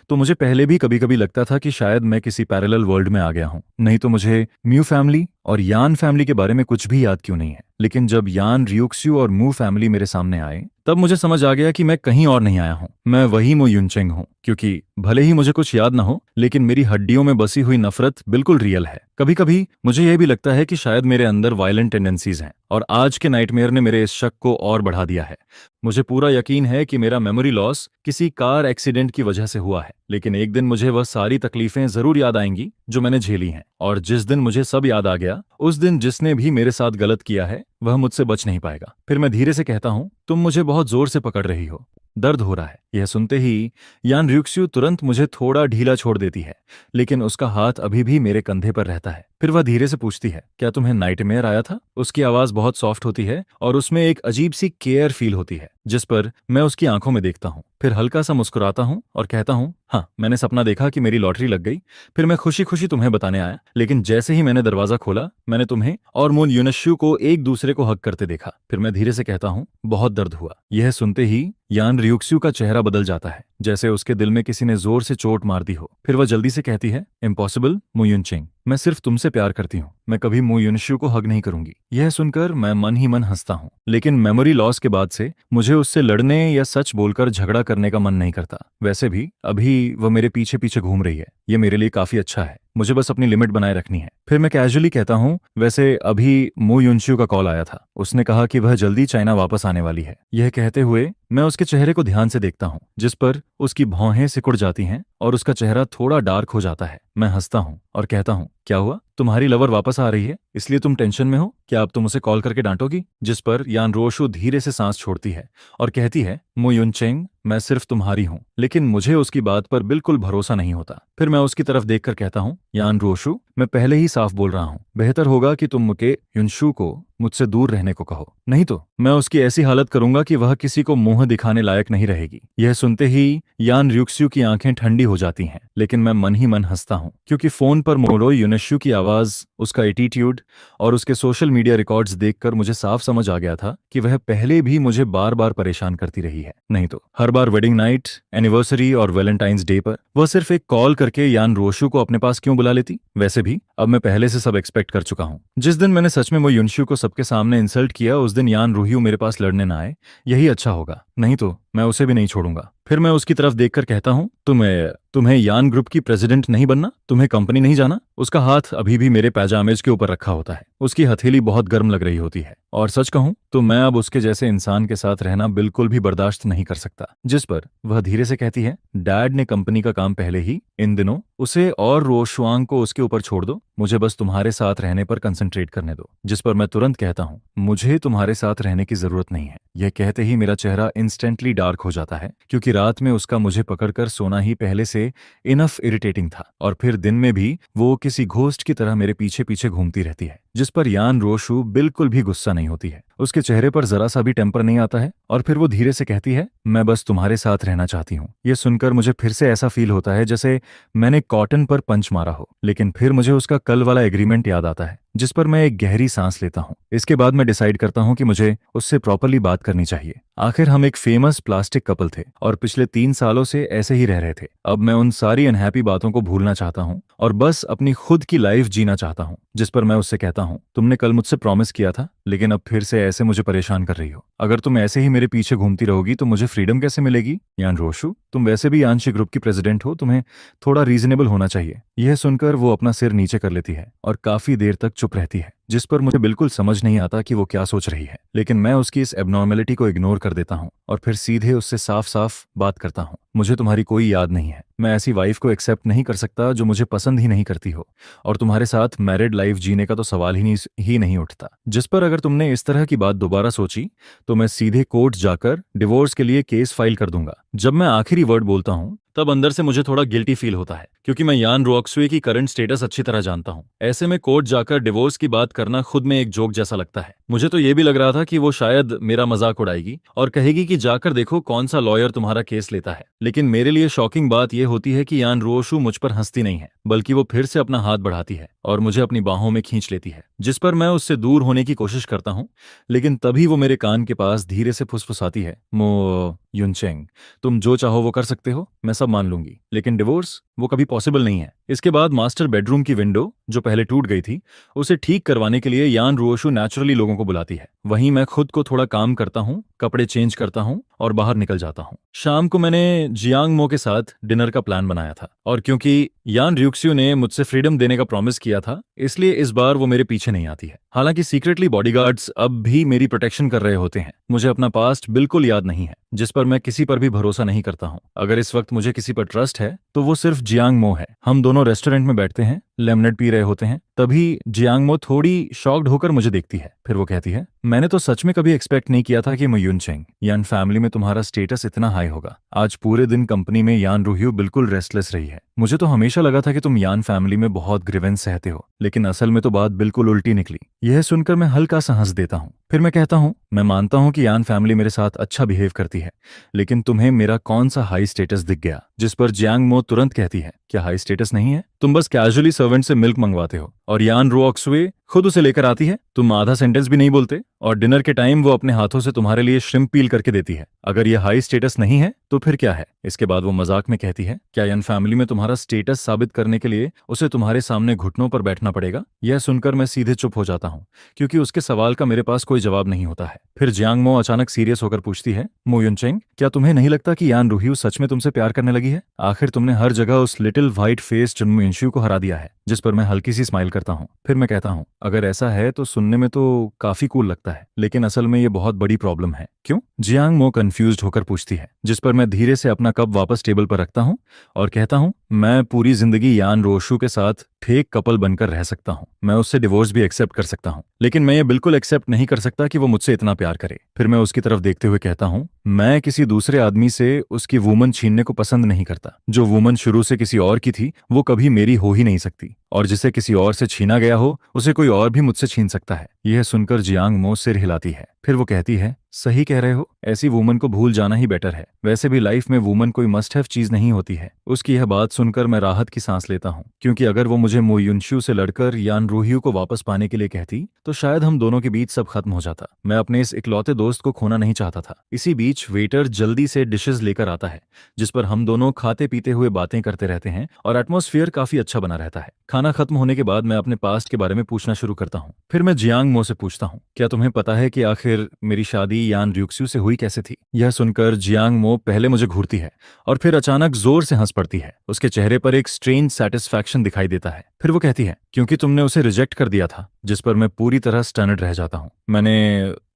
तो मुझे पहले भी कभी कभी लगता था कि शायद मैं किसी पैरेलल वर्ल्ड में आ गया हूं, नहीं तो मुझे म्यू फैमिली और यान फैमिली के बारे में कुछ भी याद क्यों नहीं है। लेकिन जब यान रियुक्स्यू और मू फैमिली मेरे सामने आए, तब मुझे समझ आ गया कि मैं कहीं और नहीं आया हूं। मैं वही मो युनचेंग हूं, क्योंकि भले ही मुझे कुछ याद ना हो, लेकिन मेरी हड्डियों में बसी हुई नफरत बिल्कुल रियल है। कभी कभी मुझे यह भी लगता है कि शायद मेरे अंदर वायलेंट टेंडेंसीज हैं और आज के नाइटमेयर ने मेरे इस शक को और बढ़ा दिया है। मुझे पूरा यकीन है कि मेरा मेमोरी लॉस किसी कार एक्सीडेंट की वजह से हुआ है, लेकिन एक दिन मुझे वह सारी तकलीफें जरूर याद आएंगी जो मैंने झेली हैं, और जिस दिन मुझे सब याद आ गया, उस दिन जिसने भी मेरे साथ गलत किया है वह मुझसे बच नहीं पाएगा। फिर मैं धीरे से कहता हूँ, तुम मुझे बहुत जोर से पकड़ रही हो, दर्द हो रहा है। यह सुनते ही यान रियुक्स्यू तुरंत मुझे थोड़ा ढीला छोड़ देती है, लेकिन उसका हाथ अभी भी मेरे कंधे पर रहता है। फिर वह धीरे से पूछती है, क्या तुम्हें नाइटमेयर आया था? उसकी आवाज बहुत सॉफ्ट होती है और उसमें एक अजीब सी केयर फील होती है, जिस पर मैं उसकी आंखों में देखता हूँ। फिर हल्का सा मुस्कुराता हूँ और कहता हूँ, हाँ, मैंने सपना देखा कि मेरी लॉटरी लग गई। फिर मैं खुशी खुशी तुम्हें बताने आया, लेकिन जैसे ही मैंने दरवाजा खोला, मैंने तुम्हें और मून युनशियो को एक दूसरे को हग करते देखा। फिर मैं धीरे से कहता हूँ, बहुत दर्द हुआ। यह सुनते ही यान रियुक्स्यू का चेहरा बदल जाता है, जैसे उसके दिल में किसी ने जोर से चोट मार दी हो। फिर वह जल्दी से कहती है, इम्पॉसिबल मो युनचेंग, मैं सिर्फ तुमसे प्यार करती हूँ, मैं कभी मो युनशियो को हग नहीं करूंगी। यह सुनकर मैं मन ही मन हंसता हूँ, लेकिन मेमोरी लॉस के बाद से मुझे उससे लड़ने या सच बोलकर झगड़ा करने का मन नहीं करता। वैसे भी अभी वह मेरे पीछे पीछे घूम रही है, ये मेरे लिए काफी अच्छा है। मुझे बस अपनी लिमिट बनाए रखनी है। फिर मैं कैजुअली कहता हूँ, वैसे अभी मो युनशियो का कॉल आया था, उसने कहा कि वह जल्दी चाइना वापस आने वाली है। यह कहते हुए मैं उसके चेहरे को ध्यान से देखता हूँ, जिस पर उसकी भौहें सिकुड़ जाती हैं और उसका चेहरा थोड़ा डार्क हो जाता है। मैं हंसता हूँ और कहता हूँ, क्या हुआ? तुम्हारी लवर वापस आ रही है, इसलिए तुम टेंशन में हो? क्या अब तुम उसे कॉल करके डांटोगी? जिस पर यान रोशु धीरे से सांस छोड़ती है और कहती है, मो युनचेंग, मैं सिर्फ तुम्हारी हूं। लेकिन मुझे उसकी बात पर बिल्कुल भरोसा नहीं होता। फिर मैं उसकी तरफ देखकर कहता हूं, यान रोशु, मैं पहले ही साफ बोल रहा हूं, बेहतर होगा कि तुम मुके युनशु को मुझसे दूर रहने को कहो, नहीं तो मैं उसकी ऐसी हालत करूंगा कि वह किसी को मुंह दिखाने लायक नहीं रहेगी। यह सुनते ही यान र्यूक्स्यू की आंखें ठंडी हो जाती हैं, लेकिन मैं मन ही मन हंसता हूं, क्योंकि फोन पर मोरो युनशु की आवाज, उसका एटीट्यूड और उसके सोशल मीडिया रिकॉर्ड्स देखकर मुझे साफ समझ आ गया था कि वह पहले भी मुझे बार बार परेशान करती रही है। नहीं तो हर बार वेडिंग नाइट, एनिवर्सरी और वैलेंटाइंस डे पर वह सिर्फ एक कॉल करके यान रोशु को अपने पास क्यों बुला लेती? वैसे भी अब मैं पहले से सब एक्सपेक्ट कर चुका हूं। जिस दिन मैंने सच में वो युनशु को सबके सामने इंसल्ट किया, उस दिन यान रूहियो मेरे पास लड़ने ना आए, यही अच्छा होगा, नहीं तो मैं उसे भी नहीं छोड़ूंगा। फिर मैं उसकी तरफ देखकर कहता हूं, तुम्हें यान ग्रुप की प्रेसिडेंट नहीं बनना? तुम्हें कंपनी नहीं जाना? उसका हाथ अभी भी मेरे पैजामेज के ऊपर रखा होता है। उसकी हथेली बहुत गर्म लग रही होती है, और सच कहूं तो मैं अब उसके जैसे इंसान के साथ रहना बिल्कुल भी बर्दाश्त नहीं कर सकता। जिस पर वह धीरे से कहती है, डैड ने कंपनी का काम पहले ही इन दिनों उसे और रोशुआंग को उसके ऊपर छोड़ दो, मुझे बस तुम्हारे साथ रहने पर कंसंट्रेट करने दो। जिस पर मैं तुरंत कहता हूं, मुझे तुम्हारे साथ रहने की जरूरत नहीं है। यह कहते ही मेरा चेहरा इंस्टेंटली डार्क हो जाता है, क्योंकि रात में उसका मुझे पकड़कर सोना ही पहले से इनफ इरिटेटिंग था, और फिर दिन में भी वो किसी घोस्ट की तरह मेरे पीछे पीछे घूमती रहती है। जिस पर यान रोशु बिल्कुल भी गुस्सा नहीं होती है, उसके चेहरे पर जरा सा भी टेम्पर नहीं आता है, और फिर वो धीरे से कहती है, मैं बस तुम्हारे साथ रहना चाहती हूँ। यह सुनकर मुझे फिर से ऐसा फील होता है जैसे मैंने कॉटन पर पंच मारा हो, लेकिन फिर मुझे उसका कल वाला एग्रीमेंट याद आता है, जिस पर मैं एक गहरी सांस लेता हूँ। इसके बाद मैं डिसाइड करता हूँ कि मुझे उससे प्रॉपरली बात करनी चाहिए। आखिर हम एक फेमस प्लास्टिक कपल थे और पिछले 3 सालों से ऐसे ही रह रहे थे। अब मैं उन सारी अनहैप्पी बातों को भूलना चाहता हूँ और बस अपनी खुद की लाइफ जीना चाहता हूँ। जिस पर मैं उससे कहता हूँ, तुमने कल मुझसे प्रॉमिस किया था, लेकिन अब फिर से ऐसे मुझे परेशान कर रही हो। अगर तुम ऐसे ही मेरे पीछे घूमती रहोगी तो मुझे फ्रीडम कैसे मिलेगी? यान रोशु, तुम वैसे भी यानशी ग्रुप की प्रेसिडेंट हो, तुम्हें थोड़ा रीजनेबल होना चाहिए। यह सुनकर वो अपना सिर नीचे कर लेती है और काफी देर तक चुप रहती है, जिस पर मुझे बिल्कुल समझ नहीं आता कि वो क्या सोच रही है। लेकिन मैं उसकी इस एबनॉर्मेलिटी को इग्नोर कर देता हूँ और फिर सीधे उससे साफ साफ बात करता हूँ, मुझे तुम्हारी कोई याद नहीं है। मैं ऐसी वाइफ को एक्सेप्ट नहीं कर सकता जो मुझे पसंद ही नहीं करती हो, और तुम्हारे साथ मैरिड लाइफ जीने का तो सवाल ही नहीं उठता। जिस पर अगर तुमने इस तरह की बात दोबारा सोची तो मैं सीधे कोर्ट जाकर डिवोर्स के लिए केस फाइल कर दूंगा। जब मैं आखिरी वर्ड बोलता हूँ तब अंदर से मुझे थोड़ा गिल्टी फील होता है, क्योंकि मैं यान रोक्सवे की करंट स्टेटस अच्छी तरह जानता हूँ। ऐसे में कोर्ट जाकर डिवोर्स की बात करना खुद में एक जोक जैसा लगता है। मुझे तो ये भी लग रहा था कि वो शायद मेरा मजाक उड़ाएगी और कहेगी कि जाकर देखो कौन सा लॉयर तुम्हारा केस लेता है। लेकिन मेरे लिए शॉकिंग बात यह होती है कि यान रोशु मुझ पर हंसती नहीं है, बल्कि वो फिर से अपना हाथ बढ़ाती है और मुझे अपनी बाहों में खींच लेती है। जिस पर मैं उससे दूर होने की कोशिश करता हूँ, लेकिन तभी वो मेरे कान के पास धीरे से फुसफुसाती है, मो युनचेंग, तुम जो चाहो वो कर सकते हो, मैं सब मान लूंगी, लेकिन डिवोर्स वो कभी पॉसिबल नहीं है। इसके बाद मास्टर बेडरूम की विंडो जो पहले टूट गई थी, उसे ठीक करवाने के लिए यान रोशु नेचुरली लोगों को बुलाती है। वहीं मैं खुद को थोड़ा काम करता हूँ, कपड़े चेंज करता हूँ और बाहर निकल जाता हूँ। शाम को मैंने जियांग मो के साथ डिनर का प्लान बनाया था, और क्योंकि यान र्यूक्स्यू ने मुझसे फ्रीडम देने का प्रॉमिस किया था, इसलिए इस बार वो मेरे पीछे नहीं आती है। हालांकि सीक्रेटली बॉडीगार्ड्स अब भी मेरी प्रोटेक्शन कर रहे होते हैं। मुझे अपना पास्ट बिल्कुल याद नहीं है, जिस पर मैं किसी पर भी भरोसा नहीं करता हूँ। अगर इस वक्त मुझे किसी पर ट्रस्ट है तो वो सिर्फ जियांग मो है। हम दोनों रेस्टोरेंट में बैठते हैं, लेमनेड पी रहे होते हैं, तभी जियांग मो थोड़ी शॉक्ड होकर मुझे देखती है। फिर वो कहती है, मैंने तो सच में कभी एक्सपेक्ट नहीं किया था कि युनचेंग, यान फैमिली में तुम्हारा स्टेटस इतना हाई होगा। आज पूरे दिन कंपनी में यान रूहियो बिल्कुल रेस्टलेस रही है। मुझे तो हमेशा लगा था कि तुम यान फैमिली में बहुत ग्रीवेंस सहते हो, लेकिन असल में तो बात बिल्कुल उल्टी निकली। यह सुनकर मैं हल्का सा हंस देता हूँ। फिर मैं कहता हूँ, मैं मानता हूँ कि यान फैमिली मेरे साथ अच्छा बिहेव करती है, लेकिन तुम्हें मेरा कौन सा हाई स्टेटस दिख गया? जिस पर जियांग मो तुरंत कहती है, क्या हाई स्टेटस नहीं है? तुम बस कैजुअली सर्वेंट से मिल्क मंगवाते हो और यान रोक्सवे खुद उसे लेकर आती है। तुम आधा सेंटेंस भी नहीं बोलते और डिनर के टाइम वो अपने हाथों से तुम्हारे लिए श्रिम्प पील करके देती है। अगर ये हाई स्टेटस नहीं है तो फिर क्या है? इसके बाद वो मजाक में कहती है, क्या यान फैमिली में तुम्हारा स्टेटस साबित करने के लिए उसे तुम्हारे सामने घुटनों पर बैठना पड़ेगा? यह सुनकर मैं सीधे चुप हो जाता हूँ, क्योंकि उसके सवाल का मेरे पास कोई जवाब नहीं होता है। फिर जियांग मो अचानक सीरियस होकर पूछती है, मो युनचेंग, क्या तुम्हें नहीं लगता कि यान रूहियो सच में तुमसे प्यार करने लगी है? आखिर तुमने हर जगह उस लिटिल व्हाइट फेस जुनमू इंशियो को हरा दिया है। जिस पर मैं हल्की सी स्माइल करता हूँ। फिर मैं कहता हूँ, अगर ऐसा है तो सुनने में तो काफी कूल लगता है, लेकिन असल में ये बहुत बड़ी प्रॉब्लम है। क्यों? जियांग मो कंफ्यूज्ड होकर पूछती है, जिस पर मैं धीरे से अपना कप वापस टेबल पर रखता हूँ और कहता हूँ, मैं पूरी जिंदगी यान रोशु के साथ फेक कपल बनकर रह सकता हूँ, मैं उससे डिवोर्स भी एक्सेप्ट कर सकता हूँ, लेकिन मैं ये बिल्कुल एक्सेप्ट नहीं कर सकता कि वो मुझसे इतना प्यार करे। फिर मैं उसकी तरफ देखते हुए कहता हूँ, मैं किसी दूसरे आदमी से उसकी वूमन छीनने को पसंद नहीं करता। जो वूमन शुरू से किसी और की थी वो कभी मेरी हो ही नहीं सकती, और जिसे किसी और से छीना गया हो उसे कोई और भी मुझसे छीन सकता है। यह सुनकर जियांग मो सिर हिलाती है। फिर वो कहती है, सही कह रहे हो, ऐसी वूमन को भूल जाना ही बेटर है। वैसे भी लाइफ में वूमन कोई मस्ट हैव चीज नहीं होती है। उसकी यह बात सुनकर मैं राहत की सांस लेता हूँ, क्योंकि अगर वो मुझे मो युनशु से लड़कर यान रूहियो को वापस पाने के लिए कहती तो शायद हम दोनों के बीच सब खत्म हो जाता। मैं अपने इस इकलौते दोस्त को खोना नहीं चाहता था। इसी बीच वेटर जल्दी से डिशेस लेकर आता है, जिस पर हम दोनों खाते पीते हुए बातें करते रहते हैं और एटमॉस्फेयर काफी अच्छा बना रहता है। खाना खत्म होने के बाद मैं अपने पास्ट के बारे में पूछना शुरू करता हूँ। फिर मैं जियांग मो से पूछता हूँ, क्या तुम्हें पता है कि आखिर मेरी शादी यान र्यूक्स्यू से हुई कैसे थी? यह सुनकर जियांग मो पहले मुझे घूरती है और फिर अचानक जोर से हंस पड़ती है। उसके चेहरे पर एक स्ट्रेंज सेटिस्फैक्शन दिखाई देता है। फिर वो कहती है, क्योंकि तुमने उसे रिजेक्ट कर दिया था। जिस पर मैं पूरी तरह स्टन्ड रह जाता हूँ। मैंने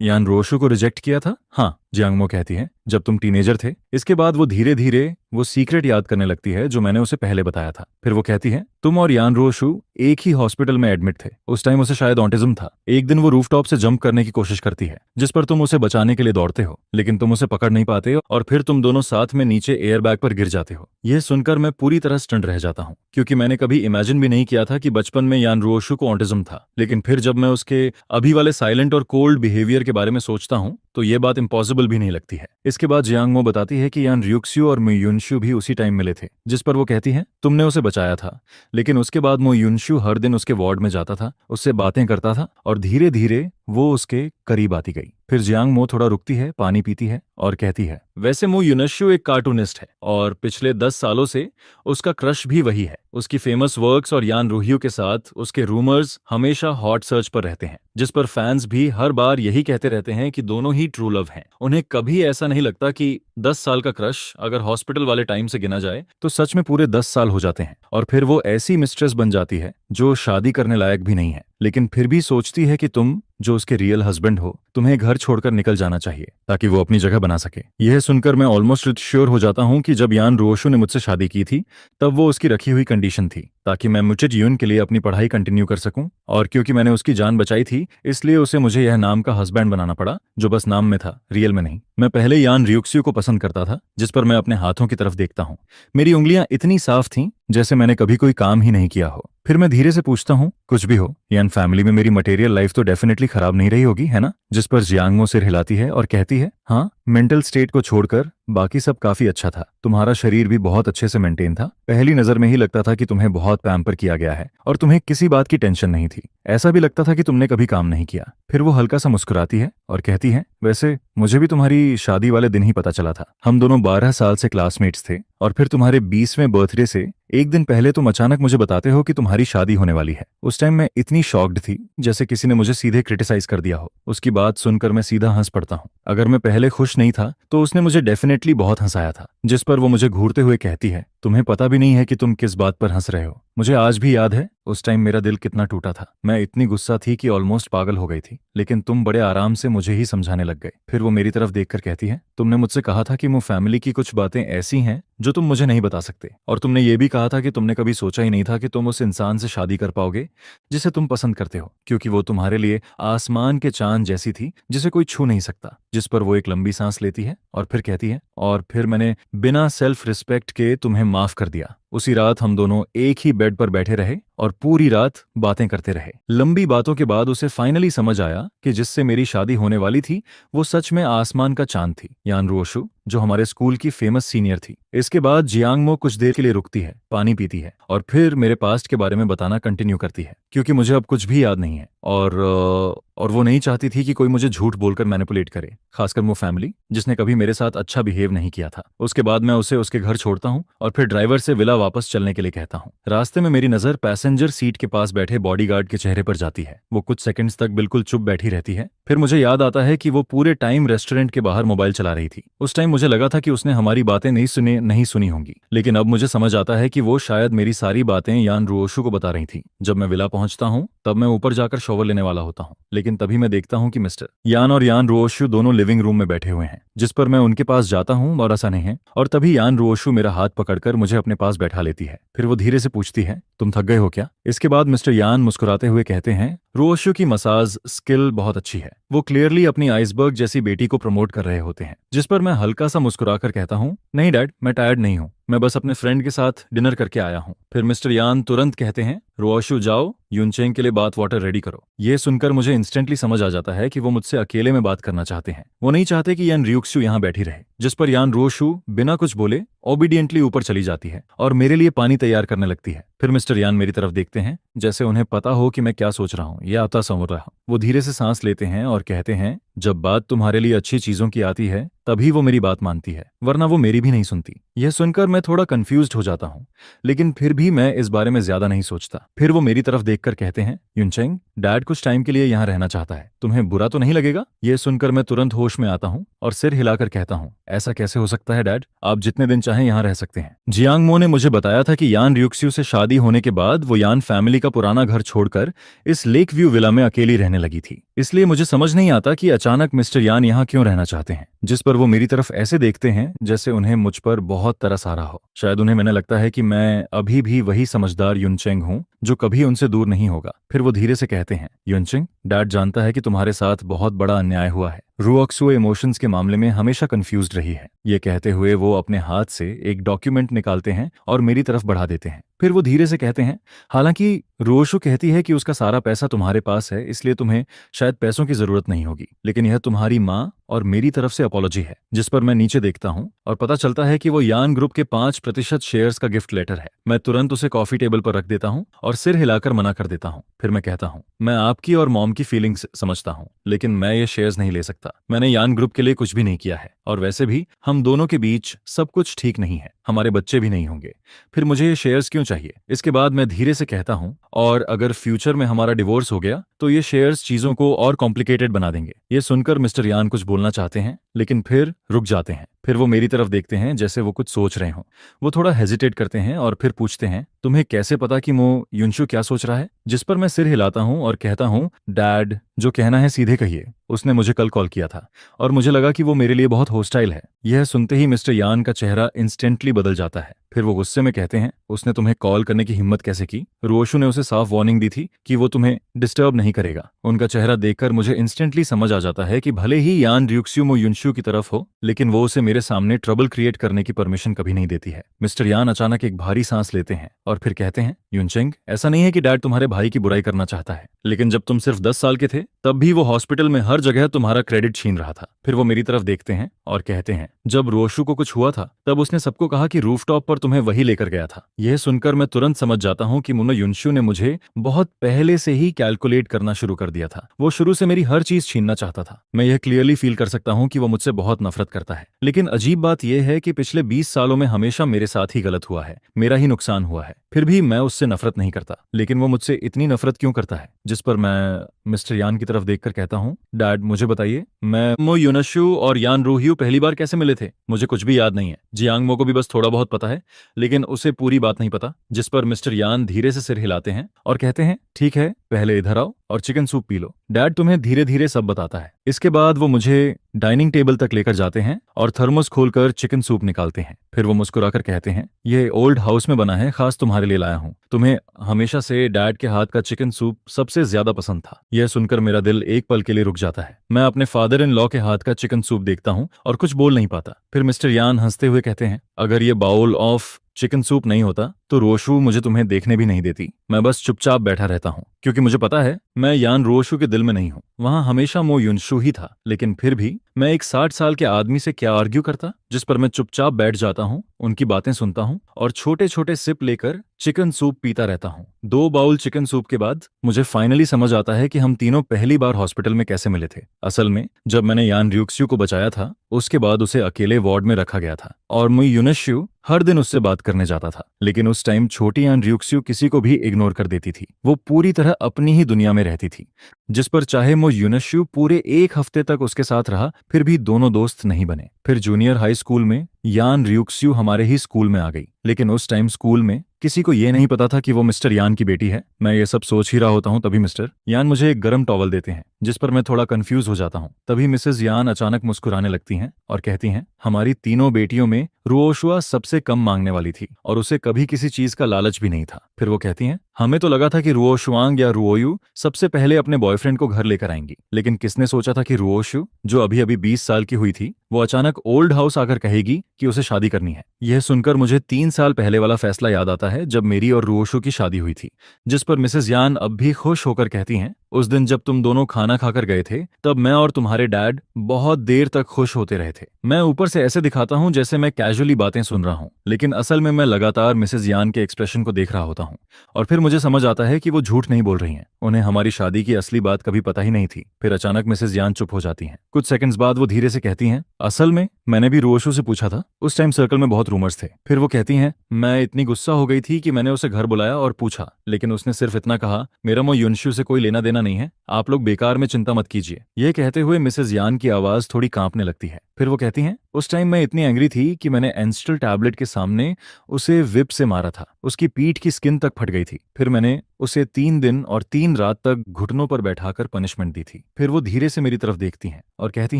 यान रोशु को रिजेक्ट किया था? हाँ, जियांगमो कहती है, जब तुम टीनेजर थे। इसके बाद वो धीरे धीरे वो सीक्रेट याद करने लगती है जो मैंने उसे पहले बताया था। फिर वो कहती है, तुम और यान रोशु एक ही हॉस्पिटल में एडमिट थे। उस टाइम उसे शायद ऑटिज्म था। एक दिन वो रूफटॉप से जंप करने की कोशिश करती है, जिस पर तुम उसे बचाने के लिए दौड़ते हो, लेकिन तुम उसे पकड़ नहीं पाते और फिर तुम दोनों साथ में नीचे एयरबैग पर गिर जाते हो। यह सुनकर मैं पूरी तरह स्टंट रह जाता हूँ, क्योंकि मैंने कभी इमेजिन भी नहीं किया था कि बचपन में यान रोशु को ऑटिज्म था। लेकिन फिर जब मैं उसके अभी वाले साइलेंट और कोल्ड बिहेवियर के बारे में सोचता हूँ तो ये बात इम्पॉसिबल भी नहीं लगती है। इसके बाद जियांगमो बताती है कि यान र्यूक्स्यू और मो युनशु भी उसी टाइम मिले थे, जिस पर वो कहती है, तुमने उसे बचाया था, लेकिन उसके बाद मो युनशु हर दिन उसके वार्ड में जाता था, उससे बातें करता था और धीरे धीरे वो उसके करीब आती गई। फिर जियांगमो थोड़ा रुकती है, पानी पीती है और कहती है, वैसे मो युनशु एक कार्टूनिस्ट है और पिछले 10 सालों से उसका क्रश भी वही है। उसकी फेमस वर्क्स और यान रूहियो के साथ उसके रूमर्स हमेशा हॉट सर्च पर रहते हैं, जिस पर फैंस भी हर बार यही कहते रहते हैं कि दोनों ही ट्रू लव हैं। उन्हें कभी ऐसा नहीं लगता कि 10 साल का क्रश अगर हॉस्पिटल वाले टाइम से गिना जाए तो सच में पूरे 10 साल हो जाते हैं। और फिर वो ऐसी मिस्ट्रेस बन जाती है जो शादी करने लायक भी नहीं है, लेकिन फिर भी सोचती है कि तुम जो उसके रियल हस्बैंड हो, तुम्हें घर छोड़कर निकल जाना चाहिए ताकि वो अपनी जगह बना सके। यह सुनकर मैं ऑलमोस्ट श्योर हो जाता हूँ कि जब यान रोशु ने मुझसे शादी की थी तब वो उसकी रखी हुई कंडीशन थी ताकि मैं मुचिट यून के लिए अपनी पढ़ाई कंटिन्यू कर सकूं, और क्योंकि मैंने उसकी जान बचाई थी इसलिए उसे मुझे यह नाम का हस्बैंड बनाना पड़ा, जो बस नाम में था, रियल में नहीं। मैं पहले यान र्यूक्स्यू को पसंद करता था, जिस पर मैं अपने हाथों की तरफ देखता हूँ। मेरी उंगलियां इतनी साफ थीं जैसे मैंने कभी कोई काम ही नहीं किया हो। फिर मैं धीरे से पूछता हूँ, कुछ भी हो, यान फैमिली में मेरी मटेरियल लाइफ तो डेफिनेटली खराब नहीं रही होगी, है ना? जिस पर जियांगमो सिर हिलाती है और कहती है, हाँ, मेंटल स्टेट को छोड़कर बाकी सब काफी अच्छा था। तुम्हारा शरीर भी बहुत अच्छे से मेंटेन था। पहली नजर में ही लगता था कि तुम्हें बहुत पैम्पर किया गया है और तुम्हें किसी बात की टेंशन नहीं थी। ऐसा भी लगता था कि तुमने कभी काम नहीं किया। फिर वो हल्का सा मुस्कुराती है और कहती है, वैसे मुझे भी तुम्हारी शादी वाले दिन ही पता चला था। हम दोनों 12 साल से क्लासमेट्स थे और फिर तुम्हारे 20वें बर्थडे से एक दिन पहले तुम अचानक मुझे बताते हो कि तुम्हारी शादी होने वाली है। उस टाइम मैं इतनी शॉक्ड थी जैसे किसी ने मुझे सीधे क्रिटिसाइज कर दिया हो। उसकी बात सुनकर मैं सीधा हंस पड़ता हूँ। अगर मैं पहले खुश नहीं था तो उसने मुझे डेफिनेटली बहुत हंसाया था। जिस पर वो मुझे घूरते हुए कहती है, तुम्हें पता भी नहीं है कि तुम किस बात पर हंस रहे हो। मुझे आज भी याद है उस टाइम मेरा दिल कितना टूटा था। मैं इतनी गुस्सा थी कि ऑलमोस्ट पागल हो गई थी, लेकिन तुम बड़े आराम से मुझे ही समझाने लग गए। फिर वो मेरी तरफ देखकर कहती है, तुमने मुझसे कहा था कि वो फैमिली की कुछ बातें ऐसी हैं जो तुम मुझे नहीं बता सकते, और तुमने ये भी कहा था कि तुमने कभी सोचा ही नहीं था कि तुम उस इंसान से शादी कर पाओगे जिसे तुम पसंद करते हो, क्योंकि वो तुम्हारे लिए आसमान के चांद जैसी थी जिसे कोई छू नहीं सकता। जिस पर वो एक लंबी सांस लेती है और फिर कहती है, और फिर मैंने बिना सेल्फ रिस्पेक्ट के तुम्हें माफ कर दिया। उसी रात हम दोनों एक ही बेड पर बैठे रहे और पूरी रात बातें करते रहे। लंबी बातों के बाद उसे फाइनली समझ आया कि जिससे मेरी शादी होने वाली थी वो सच में आसमान का चांद थी, यान रोशु, जो हमारे स्कूल की फेमस सीनियर थी। इसके बाद जियांगमो कुछ देर के लिए रुकती है, पानी पीती है और फिर मेरे पास्ट के बारे में बताना कंटिन्यू करती है, क्योंकि मुझे अब कुछ भी याद नहीं है और वो नहीं चाहती थी कि कोई मुझे झूठ बोलकर मैनिपुलेट करे, खासकर वो फैमिली जिसने कभी मेरे साथ अच्छा बिहेव नहीं किया था। उसके बाद मैं उसे उसके घर छोड़ता हूँ और फिर ड्राइवर से विला वापस चलने के लिए कहता हूँ। रास्ते में मेरी नजर पैसेंजर सीट के पास बैठे बॉडीगार्ड के चेहरे पर जाती है। वो कुछ सेकंड्स तक बिल्कुल चुप बैठी रहती है। फिर मुझे याद आता है कि वो पूरे टाइम रेस्टोरेंट के बाहर मोबाइल चला रही थी। उस टाइम मुझे लगा था कि उसने हमारी बातें नहीं सुनी होंगी, लेकिन अब मुझे समझ आता है कि वो शायद मेरी सारी बातें यान रोशु को बता रही थी। जब मैं विला पहुंचता हूं तब मैं ऊपर जाकर शॉवर लेने वाला होता हूं, लेकिन तभी मैं देखता हूं कि मिस्टर यान और यान रोशु दोनों लिविंग रूम में बैठे हुए हैं। जिस पर मैं उनके पास जाता हूं और ऐसा नहीं है, और तभी यान रोशु मेरा हाथ पकड़कर मुझे अपने पास बैठा लेती है। फिर वो धीरे से पूछती है, तुम थक गए हो क्या? इसके बाद मिस्टर यान मुस्कुराते हुए कहते हैं, रुओशु की मसाज स्किल बहुत अच्छी है। वो क्लियरली अपनी आइसबर्ग जैसी बेटी को प्रमोट कर रहे होते हैं। जिस पर मैं हल्का सा मुस्कुराकर कहता हूँ, नहीं डैड, मैं टायर्ड नहीं हूँ, मैं बस अपने फ्रेंड के साथ डिनर करके आया हूँ। फिर मिस्टर यान तुरंत कहते हैं, रुओशु जाओ, यूनचेंग के लिए बाथ वाटर रेडी करो। ये सुनकर मुझे इंस्टेंटली समझ आ जाता है कि वो मुझसे अकेले में बात करना चाहते हैं। वो नहीं चाहते कि यान रियुक्सु यहाँ बैठी रहे। जिस पर यान रुओशु बिना कुछ बोले ओबीडियंटली ऊपर चली जाती है और मेरे लिए पानी तैयार करने लगती है। फिर मिस्टर यान मेरी तरफ देखते हैं, जैसे उन्हें पता हो कि मैं क्या सोच रहा हूँ या आता समझ रहा हूँ। वो धीरे से सांस लेते हैं और कहते हैं, जब बात तुम्हारे लिए अच्छी चीजों की आती है तभी वो मेरी बात मानती है, वरना वो मेरी भी नहीं सुनती। यह सुनकर मैं थोड़ा कंफ्यूज्ड हो जाता हूँ, लेकिन फिर भी मैं इस बारे में ज्यादा नहीं सोचता। फिर वो मेरी तरफ देखकर कहते हैं, यूनचेंग, डैड कुछ टाइम के लिए यहाँ रहना चाहता है, तुम्हें बुरा तो नहीं लगेगा? यह सुनकर मैं तुरंत होश में आता हूँ और सिर हिलाकर कहता हूँ, ऐसा कैसे हो सकता है डैड? आप जितने दिन चाहें यहाँ रह सकते हैं। जियांग मो ने मुझे बताया था कि यान रियुक्सु से शादी होने के बाद वो यान फैमिली का पुराना घर छोड़कर इस लेक व्यू विला में अकेली रहने लगी थी। इसलिए मुझे समझ नहीं आता कि अचानक मिस्टर यान यहाँ क्यों रहना चाहते हैं। जिस पर वो मेरी तरफ ऐसे देखते हैं जैसे उन्हें मुझ पर बहुत तरस आ रहा हो। शायद उन्हें मैंने लगता है कि मैं अभी भी वही समझदार यूनचेंग हूँ जो कभी उनसे दूर नहीं होगा। फिर वो धीरे से कहते हैं, यूनचेंग, डैड जानता है कि तुम्हारे साथ बहुत बड़ा अन्याय हुआ है। रुओक्सु इमोशंस के मामले में हमेशा कंफ्यूज्ड रही है। ये कहते हुए वो अपने हाथ से एक डॉक्यूमेंट निकालते हैं और मेरी तरफ बढ़ा देते हैं। फिर वो धीरे से कहते हैं, हालांकि रुओशु कहती है कि उसका सारा पैसा तुम्हारे पास है, इसलिए तुम्हें शायद पैसों की जरूरत नहीं होगी, लेकिन यह तुम्हारी माँ और मेरी तरफ से अपॉलॉजी है। जिस पर मैं नीचे देखता हूँ और पता चलता है कि वो यान ग्रुप के 5% शेयर्स का गिफ्ट लेटर है। मैं तुरंत उसे कॉफी टेबल पर रख देता हूँ और सिर हिलाकर मना कर देता हूँ। फिर मैं कहता हूँ, मैं आपकी और मॉम की फीलिंग्स समझता हूँ, लेकिन मैं ये शेयर्स नहीं ले सकता। मैंने यान ग्रुप के लिए कुछ भी नहीं किया है और वैसे भी हम दोनों के बीच सब कुछ ठीक नहीं है, हमारे बच्चे भी नहीं होंगे, फिर मुझे ये शेयर्स क्यों चाहिए? इसके बाद मैं धीरे से कहता हूँ, और अगर फ्यूचर में हमारा डिवोर्स हो गया तो ये शेयर्स चीजों को और कॉम्प्लिकेटेड बना देंगे। ये सुनकर मिस्टर यान कुछ बोलना चाहते हैं लेकिन फिर रुक जाते हैं। फिर वो मेरी तरफ देखते हैं जैसे वो कुछ सोच रहे हों। वो थोड़ा हेजिटेट करते हैं और फिर पूछते हैं, तुम्हें कैसे पता कि मो युनशु क्या सोच रहा है? जिस पर मैं सिर हिलाता हूँ और कहता हूँ, डैड, जो कहना है सीधे कहिए। उसने मुझे कल कॉल किया था और मुझे लगा कि वो मेरे लिए बहुत होस्टाइल है। यह सुनते ही मिस्टर यान का चेहरा इंस्टेंटली बदल जाता है। फिर वो गुस्से में कहते हैं, उसने तुम्हें कॉल करने की हिम्मत कैसे की? रुओशु ने उसे साफ वार्निंग दी थी कि वो तुम्हें डिस्टर्ब नहीं करेगा। उनका चेहरा देखकर मुझे इंस्टेंटली समझ आ जाता है कि भले ही यान रियुक्सु मो युनशु की तरफ हो, लेकिन वो उसे मेरे सामने ट्रबल क्रिएट करने की परमिशन कभी नहीं देती है। मिस्टर यान अचानक एक भारी सांस लेते हैं और फिर कहते हैं, युनचेंग, ऐसा नहीं है कि डैड तुम्हारे भाई की बुराई करना चाहता है, लेकिन जब तुम सिर्फ 10 साल के थे तब भी वो हॉस्पिटल में हर जगह तुम्हारा क्रेडिट छीन रहा था। फिर वो मेरी तरफ देखते हैं और कहते हैं, जब रुओशु को कुछ हुआ था तब उसने सबको कहा कि रूफटॉप पर तुम्हें वही लेकर गया था। यह सुनकर मैं तुरंत समझ जाता हूँ कि मुन्नो युनशु ने मुझे बहुत पहले से ही कैलकुलेट करना शुरू कर दिया था। वो शुरू से मेरी हर चीज छीनना चाहता था। मैं यह क्लियरली फील कर सकता हूँ कि वो मुझसे बहुत नफरत करता है। लेकिन अजीब बात यह है कि पिछले 20 सालों में हमेशा मेरे साथ ही गलत हुआ है, मेरा ही नुकसान हुआ है, फिर भी मैं उससे नफरत नहीं करता। लेकिन वो मुझसे इतनी नफरत क्यों करता है? जिस पर मैं मिस्टर यान की तरफ देखकर कहता हूँ, डैड, मुझे बताइए, मैं मो युनशु और यान रूहियू पहली बार कैसे मिले थे? मुझे कुछ भी याद नहीं है। जियांग मो को भी बस थोड़ा बहुत पता है, लेकिन उसे पूरी बात नहीं पता। जिस पर मिस्टर यान धीरे से सिर हिलाते हैं और कहते हैं, ठीक है, पहले इधर आओ और chicken soup P low. Dad तुम्हें धीरे धीरे सब बताता है। इसके बाद वो मुझे डाइनिंग टेबल तक लेकर जाते हैं और थर्मोस खोलकर चिकन सूप निकालते हैं। फिर वो मुस्कुराकर कहते हैं, ये ओल्ड हाउस में बना है, खास तुम्हारे लिए लाया हूँ। तुम्हें हमेशा से डैड के हाथ का चिकन सूप सबसे ज्यादा पसंद था। यह सुनकर मेरा दिल एक पल के लिए रुक जाता है। मैं अपने फादर इन लॉ के हाथ का चिकन सूप देखता हूँ और कुछ बोल नहीं पाता। फिर मिस्टर यान हंसते हुए कहते हैं, अगर ये बाउल ऑफ चिकन सूप नहीं होता तो रोशु मुझे तुम्हें देखने भी नहीं देती। मैं बस चुपचाप बैठा रहता हूँ क्योंकि मुझे पता है मैं यान रोशु के दिल में नहीं हूँ। वहां हमेशा मो युनशु ही था, लेकिन फिर भी मैं एक 60 साल के आदमी से क्या आर्ग्यू करता? जिस पर मैं चुपचाप बैठ जाता हूँ, उनकी बातें सुनता हूँ और छोटे छोटे सिप लेकर चिकन सूप पीता रहता हूँ। 2 बाउल चिकन सूप के बाद मुझे फाइनली समझ आता है कि हम तीनों पहली बार हॉस्पिटल में कैसे मिले थे। असल में जब मैंने यान रियुक्सु को बचाया था, उसके बाद उसे अकेले वार्ड में रखा गया था और मो युनशु हर दिन उससे बात करने जाता था। लेकिन उस टाइम छोटी यान रियुक्सु किसी को भी इग्नोर कर देती थी। वो पूरी तरह अपनी ही दुनिया में रहती थी। जिस पर चाहे मो युनशु पूरे 1 हफ्ते तक उसके साथ रहा, फिर भी दोनों दोस्त नहीं बने। फिर जूनियर हाई स्कूल में यान रियुक्सु हमारे ही स्कूल में आ गई, लेकिन उस टाइम स्कूल में किसी को ये नहीं पता था कि वो मिस्टर यान की बेटी है। मैं ये सब सोच ही रहा होता हूँ तभी मिस्टर यान मुझे एक गर्म टॉवल देते हैं, जिस पर मैं थोड़ा कंफ्यूज हो जाता हूँ। तभी मिसेस यान अचानक मुस्कुराने लगती हैं और कहती हैं, हमारी तीनों बेटियों में रुओशुआ सबसे कम मांगने वाली थी और उसे कभी किसी चीज का लालच भी नहीं था। फिर वो कहती हैं, हमें तो लगा था कि रुओशुआंग या रुओयू सबसे पहले अपने बॉयफ्रेंड को घर लेकर आएंगी, लेकिन किसने सोचा था कि रुओशु, जो अभी अभी 20 साल की हुई थी, वो अचानक ओल्ड हाउस आकर कहेगी कि उसे शादी करनी है। यह सुनकर मुझे 3 साल पहले वाला फैसला याद आता है जब मेरी और रुओशु की शादी हुई थी, जिस पर मिसेस यान अब भी खुश होकर कहती हैं, उस दिन जब तुम दोनों खाना खाकर गए थे तब मैं और तुम्हारे डैड बहुत देर तक खुश होते रहे थे। मैं ऊपर से ऐसे दिखाता हूँ जैसे मैं कैजुअली बातें सुन रहा हूँ, लेकिन असल में मैं लगातार मिसेस यान के एक्सप्रेशन को देख रहा होता हूँ और फिर मुझे समझ आता है कि वो झूठ नहीं बोल रही हैं। उन्हें हमारी शादी की असली बात कभी पता ही नहीं थी। फिर अचानक मिसेस यान चुप हो जाती हैं। कुछ सेकंड्स बाद वो धीरे से कहती हैं, असल में मैंने भी रुओशु से पूछा था, उस टाइम सर्कल में बहुत रूमर्स थे। फिर वो कहती हैं, मैं इतनी गुस्सा हो गई थी कि मैंने उसे घर बुलाया और पूछा, लेकिन उसने सिर्फ इतना कहा, मेरा मो युनशु से कोई लेना देना नहीं है, आप लोग बेकार में चिंता मत कीजिए। यह कहते हुए मिसेस यान की आवाज थोड़ी कांपने लगती है। फिर वो कहती हैं, उस टाइम मैं इतनी एंग्री थी कि मैंने एंस्टल टैबलेट के सामने उसे विप से मारा था। उसकी पीठ की स्किन तक फट गई थी। फिर मैंने उसे 3 दिन और 3 रात तक घुटनों पर बैठाकर पनिशमेंट दी थी। फिर वो धीरे से मेरी तरफ देखती हैं और कहती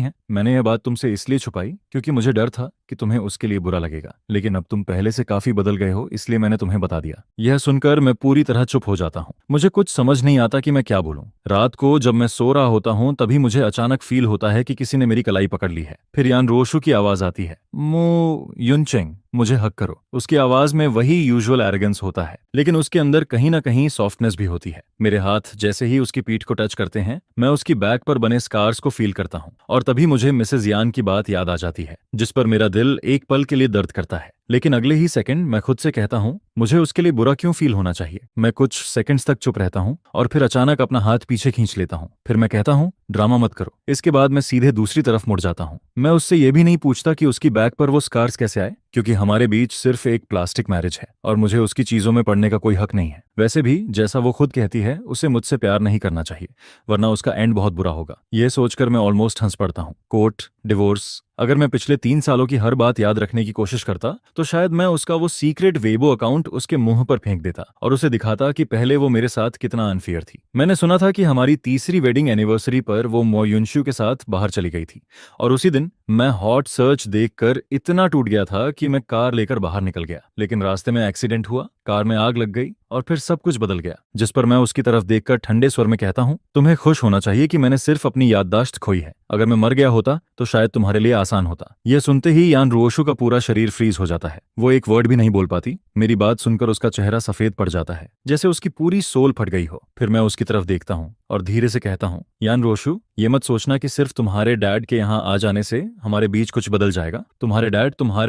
हैं, मैंने यह बात तुमसे इसलिए छुपाई क्योंकि मुझे डर था कि तुम्हें उसके लिए बुरा लगेगा, लेकिन अब तुम पहले से काफी बदल गए हो, इसलिए मैंने तुम्हें बता दिया। यह सुनकर मैं पूरी तरह चुप हो जाता हूँ। मुझे कुछ समझ नहीं आता कि मैं क्या बोलूं। रात को जब मैं सो रहा होता हूँ तभी मुझे अचानक फील होता है कि किसी ने मेरी कलाई पकड़ ली है। फिर यान रोशु की आवाज आती है, मो युनचेंग, मुझे हक करो। उसकी आवाज में वही यूजुअल एरोगेंस होता है, लेकिन उसके अंदर कहीं ना कहीं सॉफ्टनेस भी होती है। मेरे हाथ जैसे ही उसकी पीठ को टच करते हैं, मैं उसकी बैक पर बने स्कार्स को फील करता हूँ और तभी मुझे मिसेस यान की बात याद आ जाती है, जिस पर मेरा दिल एक पल के लिए दर्द करता है। लेकिन अगले ही सेकंड मैं खुद से कहता हूँ, मुझे उसके लिए बुरा क्यों फील होना चाहिए। मैं कुछ सेकंड्स तक चुप रहता हूँ और फिर अचानक अपना हाथ पीछे खींच लेता हूँ। फिर मैं कहता हूँ, ड्रामा मत करो। इसके बाद मैं सीधे दूसरी तरफ मुड़ जाता हूँ। मैं उससे ये भी नहीं पूछता कि उसकी बैक पर वो स्कार्स कैसे आए, क्योंकि हमारे बीच सिर्फ एक प्लास्टिक मैरिज है और मुझे उसकी चीजों में पड़ने का कोई हक नहीं है। वैसे भी जैसा वो खुद कहती है, उसे मुझसे प्यार नहीं करना चाहिए, वरना उसका एंड बहुत बुरा होगा। यह सोचकर मैं ऑलमोस्ट हंस पड़ता हूँ। कोर्ट, डिवोर्स, अगर मैं पिछले 3 सालों की हर बात याद रखने की कोशिश करता तो शायद मैं उसका वो सीक्रेट वेबो अकाउंट उसके मुंह पर फेंक देता और उसे दिखाता कि पहले वो मेरे साथ कितना अनफेयर थी। मैंने सुना था कि हमारी तीसरी वेडिंग एनिवर्सरी पर वो मो युनशु के साथ बाहर चली गई थी और उसी दिन मैं हॉट सर्च देखकर इतना टूट गया था कि मैं कार लेकर बाहर निकल गया, लेकिन रास्ते में एक्सीडेंट हुआ, कार में आग लग गई और फिर सब कुछ बदल गया। जिस पर मैं उसकी तरफ देखकर ठंडे स्वर में कहता हूँ, तुम्हें खुश होना चाहिए कि मैंने सिर्फ अपनी याददाश्त खोई है। अगर मैं मर गया होता तो शायद तुम्हारे लिए आसान होता। यह सुनते ही यान रुओशु का पूरा शरीर फ्रीज हो जाता है। वो एक वर्ड भी नहीं बोल पाती। मेरी बात सुनकर उसका चेहरा सफेद पड़ जाता है, जैसे उसकी पूरी सोल फट गई हो। फिर मैं उसकी तरफ देखता हूँ और धीरे से कहता हूँ, यान रोशु, ये मत सोचना कि सिर्फ तुम्हारे डैड के यहाँ आ जाने से हमारे बीच कुछ बदल जाएगा। तुम्हारे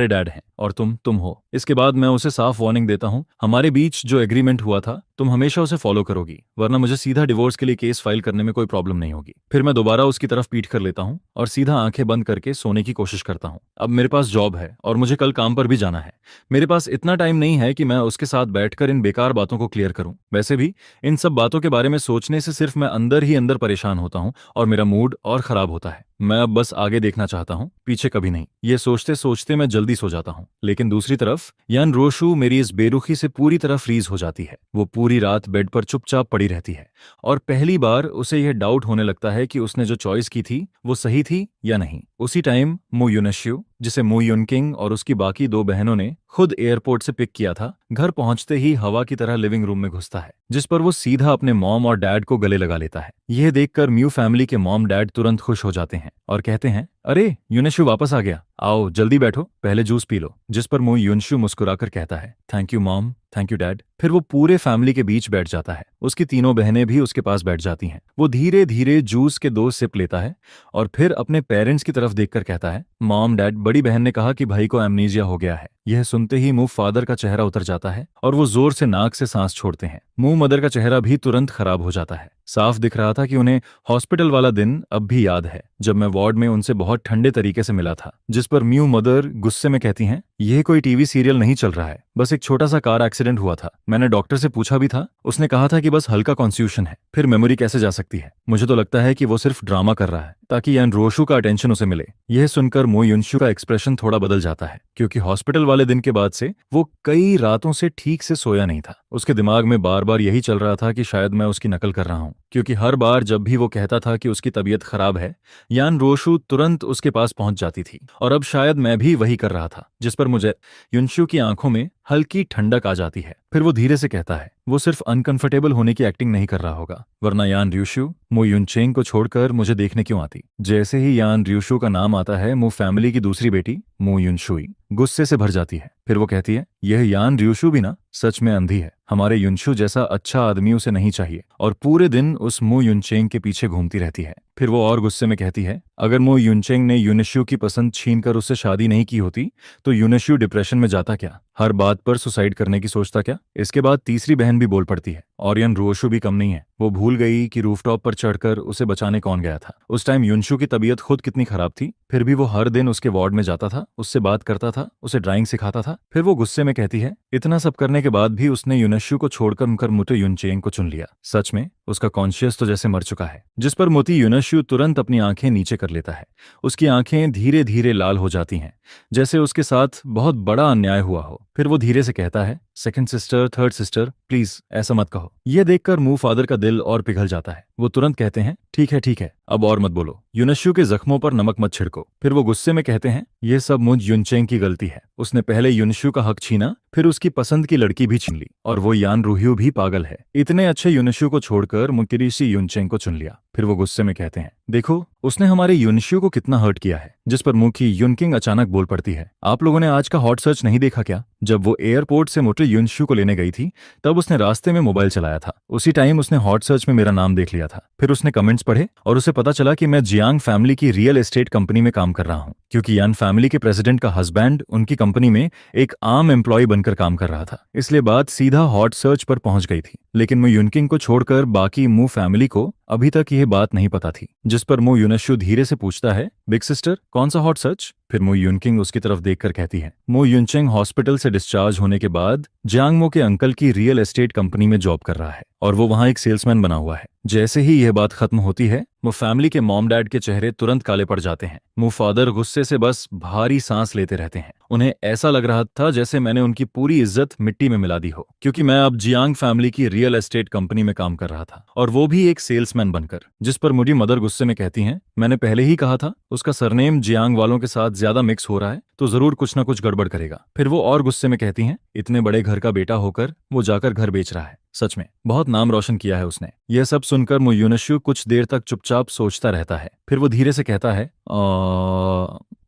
डैड हैं और तुम हो। इसके बाद मैं उसे साफ वार्निंग देता हूँ, हमारे बीच जो एग्रीमेंट हुआ था तुम हमेशा उसे फॉलो करोगी, वरना मुझे सीधा डिवोर्स के लिए केस फाइल करने में कोई प्रॉब्लम नहीं होगी। फिर मैं दोबारा उसकी तरफ पीठ कर लेता हूँ और सीधा आंखें बंद करके सोने की कोशिश करता हूँ। अब मेरे पास जॉब है और मुझे कल काम पर भी जाना है। मेरे पास इतना टाइम नहीं है कि मैं उसके साथ बैठकर इन बेकार बातों को क्लियर करूं। वैसे भी इन सब बातों के बारे में सोचने से सिर्फ मैं अंदर ही अंदर परेशान होता हूं और मेरा मूड और खराब होता है। मैं अब बस आगे देखना चाहता हूं, पीछे कभी नहीं। ये सोचते सोचते मैं जल्दी सो जाता हूं। लेकिन दूसरी तरफ यान रोशु मेरी इस बेरुखी से पूरी तरह फ्रीज हो जाती है। वो पूरी रात बेड पर चुपचाप पड़ी रहती है और पहली बार उसे यह डाउट होने लगता है कि उसने जो चॉइस की थी वो सही थी या नहीं। उसी टाइम मो युनश्यू, जिसे मो युनकिंग और उसकी बाकी 2 बहनों ने खुद एयरपोर्ट से पिक किया था, घर पहुंचते ही हवा की तरह लिविंग रूम में घुसता है, जिस पर वो सीधा अपने मॉम और डैड को गले लगा लेता है। यह देखकर म्यू फैमिली के मॉम डैड तुरंत खुश हो जाते हैं और कहते हैं, अरे युनश्यू वापस आ गया, आओ जल्दी बैठो, पहले जूस पी लो। जिस पर मो युनश्यू मुस्कुराकर कहता है, thank you mom, thank you dad. फिर वो पूरे फैमिली के बीच बैठ जाता है। उसकी 3 बहनें भी उसके पास बैठ जाती हैं। वो धीरे धीरे जूस के 2 सिप लेता है और फिर अपने पेरेंट्स की तरफ देखकर कहता है, मॉम डैड, बड़ी बहन ने कहा कि भाई को एमनीजिया हो गया है। यह सुनते ही मुंह फादर का चेहरा उतर जाता है और वो जोर से नाक से सांस छोड़ते हैं। मुंह मदर का चेहरा भी तुरंत खराब हो जाता है। साफ दिख रहा था कि उन्हें हॉस्पिटल वाला दिन अब भी याद है, जब मैं वार्ड में उनसे बहुत ठंडे तरीके से मिला था। जिस पर म्यू मदर गुस्से में कहती हैं, यह कोई टीवी सीरियल नहीं चल रहा है, बस एक छोटा सा कार एक्सीडेंट हुआ था। मैंने डॉक्टर से पूछा भी था, उसने कहा था कि बस हल्का कॉन्फ्यूजन है। फिर मेमोरी कैसे जा सकती है? मुझे तो लगता है कि वो सिर्फ ड्रामा कर रहा है। ताकि यान रोशु का अटेंशन उसे मिले। यह सुनकर मो युनशु का एक्सप्रेशन थोड़ा बदल जाता है, क्योंकि हॉस्पिटल वाले दिन के बाद से वो कई रातों से ठीक से सोया नहीं था। उसके दिमाग में बार बार यही चल रहा था कि शायद मैं उसकी नकल कर रहा हूं, क्योंकि हर बार जब भी वो कहता था कि उसकी तबीयत खराब है, यान रोशु तुरंत उसके पास पहुंच जाती थी। और अब शायद मैं भी वही कर रहा था, जिस पर मुझे युनशु की आंखों में हल्की ठंडक आ जाती है। फिर वो धीरे से कहता है, वो सिर्फ अनकंफर्टेबल होने की एक्टिंग नहीं कर रहा होगा, वरना यान र्यूशु मो युनचेंग को छोड़कर मुझे देखने क्यों आती। जैसे ही यान र्यूशु का नाम आता है, मो फैमिली की दूसरी बेटी मो युनशुई गुस्से से भर जाती है। फिर वो कहती है, यह यान र्यूशु भी ना सच में अंधी है। हमारे युनशु जैसा अच्छा आदमी उसे नहीं चाहिए, और पूरे दिन उस मो युनचेंग के पीछे घूमती रहती है। फिर वो और गुस्से में कहती है, अगर मो युनचेंग ने यूनिशु की पसंद छीनकर उससे शादी नहीं की होती तो यूनिशु डिप्रेशन में जाता क्या, हर बात पर सुसाइड करने की सोचता क्या। इसके बाद तीसरी बहन भी बोल पड़ती है, ऑरियन रोशु भी कम नहीं है। वो भूल गई कि रूफटॉप पर चढ़कर उसे बचाने कौन गया था। उस टाइम युनशु की तबीयत खुद कितनी खराब थी, फिर भी वो हर दिन उसके वार्ड में जाता था, उससे बात करता था, उसे ड्राइंग सिखाता था। फिर वो गुस्से में कहती है, इतना सब करने के बाद भी उसने यूनिशु को छोड़कर मुटे युनचेंग को चुन लिया। सच में उसका कॉन्शियस तो जैसे मर चुका है। जिस पर मोती युनशु तुरंत अपनी आंखें नीचे कर लेता है। उसकी आंखें धीरे धीरे लाल हो जाती हैं, जैसे उसके साथ बहुत बड़ा अन्याय हुआ हो। फिर वो धीरे से कहता है, second sister, third sister, please ऐसा मत कहो। यह देखकर मू फादर का दिल और पिघल जाता है। वो तुरंत कहते हैं, ठीक है, अब और मत बोलो, युनशु के जख्मों पर नमक मत छिड़को। फिर वो गुस्से में कहते हैं, यह सब मुझ युनचेंग की गलती है। उसने पहले युनशु का हक छीना, फिर उसकी पसंद की लड़की भी छीन ली, और वो यान रूह्यू भी पागल है। इतने अच्छे युनशु को छोड़कर मुकिरिशी युनचेंग को चुन लिया। फिर वो गुस्से में कहते हैं, देखो उसने हमारे युनशु को कितना हर्ट किया है। जिस पर मुखी युनकिंग अचानक बोल पड़ती है, आप लोगों ने आज का हॉट सर्च नहीं देखा क्या? जब वो एयरपोर्ट से मोटे युनशु को लेने गई थी, तब उसने रास्ते में मोबाइल चलाया था। उसी टाइम उसने हॉट सर्च में मेरा नाम देख लिया था। फिर उसने कमेंट्स पढ़े और उसे पता चला कि मैं जियांग फैमिली की रियल एस्टेट कंपनी में काम कर रहा हूँ, क्योंकि यान फैमिली के प्रेसिडेंट का हस्बैंड उनकी कंपनी में एक आम एम्प्लॉय बनकर काम कर रहा था। इसलिए बात सीधा हॉट सर्च पर पहुंच गई थी। लेकिन मो युनकिंग को छोड़कर बाकी मू फैमिली को अभी तक यह बात नहीं पता थी। जिस पर मो युनशु धीरे से पूछता है, बिग सिस्टर कौन सा हॉट सर्च? फिर मो युनकिंग उसकी तरफ देखकर कहती है, मो युनचेंग हॉस्पिटल से डिस्चार्ज होने के बाद जियांगमो के अंकल की रियल एस्टेट कंपनी में जॉब कर रहा है, और वो वहां एक सेल्समैन बना हुआ है। जैसे ही यह बात खत्म होती है, मो फैमिली के मॉम डैड के चेहरे तुरंत काले पड़ जाते हैं। मो फादर गुस्से से बस भारी सांस लेते रहते हैं। उन्हें ऐसा लग रहा था जैसे मैंने उनकी पूरी इज्जत मिट्टी में मिला दी हो, क्योंकि मैं अब जियांग फैमिली की रियल एस्टेट कंपनी में काम कर रहा था, और वो भी एक सेल्समैन बनकर। जिस पर मुझे मदर गुस्से में कहती हैं, मैंने पहले ही कहा था उसका सरनेम जियांग वालों के साथ ज्यादा मिक्स हो रहा है तो जरूर कुछ ना कुछ गड़बड़ करेगा। फिर वो और गुस्से में कहती हैं, इतने बड़े घर का बेटा होकर वो जाकर घर बेच रहा है। सच में बहुत नाम रोशन किया है उसने। यह सब सुनकर मो युनशु कुछ देर तक चुपचाप सोचता रहता है। फिर वो धीरे से कहता है,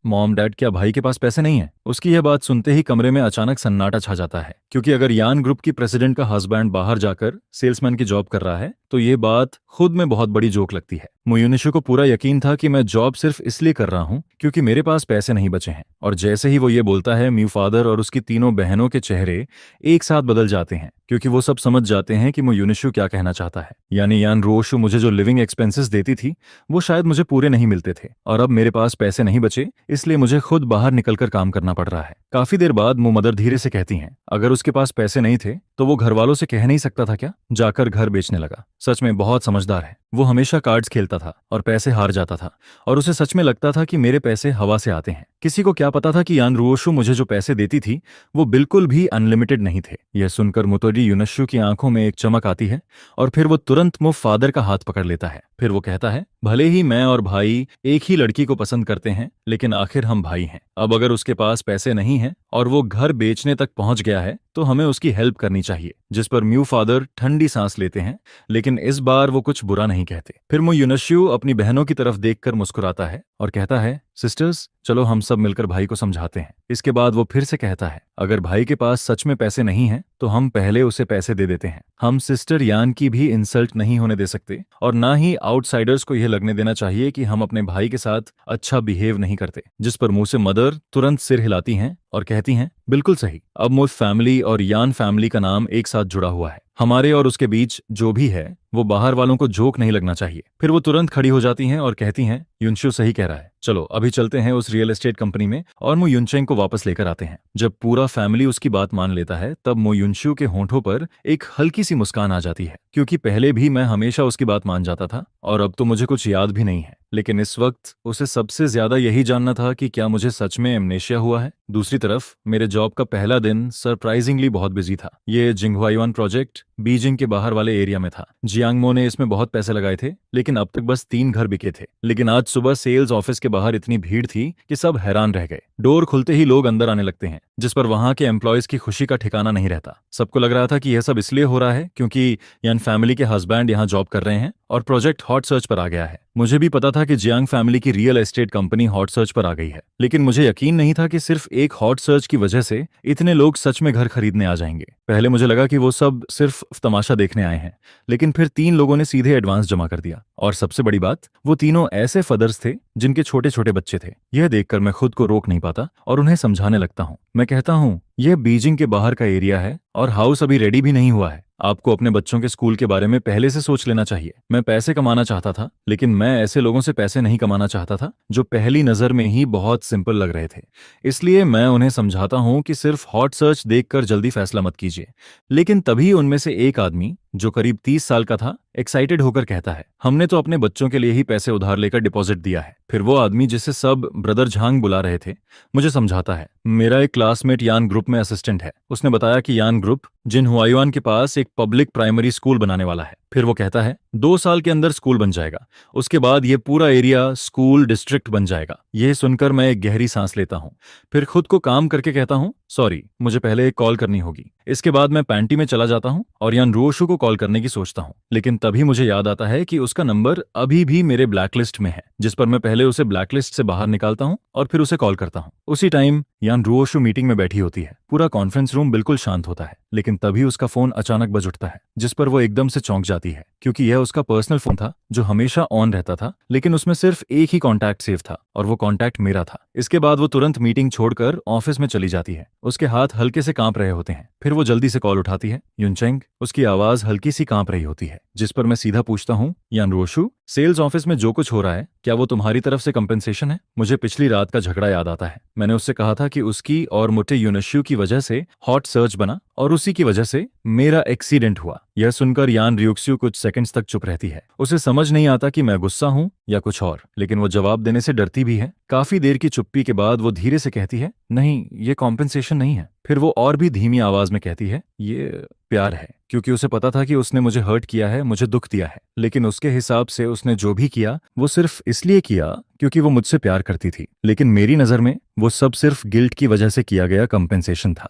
मॉम डैड क्या भाई के पास पैसे नहीं है? उसकी यह बात सुनते ही कमरे में अचानक सन्नाटा छा जाता है, क्योंकि अगर यान ग्रुप की प्रेसिडेंट का हस्बैंड बाहर जाकर सेल्समैन की जॉब कर रहा है तो ये बात खुद में बहुत बड़ी जोक लगती है। मो युनशु को पूरा यकीन था कि मैं जॉब सिर्फ इसलिए कर रहा हूं क्योंकि मेरे पास पैसे नहीं बचे हैं। और जैसे ही वो ये बोलता है, म्यू फादर और उसकी तीनों बहनों के चेहरे एक साथ बदल जाते हैं, क्योंकि वो सब समझ जाते हैं कि मो युनशु क्या कहना चाहता है। यानी यान रोशु मुझे जो लिविंग एक्सपेंसेस देती थी वो शायद मुझे पूरे नहीं मिलते थे, और अब मेरे पास पैसे नहीं बचे, इसलिए मुझे खुद बाहर निकलकर काम करना पड़ रहा है। काफी देर बाद मो मदर धीरे से कहती हैं, अगर उसके पास पैसे नहीं थे तो वो घर वालों से कह नहीं सकता था क्या? जाकर घर बेचने लगा। सच में बहुत समझदार है। वो हमेशा कार्ड्स खेलता था और पैसे हार जाता था, और उसे सच में लगता था कि मेरे पैसे हवा से आते हैं। किसी को क्या पता था कि यान रोशु मुझे जो पैसे देती थी वो बिल्कुल भी अनलिमिटेड नहीं थे। यह सुनकर मुतोरी युनशु की आंखों में एक चमक आती है, और फिर वो तुरंत मो फादर का हाथ पकड़ लेता है। फिर वो कहता है, भले ही मैं और भाई एक ही लड़की को पसंद करते हैं, लेकिन आखिर हम भाई हैं। अब अगर उसके पास पैसे नहीं हैं और वो घर बेचने तक पहुंच गया है तो हमें उसकी हेल्प करनी चाहिए। जिस पर म्यू फादर ठंडी सांस लेते हैं, लेकिन इस बार वो कुछ बुरा नहीं कहते। फिर मो युनशु अपनी बहनों की तरफ देखकर मुस्कुराता है और कहता है, सिस्टर्स चलो हम सब मिलकर भाई को समझाते हैं। इसके बाद वो फिर से कहता है, अगर भाई के पास सच में पैसे नहीं हैं तो हम पहले उसे पैसे दे देते हैं। हम सिस्टर यान की भी इंसल्ट नहीं होने दे सकते, और ना ही आउटसाइडर्स को यह लगने देना चाहिए कि हम अपने भाई के साथ अच्छा बिहेव नहीं करते। जिस पर मुंह से मदर तुरंत सिर हिलाती हैं और कहती हैं, बिल्कुल सही, अब मुझ फैमिली और यान फैमिली का नाम एक साथ जुड़ा हुआ है। हमारे और उसके बीच जो भी है वो बाहर वालों को जोक नहीं लगना चाहिए। फिर वो तुरंत खड़ी हो जाती हैं और कहती हैं, युनशु सही कह रहा है। चलो अभी चलते हैं उस रियल एस्टेट कंपनी में और मो युनचेंग को वापस लेकर आते हैं। जब पूरा फैमिली उसकी बात मान लेता है तब मो युनशु के होंठों पर एक हल्की सी मुस्कान आ जाती है, क्योंकि पहले भी मैं हमेशा उसकी बात मान जाता था और अब तो मुझे कुछ याद भी नहीं है। लेकिन इस वक्त उसे सबसे ज्यादा यही जानना था कि क्या मुझे सच में एमनेशिया हुआ है। दूसरी तरफ मेरे जॉब का पहला दिन सरप्राइजिंगली बहुत बिजी था। ये जिंगहुआयुआन प्रोजेक्ट बीजिंग के बाहर वाले एरिया में था। जियांगमो ने इसमें बहुत पैसे लगाए थे, लेकिन अब तक बस 3 घर बिके थे। लेकिन आज सुबह सेल्स ऑफिस के बाहर इतनी भीड़ थी कि सब हैरान रह गए। डोर खुलते ही लोग अंदर आने लगते हैं, जिस पर वहां के एम्प्लॉयज की खुशी का ठिकाना नहीं रहता। सबको लग रहा था कि यह सब इसलिए हो रहा है क्योंकि यान फैमिली के हस्बैंड यहाँ जॉब कर रहे हैं और प्रोजेक्ट हॉट सर्च पर आ गया है। मुझे भी पता था कि जियांग फैमिली की real estate company hot search पर आ गई है, लेकिन मुझे यकीन नहीं था कि सिर्फ एक हॉट सर्च की वजह से इतने लोग सच में घर खरीदने आ जाएंगे। पहले मुझे लगा कि वो सब सिर्फ तमाशा देखने आए हैं, लेकिन फिर 3 लोगों ने सीधे एडवांस जमा कर दिया। और सबसे बड़ी बात, वो तीनों ऐसे फादर्स थे जिनके छोटे छोटे बच्चे थे। यह देखकर मैं खुद को रोक नहीं पाता और उन्हें समझाने लगता हूँ। मैं कहता हूँ, यह बीजिंग के बाहर का एरिया है और हाउस अभी रेडी भी नहीं हुआ है। आपको अपने बच्चों के स्कूल के बारे में पहले से सोच लेना चाहिए। मैं पैसे कमाना चाहता था, लेकिन मैं ऐसे लोगों से पैसे नहीं कमाना चाहता था जो पहली नजर में ही बहुत सिंपल लग रहे थे। इसलिए मैं उन्हें समझाता हूं कि सिर्फ हॉट सर्च देखकर जल्दी फैसला मत कीजिए। लेकिन तभी उनमें से एक आदमी, जो करीब 30 साल का था, एक्साइटेड होकर कहता है, हमने तो अपने बच्चों के लिए ही पैसे उधार लेकर डिपॉजिट दिया है। फिर वो आदमी, जिसे सब ब्रदर झांग बुला रहे थे, मुझे समझाता है, मेरा एक क्लासमेट यान ग्रुप में असिस्टेंट है। उसने बताया कि यान ग्रुप जिनहुआयुआन के पास एक पब्लिक प्राइमरी स्कूल बनाने वाला है। फिर वो कहता है 2 साल के अंदर स्कूल बन जाएगा। उसके बाद ये पूरा एरिया स्कूल डिस्ट्रिक्ट बन जाएगा। यह सुनकर मैं एक गहरी सांस लेता हूँ, फिर खुद को काम करके कहता हूँ, सॉरी, मुझे पहले एक कॉल करनी होगी। इसके बाद मैं पैंटी में चला जाता हूँ और यान रोशु को कॉल करने की सोचता हूँ, लेकिन तभी मुझे याद आता है कि उसका नंबर अभी भी मेरे ब्लैकलिस्ट में है, जिस पर मैं पहले उसे ब्लैकलिस्ट से बाहर निकालता हूँ और फिर उसे कॉल करता हूँ। उसी टाइम यान रोशु मीटिंग में बैठी होती है। पूरा कॉन्फ्रेंस रूम बिल्कुल शांत होता है, लेकिन तभी उसका फोन अचानक बज उठता है, जिस पर वो एकदम से चौंक जाती है, क्योंकि यह उसका पर्सनल फोन था जो हमेशा ऑन रहता था, लेकिन उसमें सिर्फ एक ही कॉन्टैक्ट सेव था और वो कॉन्टैक्ट मेरा था। इसके बाद वो तुरंत मीटिंग छोड़कर ऑफिस में चली जाती है। उसके हाथ हल्के से कांप रहे होते हैं। फिर वो जल्दी से कॉल उठाती है, युनचेंग। उसकी आवाज हल्की सी कांप रही होती है, जिस पर मैं सीधा पूछता हूँ, यान रोशु, सेल्स ऑफिस में जो कुछ हो रहा है, क्या वो तुम्हारी तरफ से कंपेंसेशन है? मुझे पिछली रात का झगड़ा याद आता है। मैंने उससे कहा था कि उसकी और मुटे यूनशु की वजह से हॉट सर्च बना और उसी की वजह से मेरा एक्सीडेंट हुआ। यह सुनकर यान रियुक्स्यू कुछ सेकंड्स तक चुप रहती है। उसे समझ नहीं आता कि मैं गुस्सा हूं या कुछ और, लेकिन वो जवाब देने से डरती भी है। काफी देर की चुप्पी के बाद वो धीरे से कहती है, नहीं, ये कॉम्पेंसेशन नहीं है। फिर वो और भी धीमी आवाज में कहती है, ये प्यार है। क्योंकि उसे पता था कि उसने मुझे हर्ट किया है, मुझे दुख दिया है, लेकिन उसके हिसाब से उसने जो भी किया वो सिर्फ इसलिए किया क्योंकि वो मुझसे प्यार करती थी। लेकिन मेरी नजर में वो सब सिर्फ गिल्ट की वजह से किया गया कंपेंसेशन था।